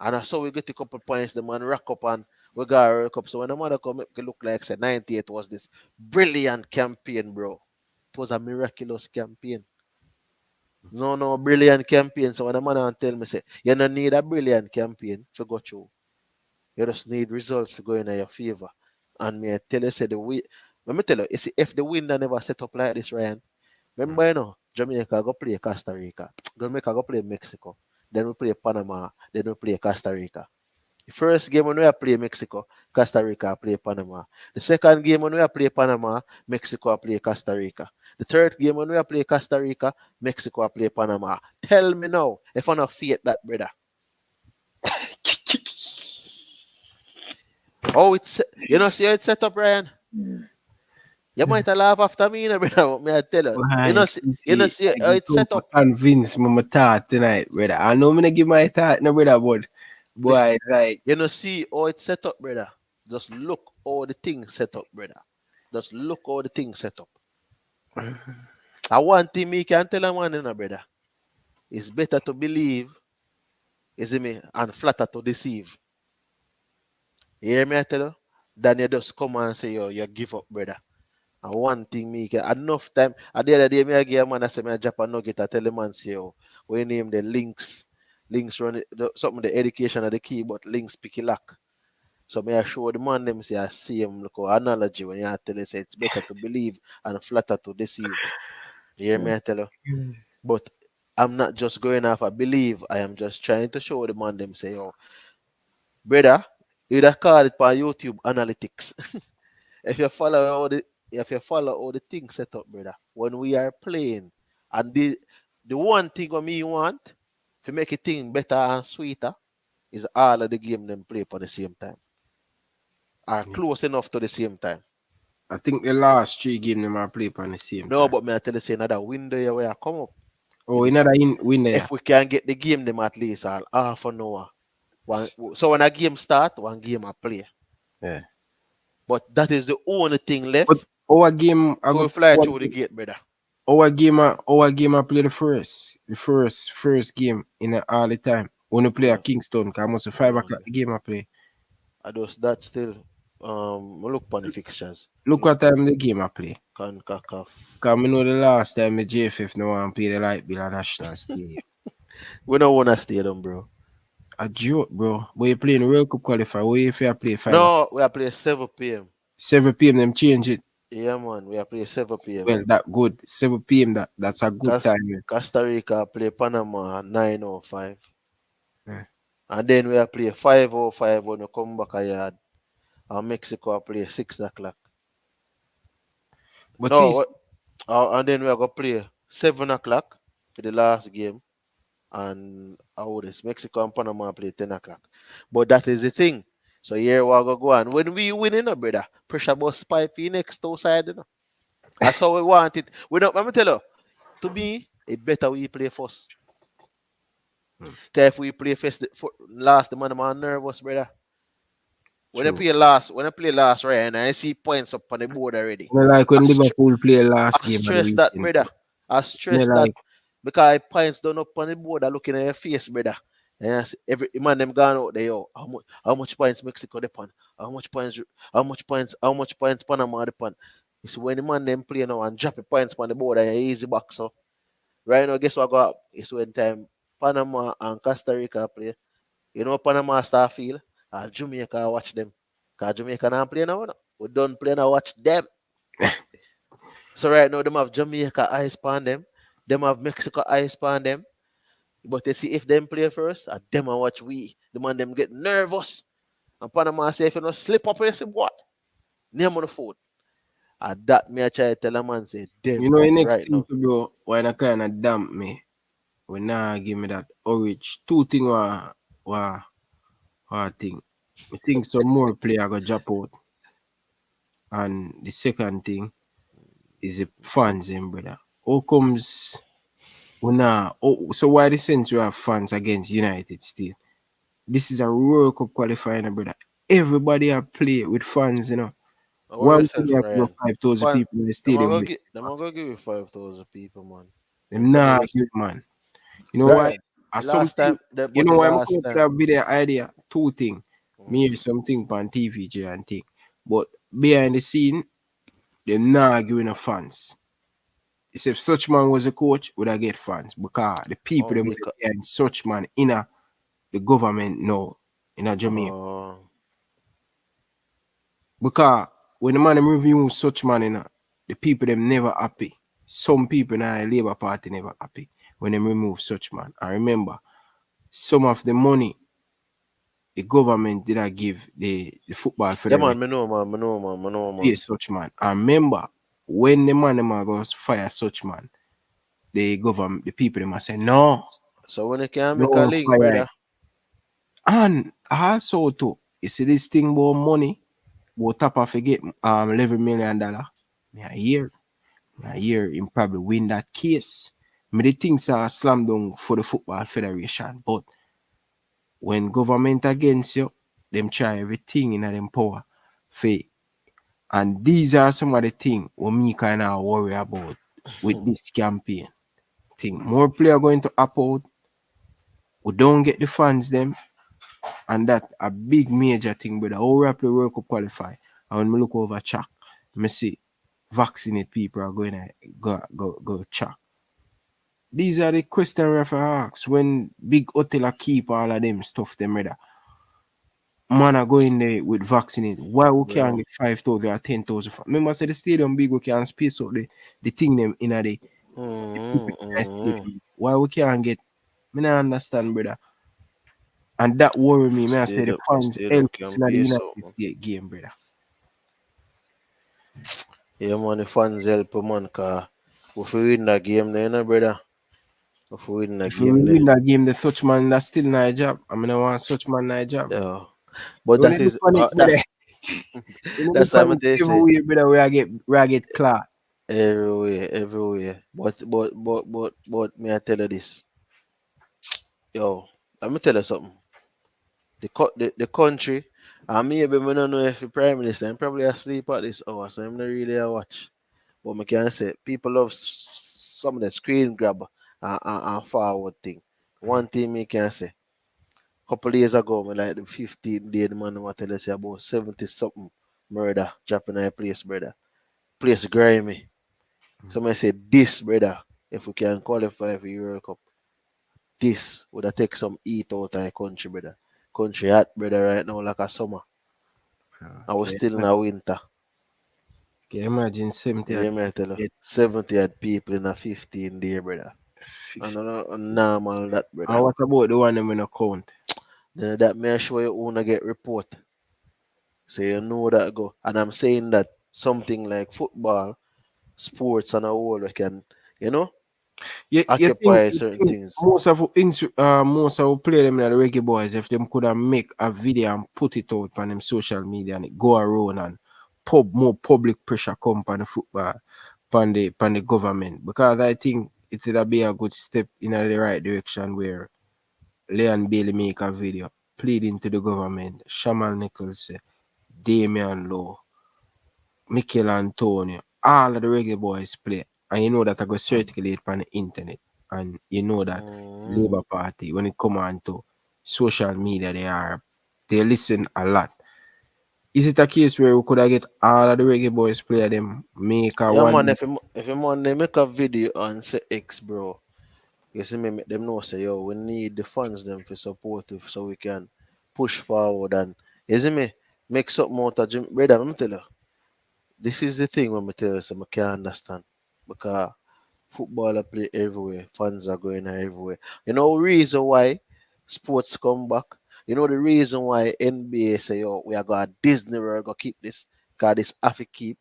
And I saw we get a couple points, the man rack up and we got a World Cup. So when the mother come, it look like say 98 was this brilliant campaign, bro. It was a miraculous campaign. No, brilliant campaign. So when the man tell me say, you don't need a brilliant campaign to go through. You just need results to go in your favor. And me I tell you say the way let me tell you, see, if the winner never set up like this, Ryan. Remember, you know, Jamaica go play Costa Rica. Jamaica go play Mexico. Then we play Panama. Then we play Costa Rica. The first game when we play Mexico, Costa Rica play Panama. The second game when we play Panama, Mexico play Costa Rica. The third game when we play Costa Rica, Mexico play Panama. Tell me now if I not fate that, brother. Oh, it's you know, see how it's set up, Ryan. You might laugh after me, you know, brother. What me I tell you, you know, see how it's set up. Convince me my thought tonight, brother. I know me not give my thought, no, brother, but boy, like you know, see how it's set up, brother. Just look how the things set up, brother. Just look how the things set up. I one thing me can tell a man, you know, brother. It's better to believe, is it me, and flatter to deceive. You hear me, I tell you? Then you just come and say, yo, you give up, brother. And one thing me can enough time. At the other day, me I give a man I say me a drop a nugget. I tell the man say, yo, we name the links run it, something the education of the key, but links pick it lock. So me I show the man them say I see him look analogy when you tell you say it's better to believe and flatter to deceive. You hear me, I tell you? But I'm not just going off I believe. I am just trying to show the man them say, yo, brother, you would call it by YouTube analytics. If you follow all the things set up, brother, when we are playing, and the one thing what me want to make it thing better and sweeter is all of the game them play at the same time. Are close enough to the same time. I think the last 3 games them are play on the same No, time. but me I tell you say another window here where I come up. Oh, another window. If we can get the game them at least all half an hour. So when a game start, one game I play. Yeah. But that is the only thing left. But our game I go fly through the gate, brother. Our game I play the first game in all the time. When we play at Kingston, because almost 5 o'clock the game I play. I just that still look on the fixtures. Look what time the game I play. Because I know the last time the JFF no one play the light bill at National Stadium. We don't want to stadium, bro. A joke, bro. But you playing World Cup qualifier, where if you play 5? No, we are playing 7 p.m. 7 p.m. them change it. Yeah, man. We are playing 7 p.m. Well, that good. 7 p.m. That's a good time. Man. Costa Rica play Panama at 9:05. Yeah. And then we are play 5:05 when we come back a yard. And Mexico play 6 o'clock. But no, And then we are gonna play 7 o'clock for the last game, and this Mexico and Panama play 10 o'clock. But that is the thing. So here we are gonna go on. When we win, brother, pressure bus pipe in next two side, That's how we want it. We don't. Let me tell you. To me, it better we play first. Cause if we play first, last, the man nervous, brother. True. When I play last, right, and I see points up on the board already. Me like I, when str- Liverpool play I last game of the stress that, weekend. brother. I Me stress that like because points done up on the board are looking at your face, brother. And I see every man them gone out there, yo. How much points Mexico depend? How much points Panama depend? It's when the man them play now and drop the points on the board and easy back. So right now, guess what got? It's when time Panama and Costa Rica play. You know Panama start feel and Jamaica watch them. Cause Jamaica not play now. No. We don't play now, watch them. So right now them have Jamaica eyes on them. Them have Mexico eyes on them. But you see if them play first, and them and watch we. The man them get nervous. And Panama say if you don't slip up, you say what? Name on the phone. And that me I try to tell a man say you them know the next right thing now. to go when I kinda damp me. When now give me that orange. Two thing what thing. I think some more player go drop out. And the second thing is the fans in brother. How comes we now so why the sense we have fans against United still? This is a World Cup qualifying, brother. Everybody have play with fans, What Why would yourself, they have no Ryan? 5,000 Fan, people in the them are stadium gonna with give them are fans? gonna give you 5,000 people, man. Let me Them tell you nah this. give man. You know why? Ryan, Or the last something. time that You but know the why I'm last coming up with time. that video idea? Two things. Me Mm. hear something on TVJ and thing. But behind the scene, them nah giving a fans. It's if such man was a coach, would I get fans? Because the people Oh, them because behind such man in the government now in a Jamaica. Because when the man them review such man the people them never happy. Some people in the Labour Party never happy when they remove such man. I remember some of the money the government did not give the football yeah, federation man, me know, man, me know, man, me know, pay man. such man. I remember when the man them goes fire such man, the government, the people them say no, So when you can make a no link, fire brother. him. And also too, you see this thing about money, about top of forget $11 million. Me a year him probably win that case. Me the things are slam down for the football federation, but when government against you, them try everything in them power for. And these are some of the things what me kind of worry about with this campaign. Think more player going to opt out. We don't get the fans them, and that a big major thing. But how we play World Cup qualify, and when me look over track, me see vaccinate people are going to go track. These are the questions we have to ask when big hotel keep all of them stuff them ready. Man are going there with vaccinated. Why we can't Yeah. get 5,000 or 10,000? Remember, say the stadium big, we can space out the thing them in the people in the stadium. Why we can't get? Me not understand, brother. And that worry me. May I say the fans Stadium help can in the pay United so, man. States game, brother. Yeah, man, the fans help, man, cause if we win that game, then, brother. If we win that If we game, then. win that game, the such man that's still not a job. I mean, I want such man not a job. Yeah. But Don't that need to is panic, brother. that You need to that's why panic they say everywhere, brother. Where I get clout. everywhere. But me I tell you this. Yo, let me tell you something. The country, and maybe me don't know if the prime minister I'm probably asleep at this hour, so I'm not really a watch. But me can say people love some of the screen grab and forward thing. One thing me can say. Couple days ago, me like the 15 day the man what tell us about 70 something murder dropping in a place, brother. Place grimy. So I say this, brother, if we can qualify for Euro Cup, this would have take some heat out of the country, brother. Country hot, brother, right now like a summer. And we're still in a winter. Can you imagine 70 You hear me I tell you? 70 odd people in a 15 day, brother. And normal that, brother. And what about the one them in account? Then that may show you wanna get report. So you know that go. And I'm saying that something like football, sports and a whole we can, you know, You occupy think certain things. most of who play them in the reggae boys, if them could have make a video and put it out on them social media and it go around and more public pressure come on the football on the government. Because I think it would be a good step in the right direction where Leon Bailey make a video pleading to the government, Shamal Nichols, Damian Lowe, Mikel Antonio, all of the reggae boys play. And you know that I go circulate on the internet. And you know that Mm. Labour Party, when it come on to social media, they listen a lot. Is it a case where we could have get all of the reggae boys play them make a Yeah, man, one if you man they make a video on say X, bro, you see me make them know say yo, we need the funds them for supportive so we can push forward and you see me make something out of brother. Let me tell you, this is the thing when me tell you, so I can't understand because football are play everywhere, fans are going everywhere. You know the reason why sports come back. You know the reason why NBA say yo, we are going Disney World go keep this, cause this have to keep.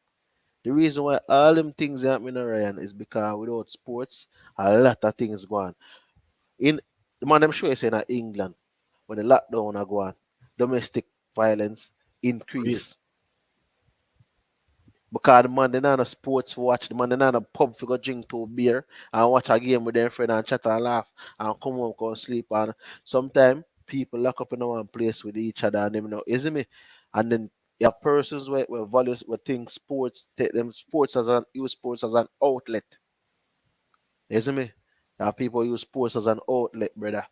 The reason why all them things happening, Ryan, is because without sports, a lot of things go on. In the man, I'm sure you saying in England, when the lockdown are go on, domestic violence increase. Because the man they not no sports for watch, the man they not no pub for go drink two beer and watch a game with their friend and chat and laugh and come home, go sleep. And sometimes people lock up in one place with each other and them know, isn't me? And then you have persons where values where think sports take them sports as an use sports as an outlet. You see me? People use sports as an outlet, brother.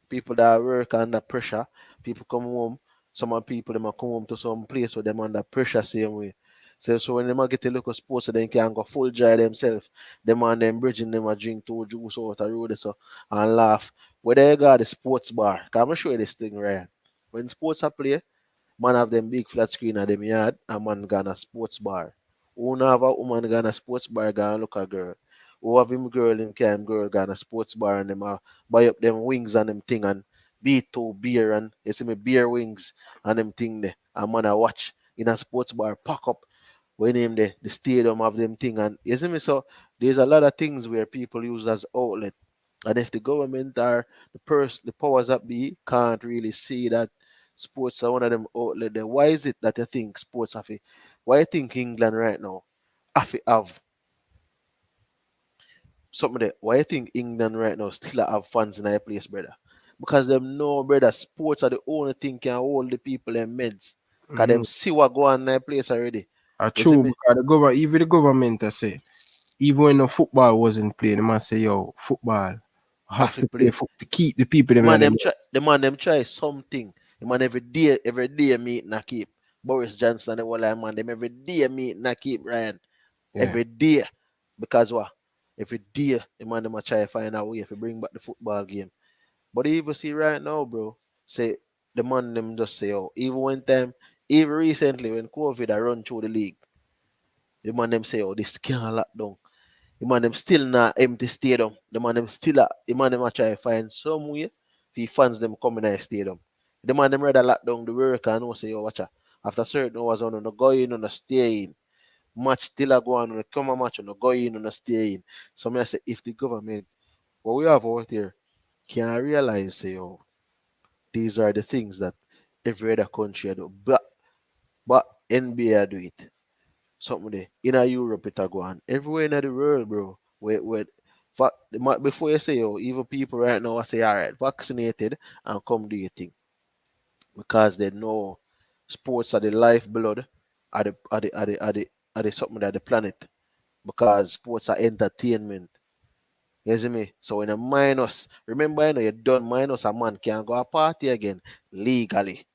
People that work under pressure, people come home. Some of people them a come home to some place where them under pressure same way. So when them a get a look at sports, so they can go full joy themselves. Them and them bridging them a drink two juice out the road so and laugh. Where they got the sports bar. Cause I'm show you this thing, right? When sports are play, man have them big flat screen at them yard, and man gonna sports bar. Who know have a woman gonna sports bar gonna look a girl. Who have him girl in can girl gonna sports bar and them buy up them wings and them thing and beat two beer and you see me beer wings and them thing there. And man I watch in a sports bar pack up when him the stadium have them thing and you see me so there's a lot of things where people use as outlet. And if the government or the powers that be can't really see that sports are one of them outlet there, why is it that you think sports have it? Why you think England right now have something there? Why you think England right now still have fans in their place, brother? Because them know, brother, sports are the only thing can hold the people in meds. Cause them see what go on in their place already. You see true me? because even the government I say, even when the football wasn't playing, they must say, yo, football have Have to to play play. to keep the people The them in man them. them try something. The man every day meet and keep. Boris Johnson and the whole line man, them every day meet and keep Ryan. Yeah. Every day. Because what? Every day the man them a try to find a way if bring back the football game. But even see right now, bro, say the man them just say, oh, even one time, even recently when COVID I run through the league, the man them say, oh, this can't lock down. The man them still not empty stadium. The man them a try to find some way for fans them coming in the stadium. The man them rather lock down the work and know say, yo, watch out. After certain hours on no go in on no stay in. Match still a go on the come a match on no go in on no stay in. So me I say if the government what we have out here can realize say, oh, these are the things that every other country do. But NBA do it. Something there. In a Europe it a go on. Everywhere in the world, bro. Before you say, oh, even people right now I say, all right, vaccinated and come do your thing. Because they know sports are the lifeblood are the something that the planet. Because sports are entertainment. You see me? So when a minus, remember you know you done minus a man can go a party again legally.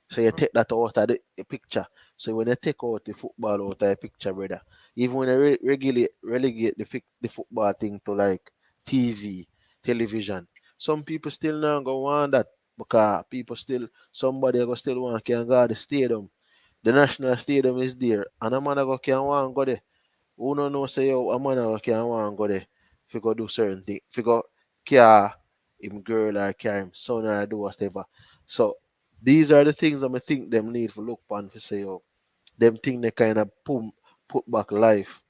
So you take that out of the picture. So when you take out the football out of the picture, brother, even when you relegate the football thing to like TV, television, some people still not go want that because people still somebody go still want can go to the stadium. The national stadium is there, and a man go can want go there. Who no know say yo a man can want go there if you go do certain thing, if you go care him girl or care him son or do whatever. So these are the things that I think them need to look upon to say, oh, them thing they kind of put back life.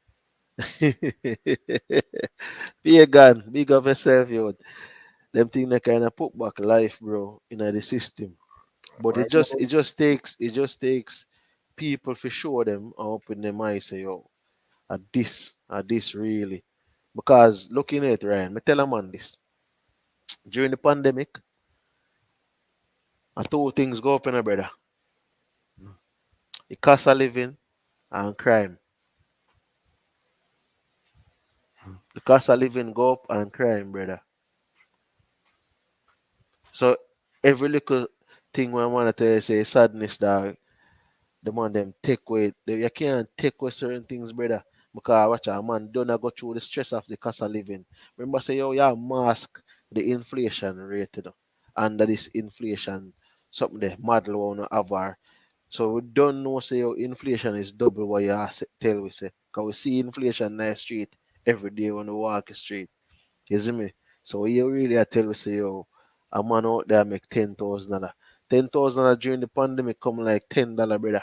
Pagan, big up yourself, yo. Them thing that kind of put back life, bro, in the system. But Right it just takes people for show them and open them eyes say, yo, at this really. Because looking at it, Ryan, me tell a man this. During the pandemic, two things go up in a brother. The cost of living and crime. The cost of living go up and crime, brother. So every little thing when I want to tell you say sadness, dog. The man them take away. You can't take away certain things, brother. Because watch a man don't go through the stress of the cost of living. Remember say yo, you mask the inflation rate, you know. Under this inflation, something there, mad low on our. So we don't know say yo, inflation is double what you tell we say. Cause we see inflation in the street every day when we walk the street. You see me? So you really I tell we say yo, a man out there make $10,000. $10,000 during the pandemic come like $10, brother.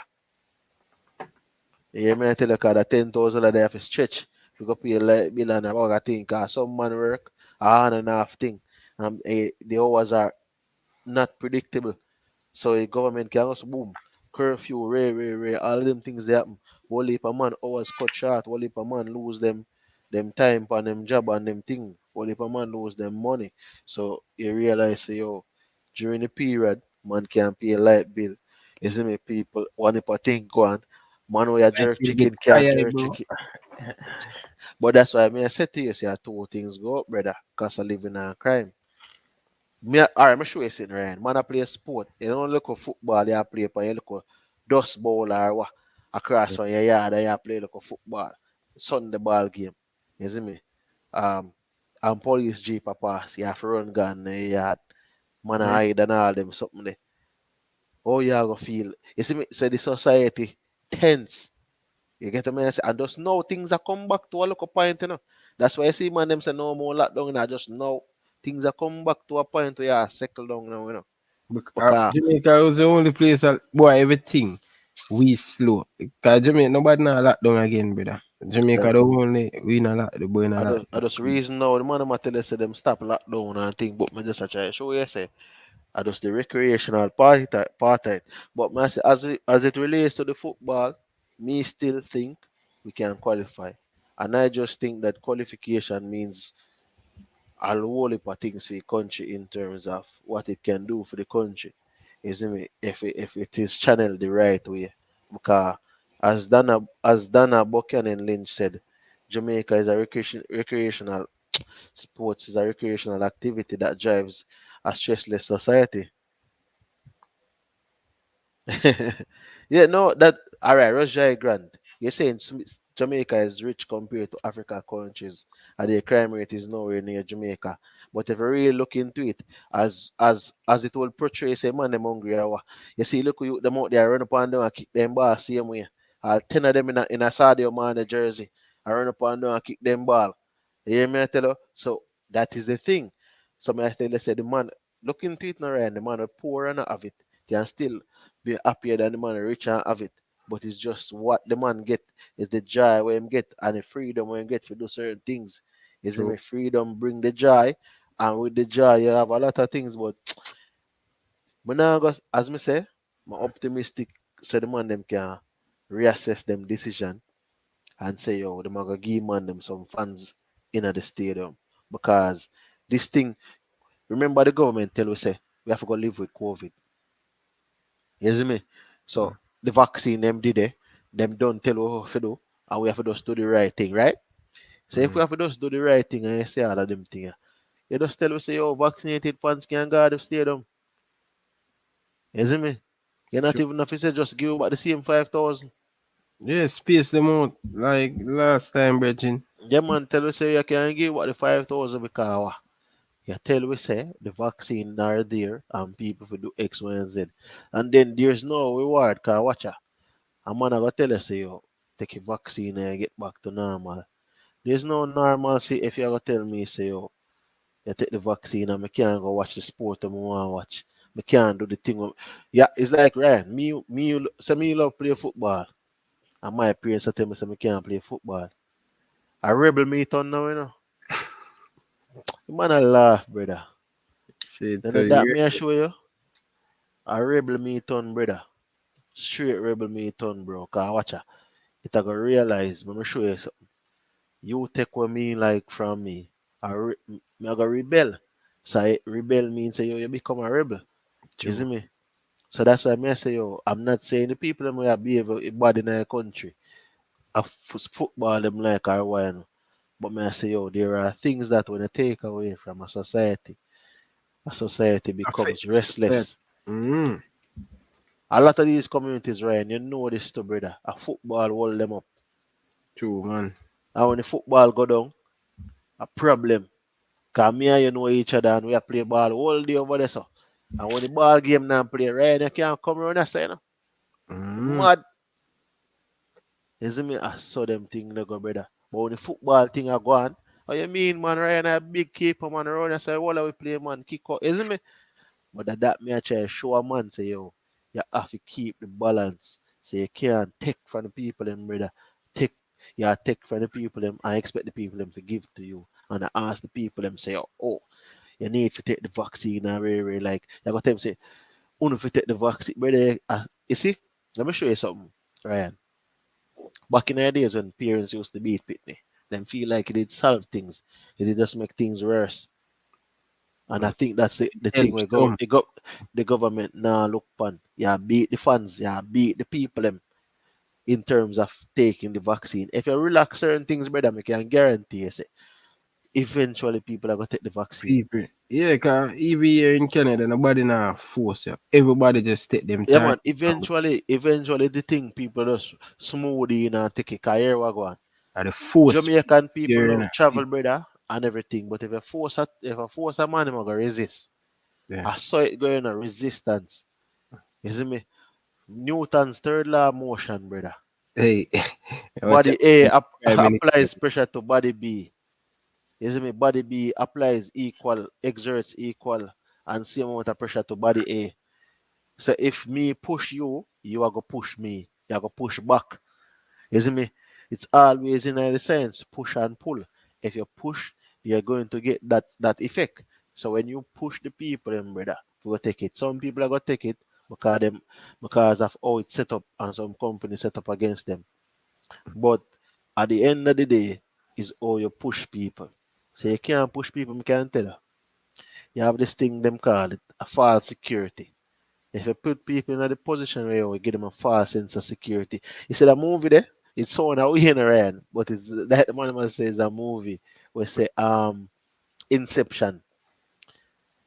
Yeah, man, I tell you, cause that $10,000 they have to stretch. We go pay light bill and about a thing. Cause some man work a hand and a half thing. The hours are not predictable. So the government can just boom, curfew, rare, all of them things they happen. Whole heap of man hours cut short, whole heap of man lose them time on them job and them thing. Whole heap of man lose them money. So you realize say, yo, during the period, man can pay a light bill. You see me people one heap of thing go on. Man where you like jerk you get chicken can't tired, jerk bro. chicken. But that's why I mean I said to you, say two things go up, brother, cause of living and crime. Alright, I'm show you something, Ryan. Man, I play sport. You don't look at football, you play for you look at dust bowl or what across on your yard and you play look at football. Sunday ball game. You see me? Um and police jeep a pass, you have to run gun in your yard. Man I Yeah. hide and all them something there. How you go feel? You see me? So the society tense. You get me? And just now things are come back to a local point, you know. That's why I see man them say no more lockdown now. Just now things are come back to a point where you settle down now, you know. Because Jamaica was the only place that boy everything we slow. Cause Jamaica nobody not lock down again, brother. Jamaica them the only we not lock the boy not lock I just down. reason now the man them a tell us say them stop lockdown and thing, but me just a try show you say I just the recreational part of it. But me I say as it relates to the football, me still think we can qualify. And I just think that qualification means a whole heap of things for the country in terms of what it can do for the country. You see me? If it is channeled the right way. Because as Dana Buchanan Lynch said, Jamaica is a recreational sports is a recreational activity that drives a stressless society. Yeah, no, that all right. Roger Grant, you're saying Jamaica is rich compared to Africa countries, and the crime rate is nowhere near Jamaica. But if you really look into it, as it will portray, say man, them hungry or what, you see, look you them out there run up and down and kick them ball same way. 10 of them in a Sadio Mane jersey, I run up and down and kick them ball. You hear me? I tell you. So that is the thing. So I tell you, say the man look into it now, right? The man are poor and not have it can still be happier than the man rich and have it. But it's just what the man get is the joy where him get and the freedom where him get to do certain things. Is True. me freedom bring the joy, and with the joy you have a lot of things. But but now as me say, I'm optimistic so the man them can reassess them decision and say yo, them gonna give man them some funds in the stadium. Because this thing, remember the government tell us say we have to go live with COVID. You see me? So the vaccine them did it, them don't tell us what to do, and we have to just do the right thing, right? So if we have to just do the right thing and you say all of them things, you just tell us say, yo, vaccinated fans can guard the stadium. You see me? You're not True. even if you say just give about the same 5,000. Yeah, space them out like last time, Bridging. Yeah, man, tell us say you can give about the 5,000 because you tell we say the vaccine are there and people will do X, Y, and Z. And then there's no reward because watch ya. A man I go tell us say yo, take a vaccine and get back to normal. There's no normalcy if you ever tell me, say, yo, you take the vaccine and I can't go watch the sport I want to watch. I can't do the thing. Yeah, it's like Ryan. Me love play football. And my parents tell me say I can't play football. A rebel meet on now, you know. The man a laugh, brother. Say Then to that you. me I show you. A rebel meet on, brother. Straight rebel meet on, bro. Cause watch ya. It a go realize, let me show you something. You take what me like from me. Me I go rebel. So rebel means say you become a rebel. You see True. me? So that's why I say yo, I'm not saying the people them will behave bad in our country. Football them like our wine. But me I say yo, there are things that when you take away from a society becomes Affect society. restless. Mm. A lot of these communities, Ryan, you know this too, brother. A football hold them up. True, man. And when the football go down, a problem. Cause me and you know each other and we a play ball all day over there, so. And when the ball game now play, Ryan, you can't come around and say, no. Mm. Mad. You see me? I saw them thing they go, brother. But when the football thing are gone, what you mean, man? Ryan, a big keeper, man, around and say, what are we play, man? Kick out. You see me? But that me I try to show a man, say, yo, you have to keep the balance. So you can't take from the people, them, brother. Take, you take from the people, them, and expect the people, them, to give to you. And I ask the people, them, say, oh, you need to take the vaccine and really, like, you got them say, only if you take the vaccine, brother. You see? Let me show you something, Ryan. Back in the days when parents used to beat Pitney, them feel like it did solve things. It did just make things worse. And I think that's the thing Help we some. the government now look upon. Yeah, beat the funds, yeah, beat the people them in terms of taking the vaccine. If you relax certain things, brother, I can guarantee you say, eventually people are gonna take the vaccine. People. Yeah, cause even here in Canada, nobody now force you. Everybody just take them Yeah, time. man. Eventually, the thing people just smooth in and take it. Cause here we go on. At the force Jamaican people here, love travel, brother, and everything. But if a force a man, I'm gonna resist. yeah. I saw it going on resistance. You see me? Newton's third law of motion, brother. Hey, watch Body out. A Prime Minister. applies pressure to body B. You see me? Body B applies equal, exerts equal, and same amount of pressure to body A. So if me push you, you are gonna push me. You are gonna push back. You see me? It's always in the sense push and pull. If you push, you're going to get that effect. So when you push the people, then brother, you will take it. Some people are gonna take it because of how it's set up and some companies set up against them. But at the end of the day, is how you push people. So you can't push people, I can tell you. You have this thing them call it a false security. If you put people in a position where you give them a false sense of security. You see that movie there? It's so now we in Iran, but it's that the man must say is a movie where say Inception.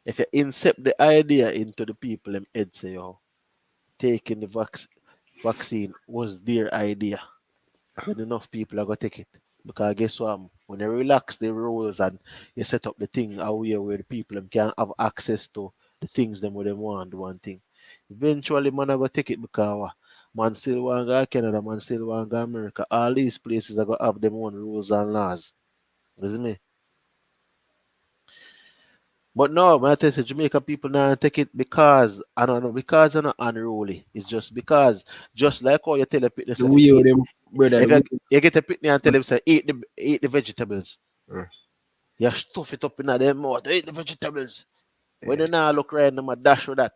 If you incept the idea into the people them head say yo, taking the vaccine was their idea. Then enough people are gonna take it. Because guess what? When you relax the rules and you set up the thing where the people them can have access to the things them where they want one thing. Eventually man are gonna take it because man still want to go Canada, man still want to go America. All these places are gonna have them own rules and laws. You see me? But no, man, I tell you, Jamaica people now take it because I don't know, because they're not unruly. It's just because just like how you tell a fitness The if you way of eat them, brother. if The way you get a pitney and tell him say eat the vegetables. Mm. You stuff it up in their mouth, eat the vegetables. When Yeah. you now look right them a dash with that.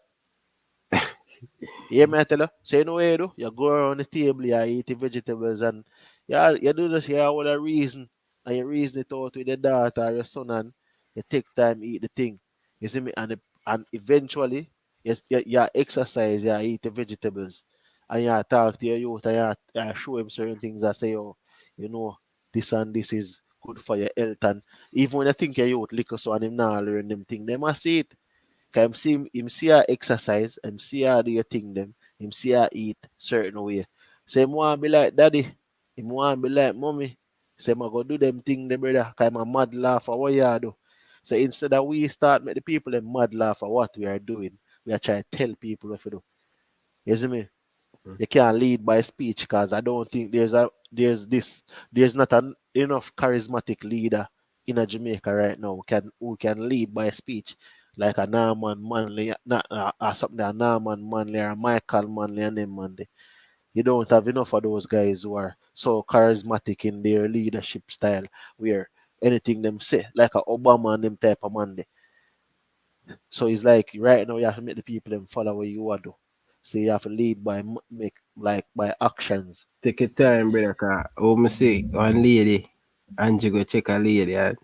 Yeah, me I tell you. So you know what you do? You go around the table, you eat the vegetables and you do this here with a reason. And you reason it out with your daughter or your son and you take time eat the thing. You see me? And eventually you exercise, you eat the vegetables and you talk to your youth and you show him certain things that say, oh, you know, this and this is good for your health. And even when you think your youth liquor so and him now learn them thing, they must see it. Cause him see her exercise, him see her do your thing them, him see her eat certain way. So him want be like daddy, him want be like mommy. So him a go do them thing them brother, cause him a mad laugh at what you do. So instead of we start make the people them mad laugh at what we are doing, we are trying to tell people what to do. You see me? Mm. You can't lead by speech because I don't think there's not enough charismatic leader in a Jamaica right now who can lead by speech like a Norman Manley, not something like a Norman Manley or a Michael Manley and them Manley. You don't have enough of those guys who are so charismatic in their leadership style, where anything them say, like a Obama and them type of man there. So it's like right now you have to make the people them follow what you want to do. So you have to lead by make like by actions. Take your time, brother, cause me say one lady, Angie go check a lady and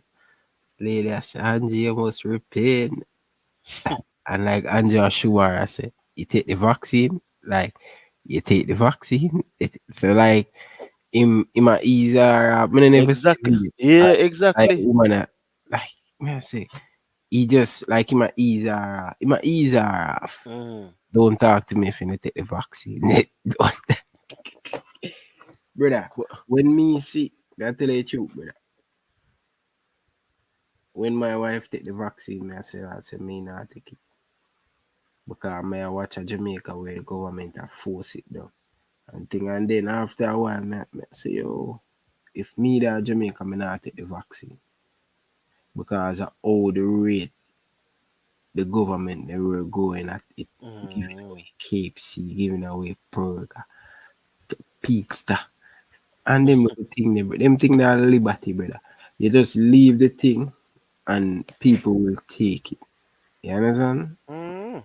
lady I say, Angie, you must repent. And like Angie assure her, I say, you take the vaccine, like you take the vaccine. So like him a ease her up. Me never see Exactly. him. Yeah, Like exactly. woman like me I say, he just like him a ease her up. Him a ease her off. Mm. Don't talk to me if you not take the vaccine. Brother, when me see, I tell you the truth, brother. When my wife take the vaccine, I say me not take it. Because I watch a Jamaica where the government are force it down. And then after a while, I say, yo, if me that Jamaica, me not take the vaccine. Because of all the rate the government they were going at it, giving away KFC, giving away burger, pizza. And them thing that liberty, brother. You just leave the thing and people will take it. You understand? Mm.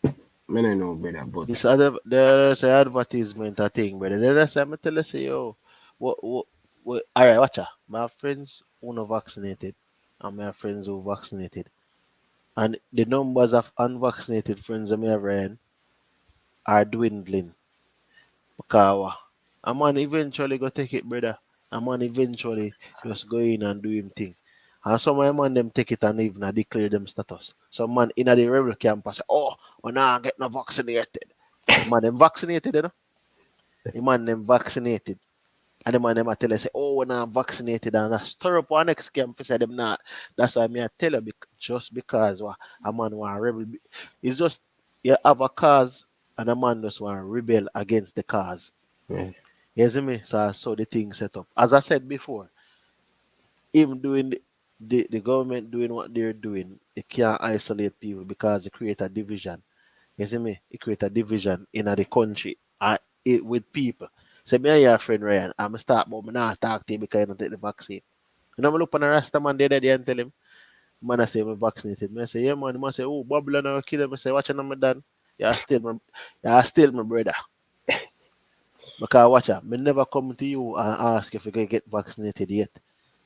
I don't know, brother, but This other there's an advertisement I think, but then I say I'm tell you say yo, what all right, watch out. My friends who not vaccinated and my friends who vaccinated. And the numbers of unvaccinated friends that me have Ryan are dwindling. Because a man eventually go take it, brother. A man eventually just go in and do him thing. And some of them man them take it and even declare them status. Some man in the rebel camp say, oh, we not get no vaccinated. The man them vaccinated, you know? The man them vaccinated. And the man them a tell us, say, oh, we not vaccinated. And I stir up our next camp say them not. That's why me I tell you, just because a man want rebel. It's just, you have a cause and a man just want to rebel against the cause. yeah. You see me? So I saw the thing set up. As I said before, even doing the government doing what they're doing, it can't isolate people because it create a division. You see me? It create a division in the country it with people. So me and your friend Ryan, I'm start but me not talk to you because you don't take the vaccine. You know, I look on a Rasta man the other day and tell him, man, I say I'm vaccinated. Me I say, yeah man, he must say, oh Babylon or kill him. I say, watch out, I'm done. You are still my brother. Because watch out, me never come to you and ask if you can get vaccinated yet.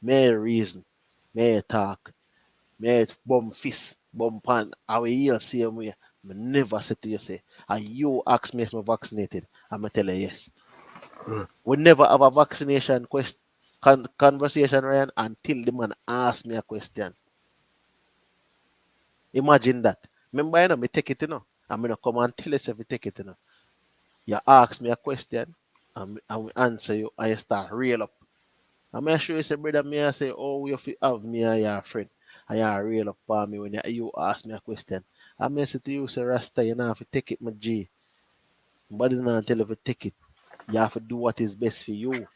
May reason, may talk, may bum fist, bum pan, I will hear same way. Me never say to you say, and you ask me if I'm vaccinated, I'm tell you yes. We never have a vaccination conversation, Ryan, until the man asks me a question. Imagine that. Remember, me take it, I'm gonna come and tell us if you take it, You ask me a question, and we answer you, and you start real up. I'm going to show you, say, brother, me I say, oh, you have me and your friend. And you real up for me when you ask me a question. I'm going to say to you, say, Rasta, you know, if you take it, my G. But you not tell you if you take it. You have to do what is best for you.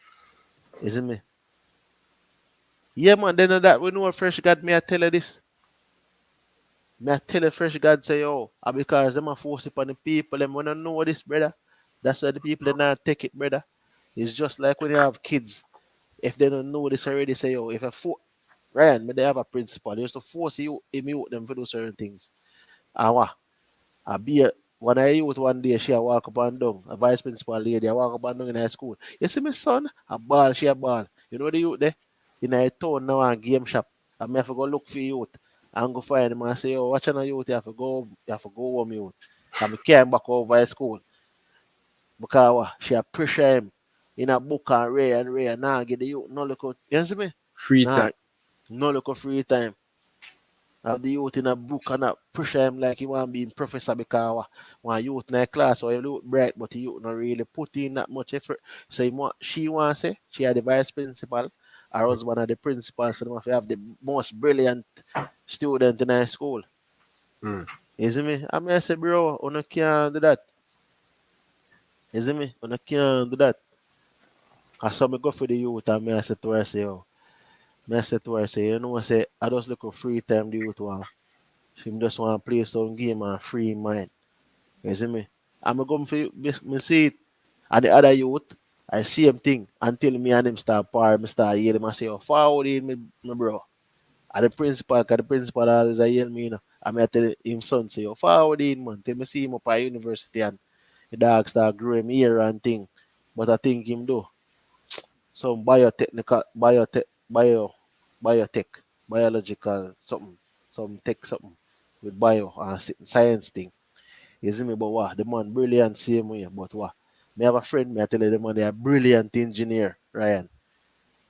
Isn't me? Yeah, man, then that we know fresh God, me I tell you this. Me I tell you fresh God say, oh, because them are force upon the people, them want to know this, brother. That's why the people they not take it, brother. It's just like when you have kids. If they don't know this already, say, oh, if Ryan, but they have a principle. They used to force you, them to do certain things. And what? I be a, when I youth one day, she a walk up and down. A vice principal lady, I walk up and down in high school. You see my son? A ball, she a ball. You know the youth there? In a town now and game shop. I may have to go look for youth. And go find them and say, oh, watch on youth, you have to go home youth. And I came back over high school. Because what? She a pressure him in a book and read. Now get the youth no look out. You see me? free Nah, time. no look of free time. Have the youth in a book and a pressure him like he want to be in professor because one youth in a class or he look bright, but the youth not really put in that much effort. So she want to say she had the vice principal. Or was one of the principals, so they must have the most brilliant student in high school. Mm. You see me? I mean, I say, bro, you can't do that. You see me? You can't do that. I saw me go for the youth and I said to her, say, oh, I said to her, say, you know, I say, I just look for free time the youth want. She just want to play some game and free mind. You see me? I'm going for you, me see it. And the other youth, I see him thing until me and him start par, me start hear him and say, oh, forward in me bro. And the principal, cause the principal always a yell me, you know. And me I tell him son say, oh, forward in man. Till me see him up at university and the dog start growing ear and thing. But I think him do some biotech, biological something, some tech something with bio and science thing. You see me, but what? The man brilliant same way, but what? Me have a friend, me I tell you the man they a brilliant engineer, Ryan.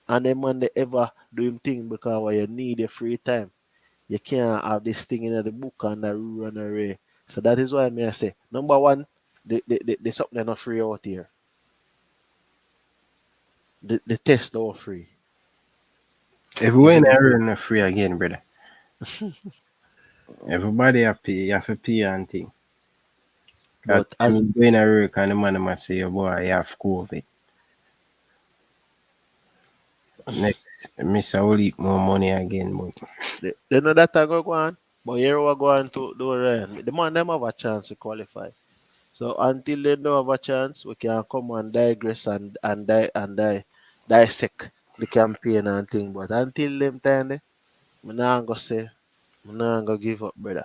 And the man they ever do him thing because what you need your free time. You can't have this thing in the book and the run away. So that is why me I say, number one, the something they're not free out here. The test are free. Everywhere in Ireland free again, brother. Everybody have pay, you have to pay and thing. That But as time you go in a work and the man must say, oh boy, you have COVID. Next, Mr. will eat more money again, but they know that I go on, but here we go on to do Ryan. The man them have a chance to qualify. So until they don't have a chance, we can come and digress and dissect the campaign and thing. But until them time, me not go say, me not go give up, brother.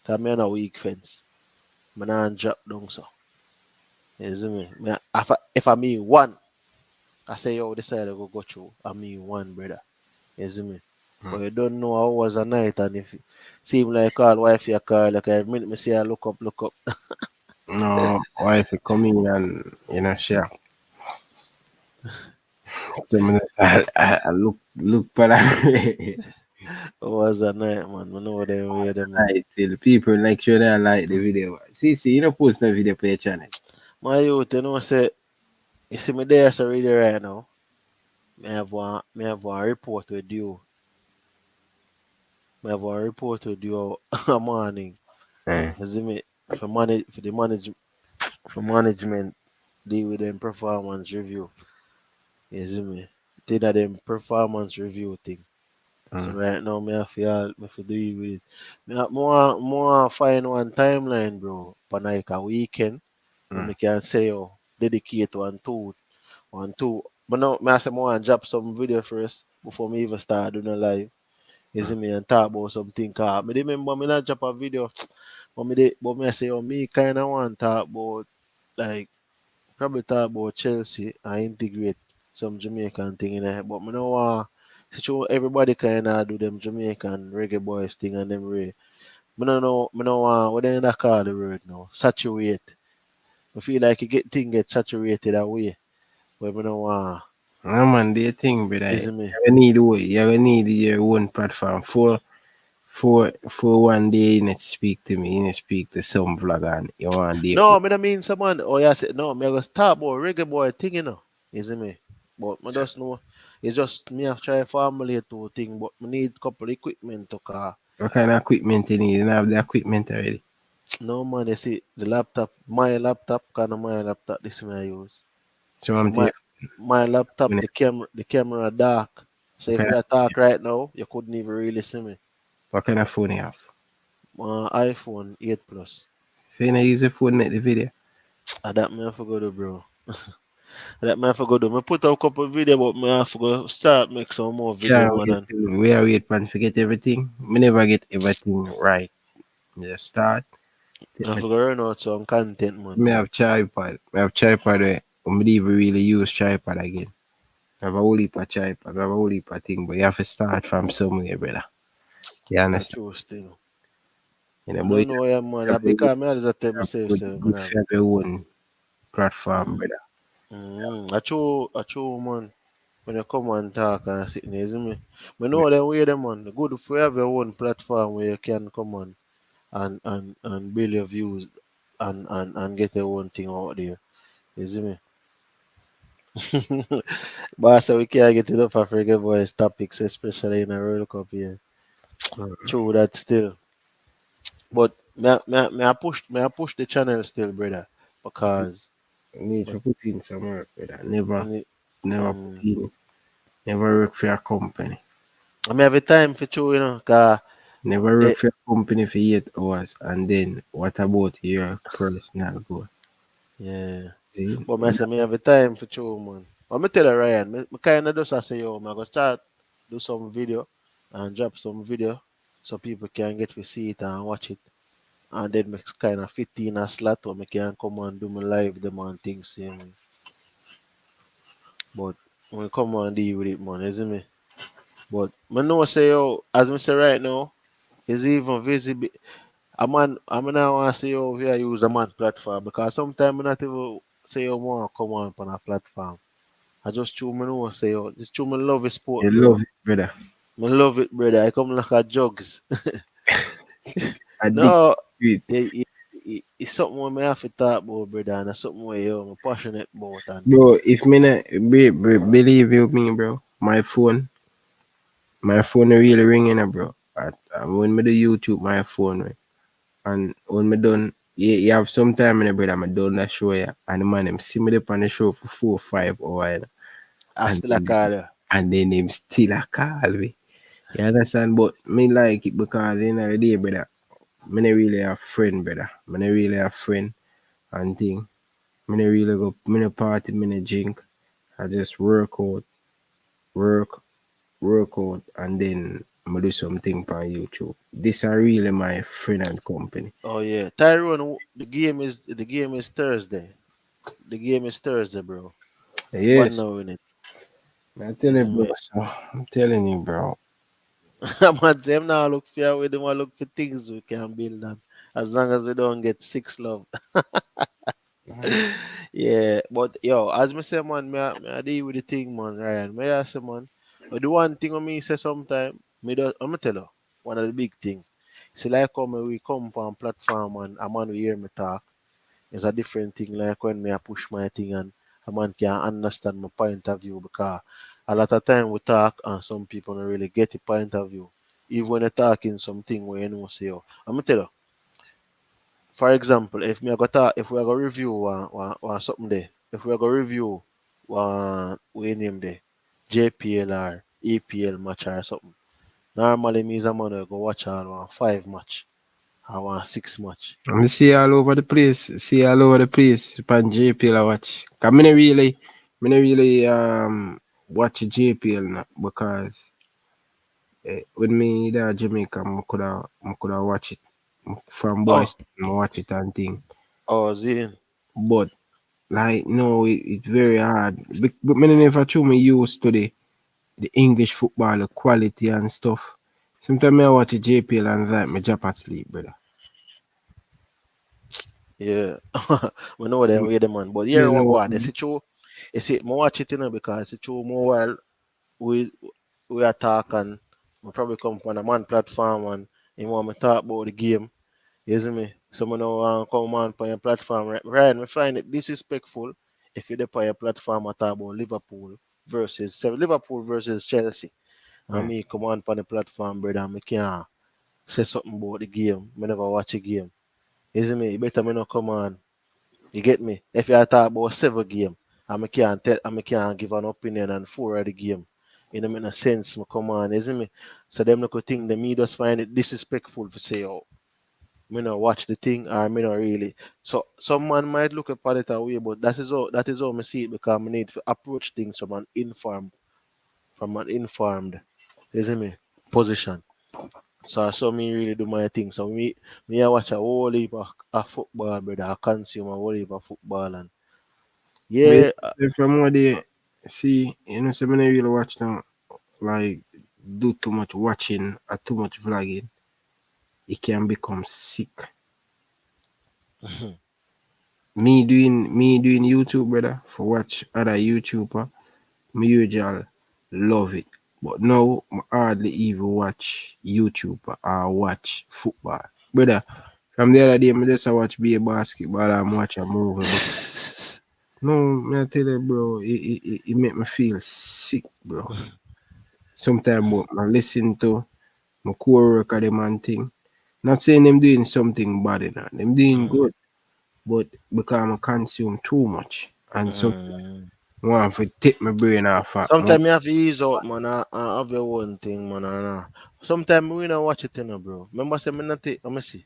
Cause me on a weak fence. Me not drop down so. You see me? If I mean one, I say yo, this side I go through. I mean one, brother. You see me? But you don't know how was a night and if it seem like call wife your car, like every minute me say I look up. no wife will come in and share. So I look for that. It was a night, man. I know them way them. I tell people like sure they like the video. See, you know post the video for your channel. My youth, you know, say you see me there so really right now. Me have one report with you. Me have one report with you a morning. Eh. You see me for management deal with them performance review. You see me? Thing that them performance review thing. So right now me have to deal with it. Me want find one timeline, bro. For like a weekend when me can say oh dedicate one two. But now me I say me want drop some video first before me even start doing a live. You see me and talk about something cause me remember me not drop a video but me I say oh me kinda want talk about like probably talk about Chelsea and integrate some Jamaican thing in it. But me no want show everybody kinda do them Jamaican reggae boys thing and them way. Me no want what they that call the word now. Saturate. I feel like get saturated away. But me no want No man, they think, brother. is me. You need your own platform for one day you need to speak to me, you need to speak to some vlogger and you want they No, me no mean someone oh yeah say no me go talk about reggae boy thing you know. Is me? But me just know it's just me have try formulate two thing but me need couple equipment to car. what kind of equipment you need? You don't have the equipment already. No man, you see the laptop, my laptop, kind of my laptop, this one I use. So So I'm telling my laptop, you, the camera dark. So what if kind we of, talk right now, you couldn't even really see me. what kind of phone you have? My iPhone 8 Plus. So you know use the phone make the video. That me have to go do, bro. That me have to go do. Me put out a couple video, but me have to go start make some more video, Can't man. wait till we are wait man forget everything. Me never get everything right. Me just start. I have to go run out some content, man. Me have tripod. Me have tripod where I don't even really use tripod again. I have a whole heap of tripod. I have a whole heap of thing, but you have to start from somewhere, brother. You That's understand? true still. You know, I but don't know, yeah, man. Because me always tell myself, good, say, good man. for your own platform, brother. I true, man. When you come and talk and sit there, see me. But know them way them man. Good for you have your own platform where you can come on and build your views and get your own thing out there. You see me? But so we can't get enough of Reggae Boys topics, especially in a World Cup here. True that still. But may I push the channel still, brother. Because You need to put in some work, brother. Never, me, never put in. Never work for your company. I have a time for you, you know, cause Never eh, work for your company for 8 hours, and then what about your personal goal? yeah. See? But I say me have a time for show, man. But me tell you, Ryan, me kind of just I say, yo, I go start do some video and drop some video so people can get to see it and watch it. And then me kind of fit in a slot where me can come and do my live them and things, see me. But when come and deal with it, man, you see me? But me know say, yo, as me say right now, is even visible. I'm now want to say, yo, we use a man platform because sometimes I not even say, yo, want to come on a platform. I just true me know say yo, just true me love the sport, You bro. love it, brother. Me love it, brother. I come like a jugs. Addicted No, to it. it's something where me have to talk about, brother, and it's something where yo, I'm passionate about and Bro, if me not believe you me, bro, my phone really ringing, bro. When me do YouTube, my phone ring. And when me done, you have some time in the brother, me done that show, yeah. And the man, him see me up on the show for 4 or 5 hours. I And still a then, call you. and then him still a call me. You understand? But me like it because at the end of the day, brother, me not really a friend, brother. Me not really a friend and thing. Me not really go, me not party, me not drink. I just work, work out, and then I do something on YouTube. This are really my friend and company. Oh yeah. Tyrone, the game is Thursday. The game is Thursday, bro. One Yes, now in it. I'm telling you, Isn't bro. me? So I'm telling you, bro. I'm not them now look for we don't look for things we can build on. As long as we don't get six love. Yeah, but yo, as me say, man, me I deal with the thing, man, Ryan. Me I say, man, but the one thing I me say sometime, I'm tell you, one of the big thing. See, like how we come on platform and a man will hear me talk, it's a different thing. Like when me I push my thing and a man can understand my point of view because a lot of time we talk and some people don't really get the point of view. Even when they're talking something where you know say, yo, I'm tell you. For example, if we are gonna review one something there, if we are gonna review one we name there, JPL or EPL match or something. Normally means a man will go watch all one five match or one six match. I'm see all over the place. See all over the place. Pan JPL I watch. Cause me not really watch JPL now because when me there Jamaica, I coulda watch it from Oh, boys. I watch it and thing. oh, Zin. But like no, it's very hard. But me never true me used to the English football, the quality and stuff. Sometimes I watch the JPL and that me drop asleep, brother. Yeah. We know them way the man. But You here what know, go on, it's true. It's it more watch it, because it's true more while we we attack and we probably come on a man platform and you want me talk about the game. You see me? Someone now come on your platform. Ryan, we find it disrespectful if you're on your platform and talk about Liverpool versus Chelsea. And mm. me come on the platform, brother, and me can't say something about the game. Me never watch a game. You see me? You better me not come on. You get me? If you talk about 7 game, and me can't give an opinion on 4 of the game. It don't make no sense, me come on, you see me? So them look think the me just find it disrespectful to say, oh, me not watch the thing or me not really. So some man might look upon it away, but that is how me see it because I need to approach things from an informed, you see me, position. So I saw me really do my thing. So me I watch a whole heap of football, brother. I consume a whole heap of football and But yeah, from what they see, so many really watch them like do too much watching or too much vlogging, it can become sick. Me doing YouTube, brother, for watch other YouTuber, me usually love it. But now I hardly even watch YouTube or watch football. Brother, from the other day, I just watch be a basketball and watch a movie. But no, me I tell you, bro, it make me feel sick, bro. Sometimes I listen to my co-worker them and thing. Not saying them doing something bad, them doing mm, good, but because I consume too much. And some mm. want to take my brain off at more. Sometimes you have to ease out, man. I have your own thing, man. Sometimes we don't watch it, bro. Remember, say me not take. Let me see.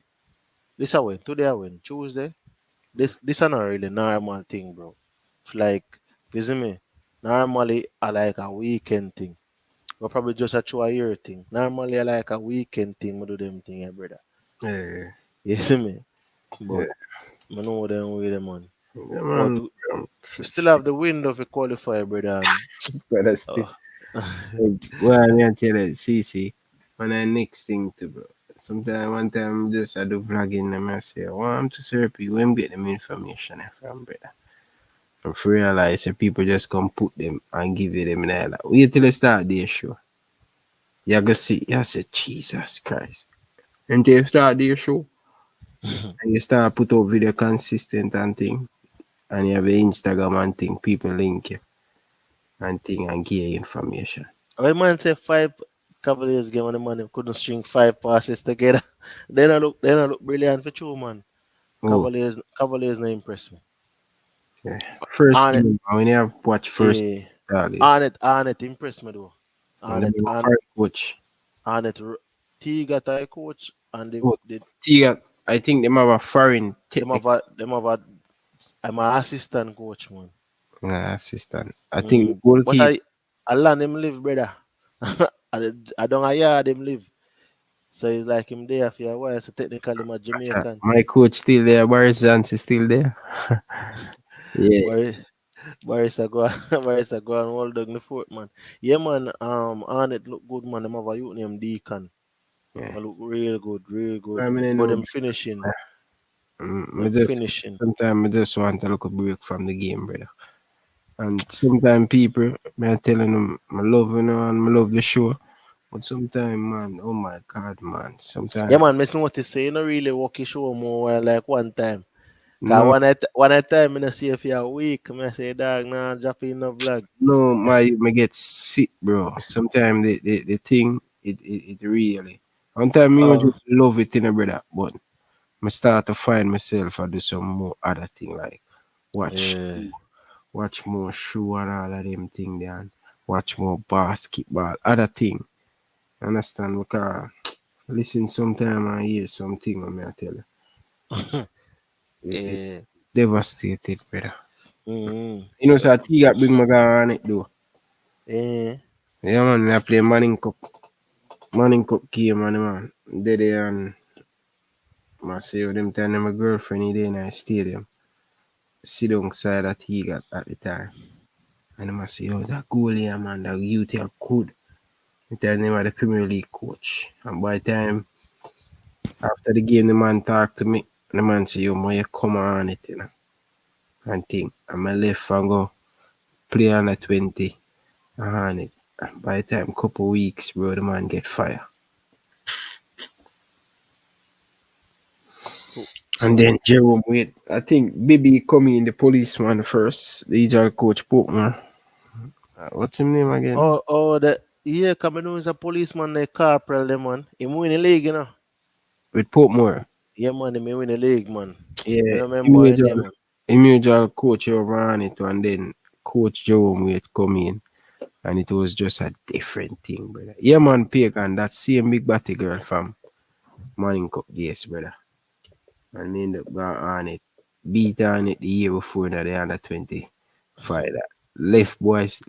This I win. Today I win. Tuesday. this are not really normal thing, bro. It's like, you see me? Normally I like a weekend thing. Or probably just a 2 year thing. Normally I like a weekend thing, I do them thing, brother. Yeah, You see me? yeah, But I know them with them man. yeah, But man. we still have the window to qualify, brother. And, But that's the oh, well, I mean, tell you, see, when I next thing to bro. Sometimes one time just I do vlogging and I say, well, I'm to serve you, when get them information from brother. And for realize that people just come put them and give you them in there. Like, wait till they start their show. You go see, you say, Jesus Christ. And they start their show and you start put up video consistent and thing. And you have a Instagram and thing, people link you and thing and give you information. when man say 5 Cavaliers game on the man, they couldn't string 5 passes together. They not look brilliant for true, man. Oh, Cavaliers not impress me. yeah. First Arnett, game, when you have watch first eh, Charlies. Arnett impressed me though. When they Arnett, have a Arnett, foreign coach. Arnett, T got a coach, and Oh, they Tiga, I think they have a foreign them have technical a them have a I'm an assistant coach, man. assistant. I think the But goalkeeper. I learn him live, brother. I don't yard him live. So it's like him there for a while. So technically, I'm a Jamaican. My coach still there, Boris Johnson still there. Yeah, Boris, Barista go, Barista go and hold down the fort, man. Yeah, man. Arnett look good, man. Them have a youth named Deacon. yeah. They look real good, real good. I mean, I But know. them finishing, Me them just finishing. sometimes I just want to look a break from the game, brother. And sometimes people, me I telling them, I love you know, and I love the show. But sometimes, man, oh my God, man. Yeah, Sometimes, man. Make notice say you not really walk your show more like one time. Cause no, one at time, I not see if you're a week. I say, dog, nah, drop in no vlog. no, me get sick, bro. Sometimes the thing, it really. One time me was Oh, just love it, in a brother. But I start to find myself I do some more other thing like watch yeah. watch more show and all of them thing there and watch more basketball, other thing. Understand? Because listen sometime and hear something I may tell you. It Yeah. devastated, brother. Mm-hmm. You know, so T got bring my guy on it though. Yeah. Yeah man, I play Manning Cup game man. They and I see them tell them my girlfriend in the stadium. Sit down side that he got at the time. And I must say, oh, that goalie, man, that youth are good. I tell them the Premier League coach. And by the time after the game, the man talk to me, and the man say, yo, man, you come on it, you know, and think. And I left and go play on the 20 on it. And by the time, couple weeks, bro, the man get fired. And then Jerome wait. I think Baby come in the policeman first. The usual coach Portman. What's his name again? The yeah, Cameroon is a policeman, they corporal, them man. He win the league, you know. With Portmore. Yeah, man, he may win the league, man. I Yeah, don't remember his name, man. usual coach over on it, and then Coach Jerome wait come in, and it was just a different thing, brother. Yeah, man, Pagan, that same big batty girl from Morning Cup, yes, brother. And end up going on it, beat on it the year before that the under 25. That left boys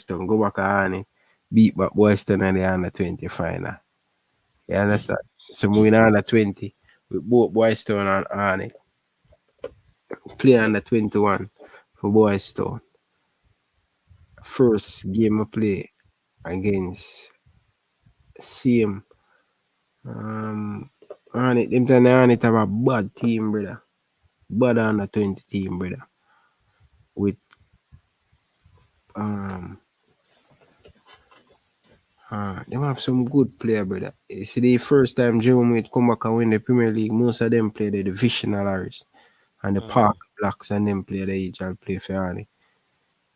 don't go back on it, beat back boys to the under 20 final. You understand? So moving on under 20 with both boys turn on it. Play under 21 for Boys Town. First game I play against same on it. Them time they on it have a bad team, brother. Bad under 20 team, brother. With um them have some good player, brother. It's the first time Jerome come back and win the Premier League. Most of them play the divisional Irish and the Park Blacks and them play the usual play for Arnie.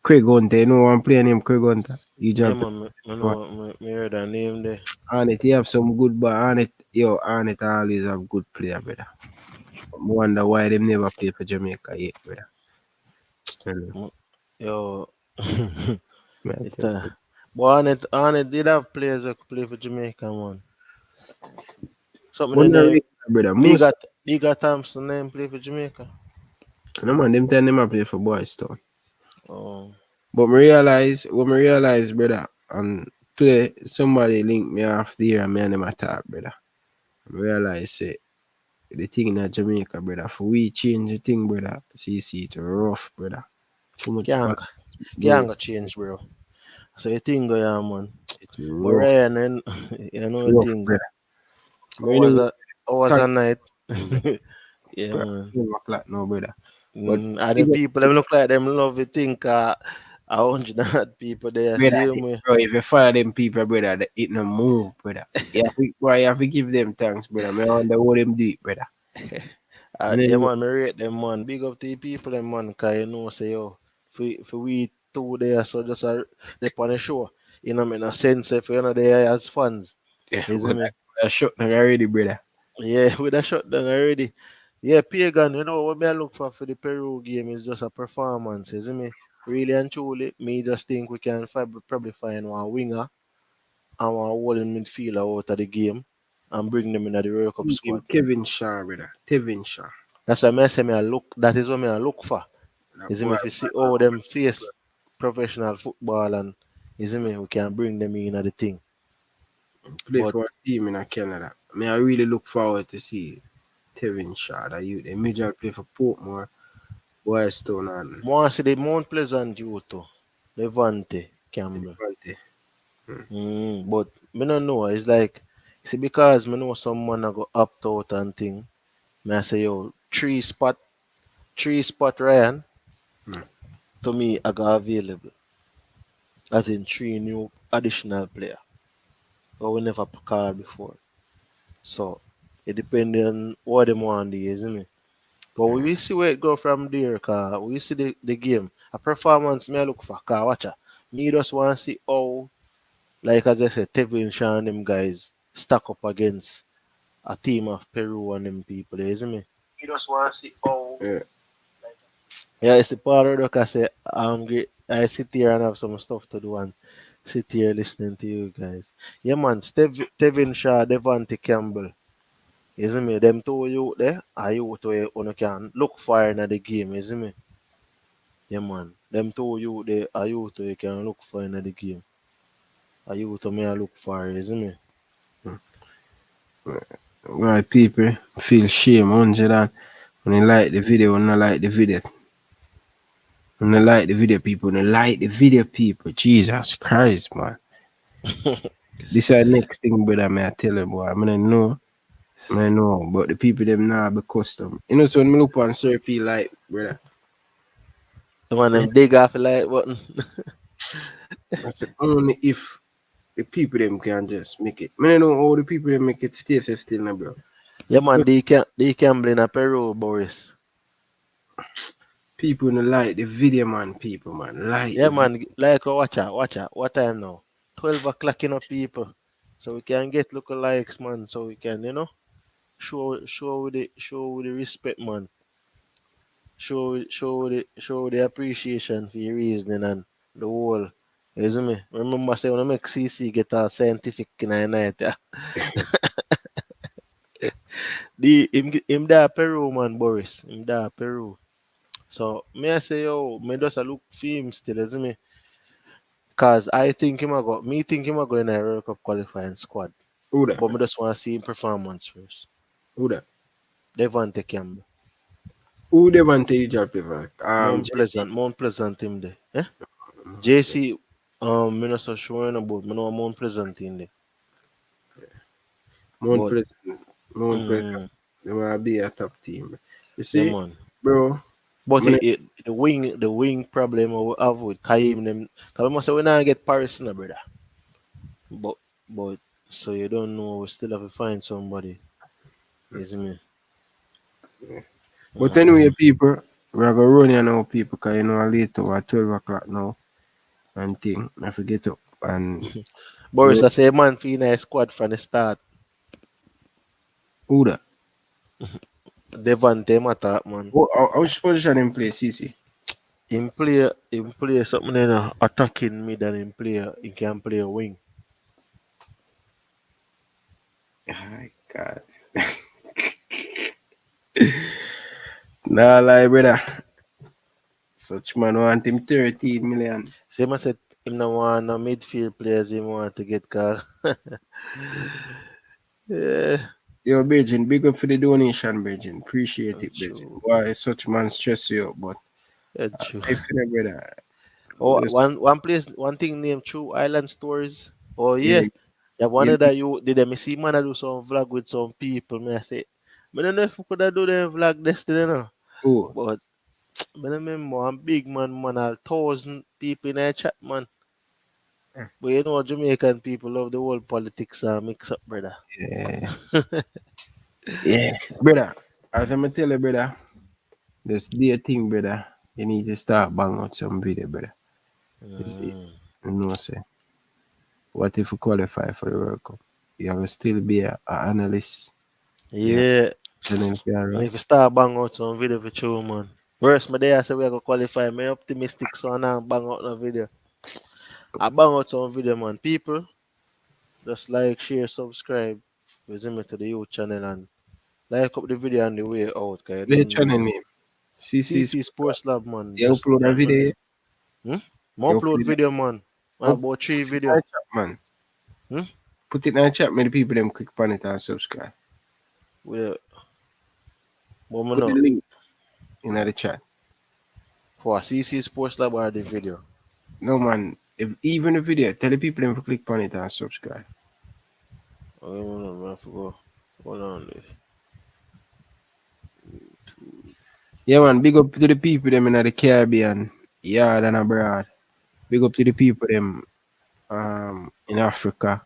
Craig Hunter, you know one player named Craig Hunter? Yeah, Usual play. man, I know, me heard that name there. Arnett, he have some good, but Arnett always have good player, brother. I wonder why them never play for Jamaica yet, brother. Yo, Man, it's but Arnett did have players that could play for Jamaica, man. Something in the name, brother. Most Bigger Thompson name play for Jamaica. No man, them time them a play for Boys Town. Oh. But me realize, brother, and play somebody link me off there and me and them a talk, brother. I realize say the thing in Jamaica, brother, for we change the thing, brother. See it rough, brother. Too much Can't, bro. can't change, bro. So you think, yeah, man. It's But rough, Ryan, then, you know the rough, thing. brother. But you Hours know, a, hours a thank night. you, Yeah, brother. man. 12 o'clock now, brother. But And the even people, them look like them love it, think, 100 people there, brother, see me. bro, if you follow them people, brother, it no move, brother. Yeah, boy, you have to give them thanks, brother. Me wonder how them do it, brother. And Yeah, then man, me rate them, man. Big up to the people, them, man, because you know, say, yo, for we two there, so just they on the show. You know, me no sense if you're not there as fans. yeah, You see me? I shot them already, brother. Yeah, with a shot down already. Yeah, Pagan, you know what me I look for the Peru game is just a performance, you see me? Really and truly, me just think we can probably find one winger and one holding midfielder out of the game and bring them into the World Cup squad. Kevin Shaw, brother. Kevin Shaw. That's why I say me I look. That is what me I look for. That You see boy, me? If you see all them face professional football and you see me, we can bring them in at the thing. play But for a team in Canada. I really look forward to see Kevin Shaw. That you, the major play for Portmore, Boystone, and more see the Mount Pleasant youth too, Levante Campbell. Levante. But me no know. It's like see because me know someone I go opt out and thing. Me I say yo three spot Ryan Hmm. to me I got available. As in three new additional player. But we never call before. So it depends on what them want to do, isn't it? But we will see where it go from there, cause we see the game. A performance me I look for, cause watch out. Me just want to see how, like as I said, Tevin Shaw and them guys stack up against a team of Peru and them people, isn't me? You just want to see how. Yeah. Yeah, it's the part of the I say I sit here and have some stuff to do and sit here listening to you guys. Yeah, man, Tevin Shaw, Devante Campbell. Isn't me? Them two you there, are you to you can look for in the game, isn't me? Yeah, man. Them two you there, are you to you can look for in the game. Are you to me I look for, isn't me? Right, people feel shame 100 and when they like the video, when they like the video. When they like the video, people, when they like the video, people. Jesus Christ, man. This is the next thing, brother, may I tell you, boy. I know, but the people them now be custom. You know, so when me look on Serpy like, brother, The one eh, them dig off the like button. I said only if the people them can just make it. I know all the people them make it stay still now, bro. Yeah, man, they can in a Peru, Boris. People don't like the video, man. People, man, like Yeah, the man, like watch out. What time now? 12 o'clock, people. So we can get lookalikes, man. So we can, show the respect, man. Show the appreciation for your reasoning and the whole. You see me? Remember say when I make CC get a scientific in a night, yeah. Him da Peru, man, Boris. Him da Peru. So me I say yo, me just a look for him still, you see me? Cause I think him a go in a World Cup qualifying squad. who that, But me man? just want to see him performance first. Who that? Devante Campbell. Who they want to you job for? JC. Mount Pleasant him there. Eh? JC, me not so sure about. Me know Mount Pleasant in there. Mount But Pleasant. Mount Pleasant. mm, They want to be a top team. You yeah, see, man. bro. But Man, the wing problem we have with Kaim them. Cause we must say we not get Paris, no brother. But but so you don't know. We still have to find somebody. You see me? but Mm. anyway, people, we're gonna run here now, people, because you know later at 12 o'clock now and thing. I forget up and Boris, I say man for in a squad from the start. who that? Devante Mata, man. Which position in play, CC? Him play something in attacking mid and he can play a wing. My God. Nah, lie, brother. Such man want him 13 million. Same as said, him no want no midfield players. Him want to get call. Yeah, Yo, Virgin, big up for the donation, Virgin. Appreciate it, Virgin. true. Why such man stress you up, but True. I feel brother. Oh, Just, one place, one thing named True Island Stories. Oh yeah, yeah, yeah. One yeah. of that you did. Me see man I do some vlog with some people. Me I say, I don't know if we could have do them vlog yesterday, no. Oh, But I remember one big man, 1,000 people in a chat, man. But you know, Jamaican people love the whole politics mix up, brother. yeah. Yeah, brother. As I'm tell you, brother, this dear thing, brother. You need to start bang out some video, brother. You see, Mm. you know, say, what if you qualify for the World Cup? You have to still be a analyst. Yeah, Yeah, channel can and run. if you start bang out some video for true, man. Worst my day I say we are gonna qualify. Me optimistic, so I now bang out no video. I bang out some video, man. People just like, share, subscribe, visit me to the youth channel and like up the video on the way out. Cause you The don't channel know. name, CC CC Sports Lab. Sports Lab, man. You Just upload a video. hmm? Me You upload upload it. video, man. About 3 Put it in the video. chat, man. Hmm? Put it in the chat, make the people them click on it and subscribe. Well, but me Put the know link in the chat. for CC Sports Lab or the video. No man, if even the video, tell the people them to click on it and subscribe. Okay, I have to go. Hold on. Yeah man, big up to the people them in the Caribbean, yard and abroad. Big up to the people them in Africa.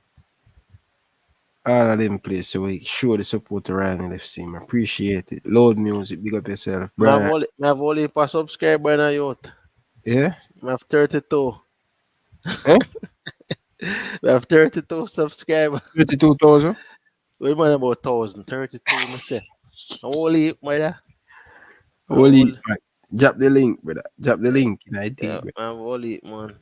All of them places so we show the support to Ryan LFC. I appreciate it. Load music, big up yourself, Brian. I have only per subscriber na youth. Yeah? I have 32. Eh? We have 32 subscribers. 32,000? We man about 1,000. 32, me say. I'm only, brother. Holy man. Drop the link, brother. Drop the link in I Yeah, think, brother. I'm only, man.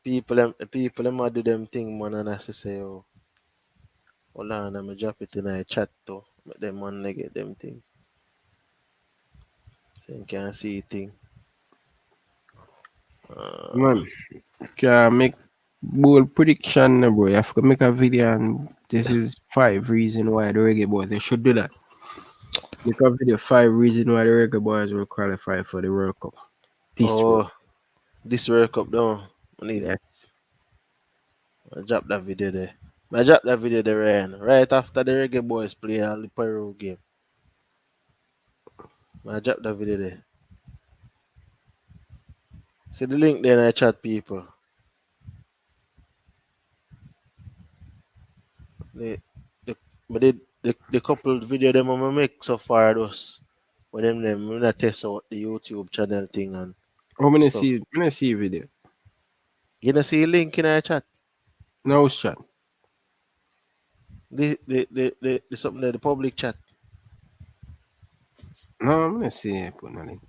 People them a do them thing, man, and I say, oh, hold on, I'm drop it in a chat too. But them man they get them thing. So you can see thing. Man, can make bold prediction, bro. You have to make a video and this is 5 reasons why the Reggae Boys they should do that. Make a video 5 reasons why the Reggae Boys will qualify for the World Cup. This World. This World Cup down. I need Yes. I drop that video there. I drop that video there, Ryan. Right after the Reggae Boys play all the Peru game. I drop that video there. See the link there in the chat, people. But the couple video them I make so far those when them when I test out the YouTube channel thing and How many stuff. see video? You know see link in the chat. No chat. The something there, the public chat. No, I'm gonna see it put no link.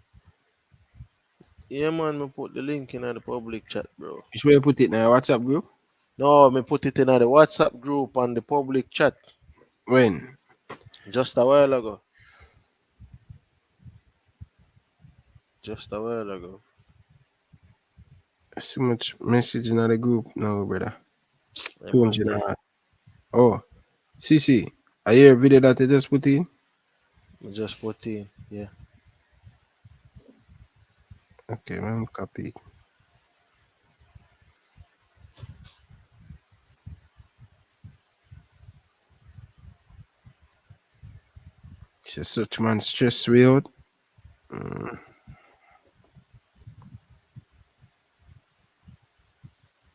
Yeah man, me put the link in the public chat, bro. Which way you put it now? WhatsApp group? No, me put it in the WhatsApp group and the public chat When? just a while ago. Just a while ago. So much message in the group now, brother. Yeah, 200 man, and- Oh, CC, are you a video that you just put in? me just put in, yeah. Okay, man, copy it. It's such man stress way out.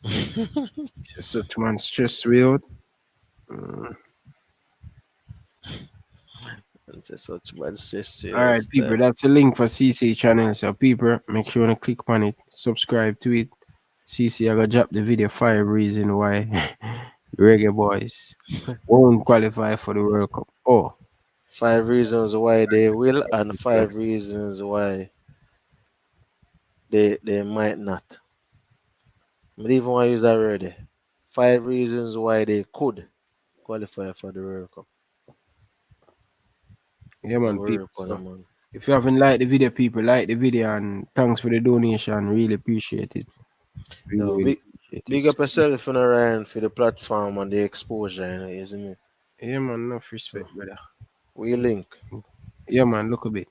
It's such man stress way out. It's such bad stress. All right, people, that's the link for CC channel. So, people, make sure you click on it, subscribe to it. CC, I gonna drop the video 5 reasons why the Reggae Boys won't qualify for the World Cup. Oh, 5 reasons why they will and 5 reasons why they might not. But even want to use that word there. 5 reasons why they could qualify for the World Cup. yeah, man, Worry people. for So, them, man. If you haven't liked the video, people, like the video and thanks for the donation. Really appreciate it. Really, No, really appreciate it. big up yourself, Ryan, for the platform and the exposure, isn't it? Yeah, man, enough So respect, brother. we link. Yeah, man, look a bit.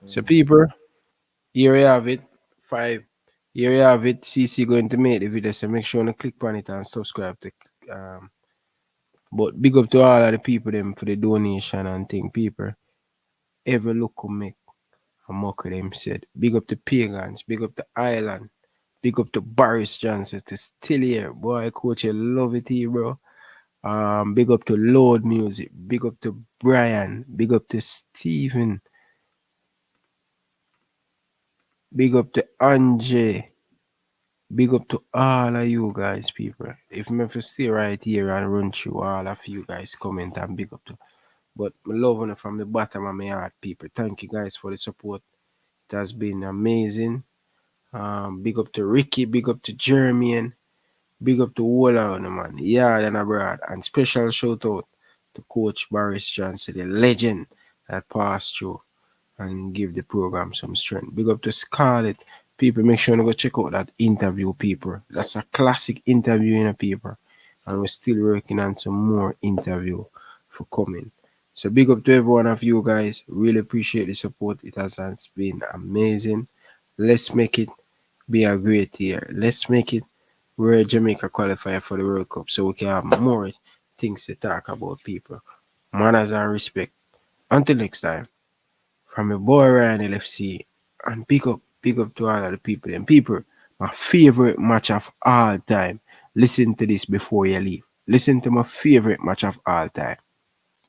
So, people, here you have it. 5. Here you have it. CC going to make the video, so make sure to click on it and subscribe to. But big up to all of the people them for the donation and thing, people. Every look will make a mock of them said. Big up to Pagans, big up to Island, big up to Boris Johnson, to still here. Boy, coach, you love it here, bro. Big up to Lord Music, big up to Brian, big up to Stephen, big up to Anjay, big up to all of you guys, people. If me for stay right here and run through all of you guys, comment and big up to. But I love it from the bottom of my heart, people. Thank you guys for the support. It has been amazing. Big up to Ricky, big up to Jeremy, big up to all of them, man. Yard and abroad. And special shout out to Coach Boris Johnson, the legend that passed through and give the program some strength. Big up to Scarlett. People, make sure to go check out that interview, people. That's a classic interview in a paper. And we're still working on some more interview for coming. So big up to every one of you guys. Really appreciate the support. It has been amazing. Let's make it be a great year. Let's make it where Jamaica qualify for the World Cup so we can have more things to talk about, people. Manners and respect. Until next time, from your boy Ryan LFC, and big up to all of the people. And people, my favorite match of all time. Listen to this before you leave. Listen to my favorite match of all time.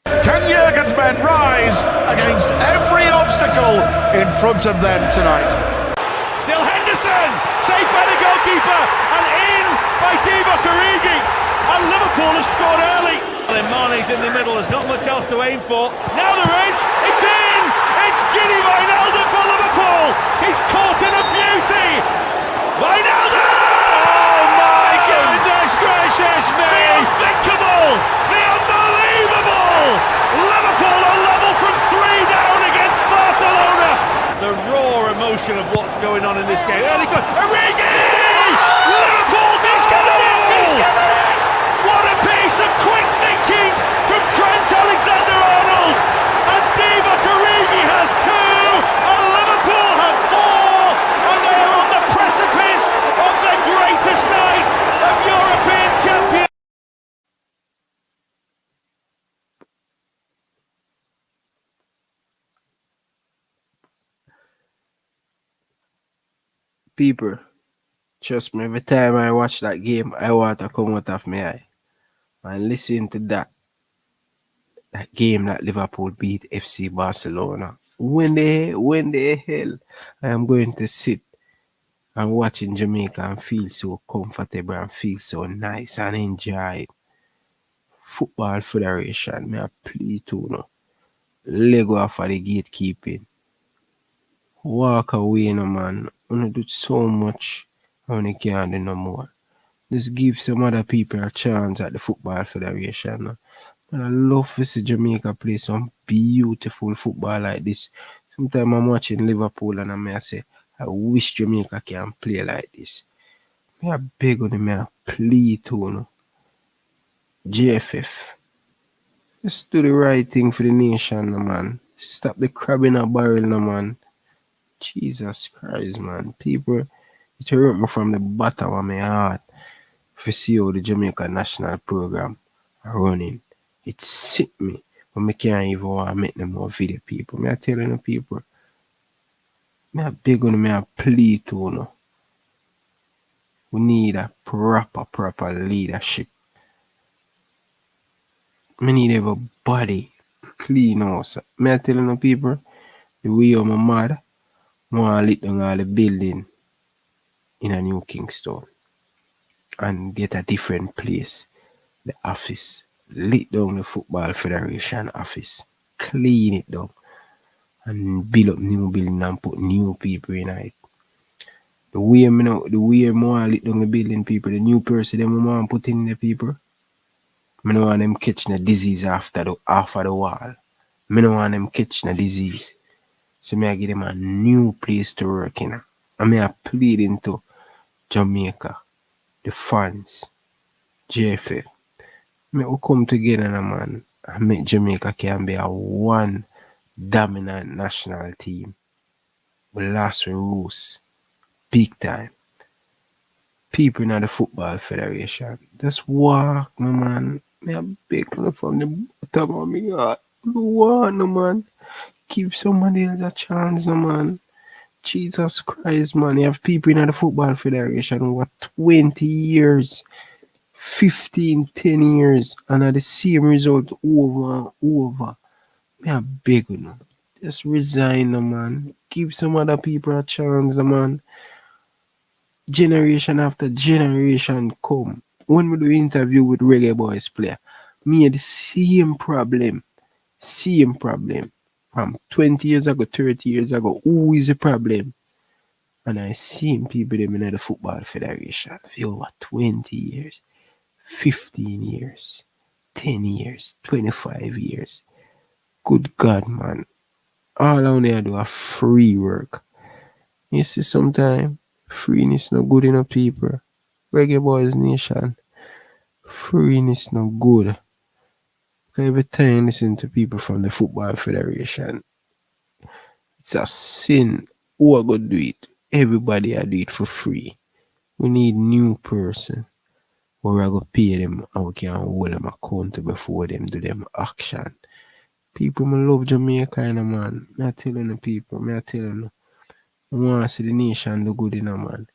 Can Jurgen's men rise against every obstacle in front of them tonight? Still Henderson, saved by the goalkeeper, and in by Divock Origi. And Liverpool have scored early. And Mane's in the middle, there's not much else to aim for. Now there is, it's in! It's Gini Wijnaldum for Liverpool! He's caught in a beauty! Wijnaldum! Oh my goodness gracious me! The unthinkable! The unbelievable! Liverpool are level from 3 down against Barcelona! The raw emotion of what's going on in this game. Early goal, Origi! Liverpool discovered! What a piece of quick thinking from Trent Alexander-Arnold! And Divock Origi has 2, and Liverpool have 4, and they are on the precipice of the greatest night of European champions. People, trust me, every time I watch that game, I want to come out of my eye. And listen to that game that Liverpool beat FC Barcelona. When the hell I am going to sit and watch in Jamaica and feel so comfortable and feel so nice and enjoy it. Football Federation, may I plead to no. Leg off of the gatekeeping. Walk away, no man. You do so much and you can't do no more. Just give some other people a chance at the Football Federation. No? But I love to see Jamaica play some beautiful football like this. Sometimes I'm watching Liverpool and I say, I wish Jamaica can play like this. I beg on them, I plead to no. JFF. Just do the right thing for the nation, no, man. Stop the crab in a barrel, no, man. Jesus Christ, man. People, it hurt me from the bottom of my heart to see how the Jamaica national program are running. It sick me, but I can't even want to make them more video, people. Me I tell you, people, me I beg on me, I plead to you. We need a proper leadership. Me need everybody clean house. Me I tell you, people, the way I'm mad, I want to lit down all the building in a New Kingston and get a different place. The office, lit down the Football Federation office, clean it down, and build up new building and put new people in it. The way more lit down the building, people, the new person them want put in the people. I don't want them catching a disease after the wall. I don't want them catching a disease. So me I give them a new place to work in. And me I plead into Jamaica, the fans, JFF. Me we come together now, man, and make Jamaica can be a one dominant national team. We lost with Roos. Big time. People in the football federation. Just walk, no man. Me a beg you from the bottom of my heart. Walk, no man. Give somebody else a chance, no man. Jesus Christ, man. You have people in the football federation over 20 years, 15, 10 years, and are the same result over and over. Me a beg you, no. Just resign, no man. Give some other people a chance, no man. Generation after generation come. When we do interview with Reggae Boyz player, me had the same problem. Same problem. From 20 years ago, 30 years ago, who is the problem? And I seen people them in the football federation for over 20 years, 15 years, 10 years, 25 years. Good God, man. All I want to do is free work. You see, sometimes freeness no good enough, people. Reggae Boyz Nation, freeness no good. Because every time you listen to people from the Football Federation, it's a sin. Who are going to do it? Everybody are do it for free. We need new person. Where we are going to pay them and we can hold them accountable before them do them action. People me love Jamaica, man. Me I telling the people, me I telling you. I want to see the nation do good, man.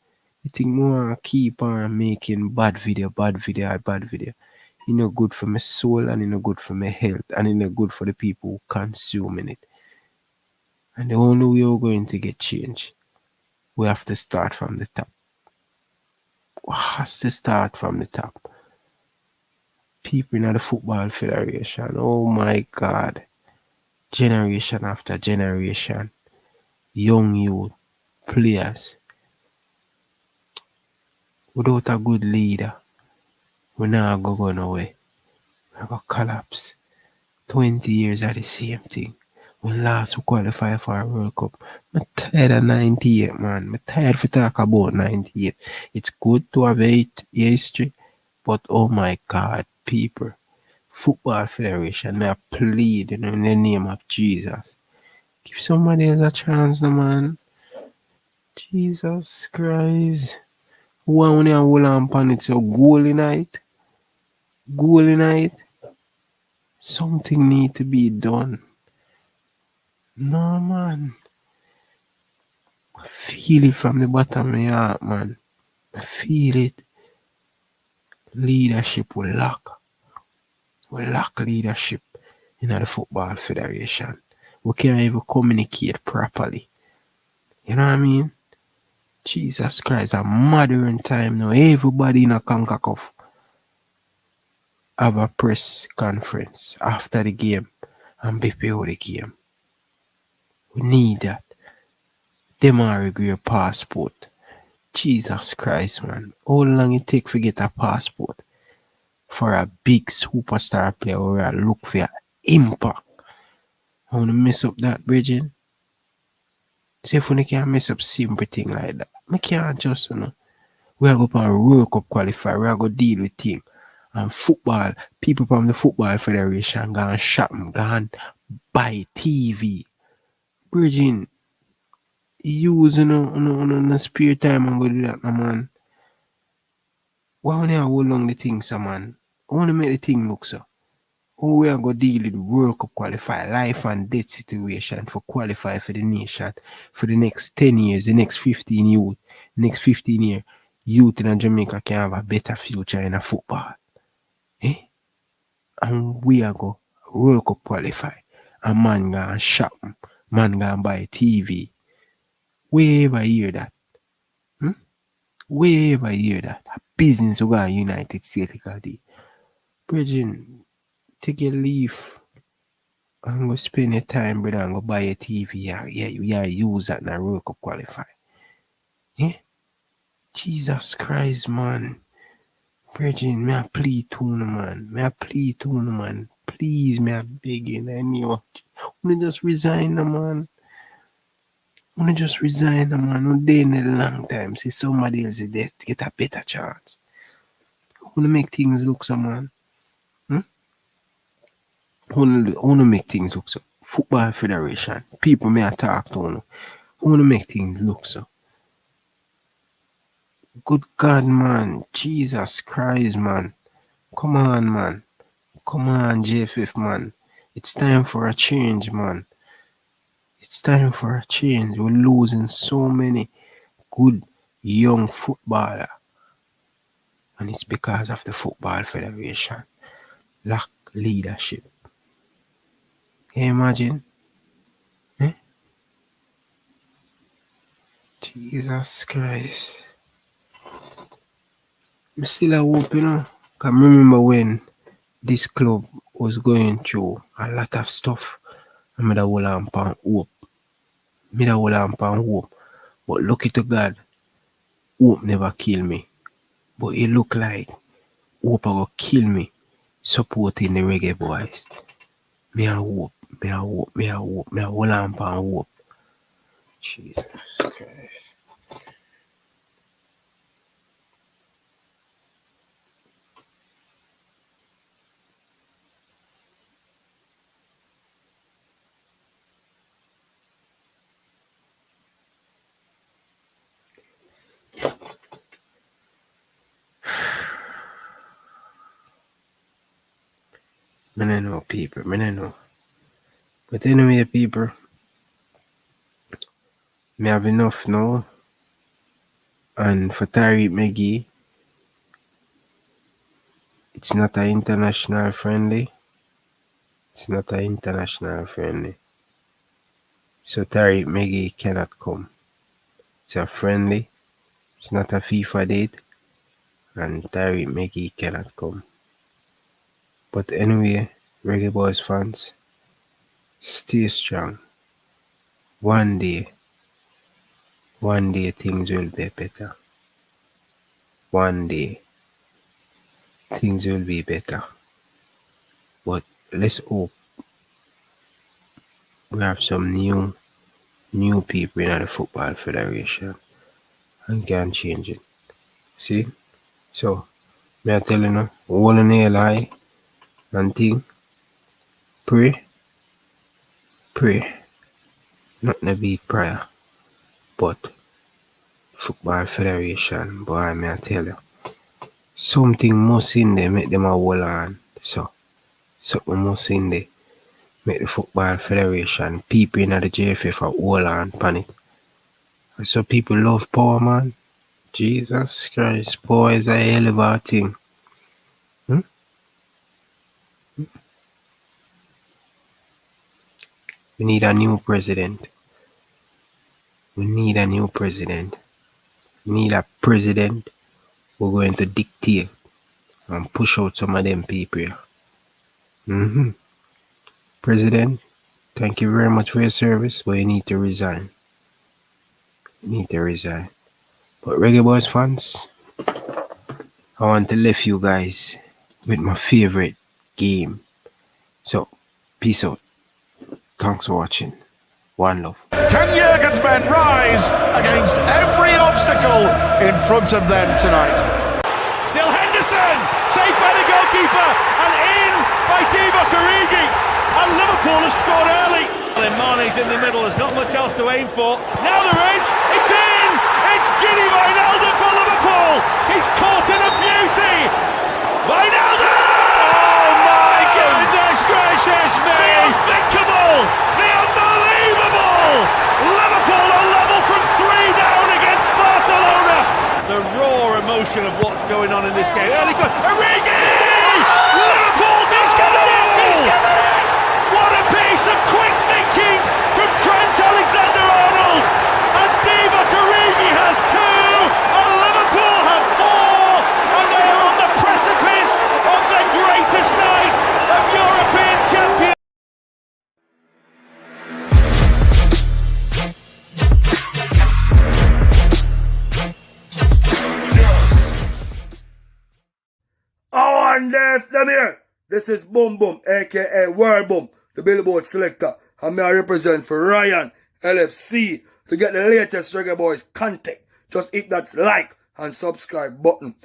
You think me want to keep on making bad video? It's not good for my soul and it's not good for my health and it's not good for the people who consuming it. And the only way we're going to get change, we have to start from the top. We have to start from the top. People in the football federation, oh my God, generation after generation, young youth, players, without a good leader, we're not going to go nowhere. We're going to collapse. 20 years are the same thing. When last we qualify for a World Cup, I'm tired of 98, man. I'm tired to talk about 98. It's good to have a history, but oh my God, people, Football Federation, may I plead in the name of Jesus. Give somebody else a chance, no, man. Jesus Christ. One when you hold on upon it, so goal in it. Something need to be done. No, man. I feel it from the bottom of my heart, man. I feel it. Leadership will lack. We lack leadership in the football federation. We can't even communicate properly. You know what I mean? Jesus Christ, a modern time now. Everybody in a CONCACAF have a press conference after the game and before the game. We need that. Them are a passport. Jesus Christ, man. How long it take to get a passport for a big superstar player or a look for an impact? I want to mess up that, Bridget. See if we can mess up simple thing like that. We can't just, we are going to a World Cup qualifier. We are going to deal with things. And football, people from the Football Federation gone shop, gone buy TV. Bridget, use no spare time and go do that, man. Why want to hold on the things, man? I want to make the thing look so. How we are going to deal with World Cup qualify, life and death situation for qualify for the nation for the next 10 years, the next 15 years, next 15 years, youth in Jamaica can have a better future in a football. Eh? And we are going to World Cup qualify. A man going shop, man going buy TV. We ever hear that? We ever hear that? A business will go to United States because the Bridget, take your leave and go spend your time, brother, and go buy a TV. Yeah, use that in a World Cup qualify. Yeah? Jesus Christ, man. Bridget, may I plead to you, man. Please, may I beg you, I need you. Just resign, man. wanna just resign, man. No day in a long time. See somebody else there to get a better chance. Wanna make things look so, man. Wanna make things look so. Football Federation. People may talk to you. Wanna make things look so. Good God, man. Jesus Christ, man. Come on, man. Come on, JFF, man. It's time for a change, man. It's time for a change. We're losing so many good young footballer. And it's because of the Football Federation. Lack leadership. Can you imagine? Eh? Jesus Christ. I'm still a hope, you know. Cause I remember when this club was going through a lot of stuff. I made a whole lamp and hope. But lucky to God, hope never kill me. But it look like hope will kill me supporting the Reggae Boyz. Me a hope. Me a whole lamp and hope. Jesus Christ. I don't know, people. I don't know. But anyway, people, me have enough now. And for Tariq McGee, it's not an international friendly. It's not an international friendly. So Tariq McGee cannot come. It's a friendly. It's not a FIFA date. And Tariq McGee cannot come. But anyway, Reggae Boyz fans, stay strong. One day things will be better. One day things will be better. But let's hope we have some new people in the Football Federation and can change it. See? So, me I tell you now, hold on your lie and think, pray. Not to be prayer, but Football Federation, boy, me I tell you, something must in there make them a hold on. So, something must in there make the Football Federation, people in the JFF a hold on pan it. So people love power, man. Jesus Christ, power is a hell of a thing. We need a new president. We need a president who's going to dictate and push out some of them people. President, thank you very much for your service, but you need to resign. But Reggae Boyz fans, I want to leave you guys with my favorite game. So, peace out. Thanks for watching. One love. Can Jurgen's men rise against every obstacle in front of them tonight? Still Henderson, safe by the goalkeeper, and in by Divock Origi. And Liverpool have scored early. And Mane's in the middle, there's not much else to aim for. Now there is, it's in! It's Gini Wijnaldum for Liverpool! He's caught in a beauty! Wijnaldum! Oh my goodness gracious me! The unthinkable! The unbelievable! Liverpool are level from 3 down against Barcelona! The raw emotion of what's going on in this game. Early goal, Origi! Liverpool He's coming in! What a piece of quick thinking from Trent Alexander-Arnold! And Divock Origi has 2, and Liverpool have 4, and they are on the precipice of the greatest night of European champions. Oh, and there's them here. This is Boom Boom, aka World Boom, the Billboard selector, and me I represent for Ryan LFC To get the latest Reggae Boyz content, just hit that like and subscribe button.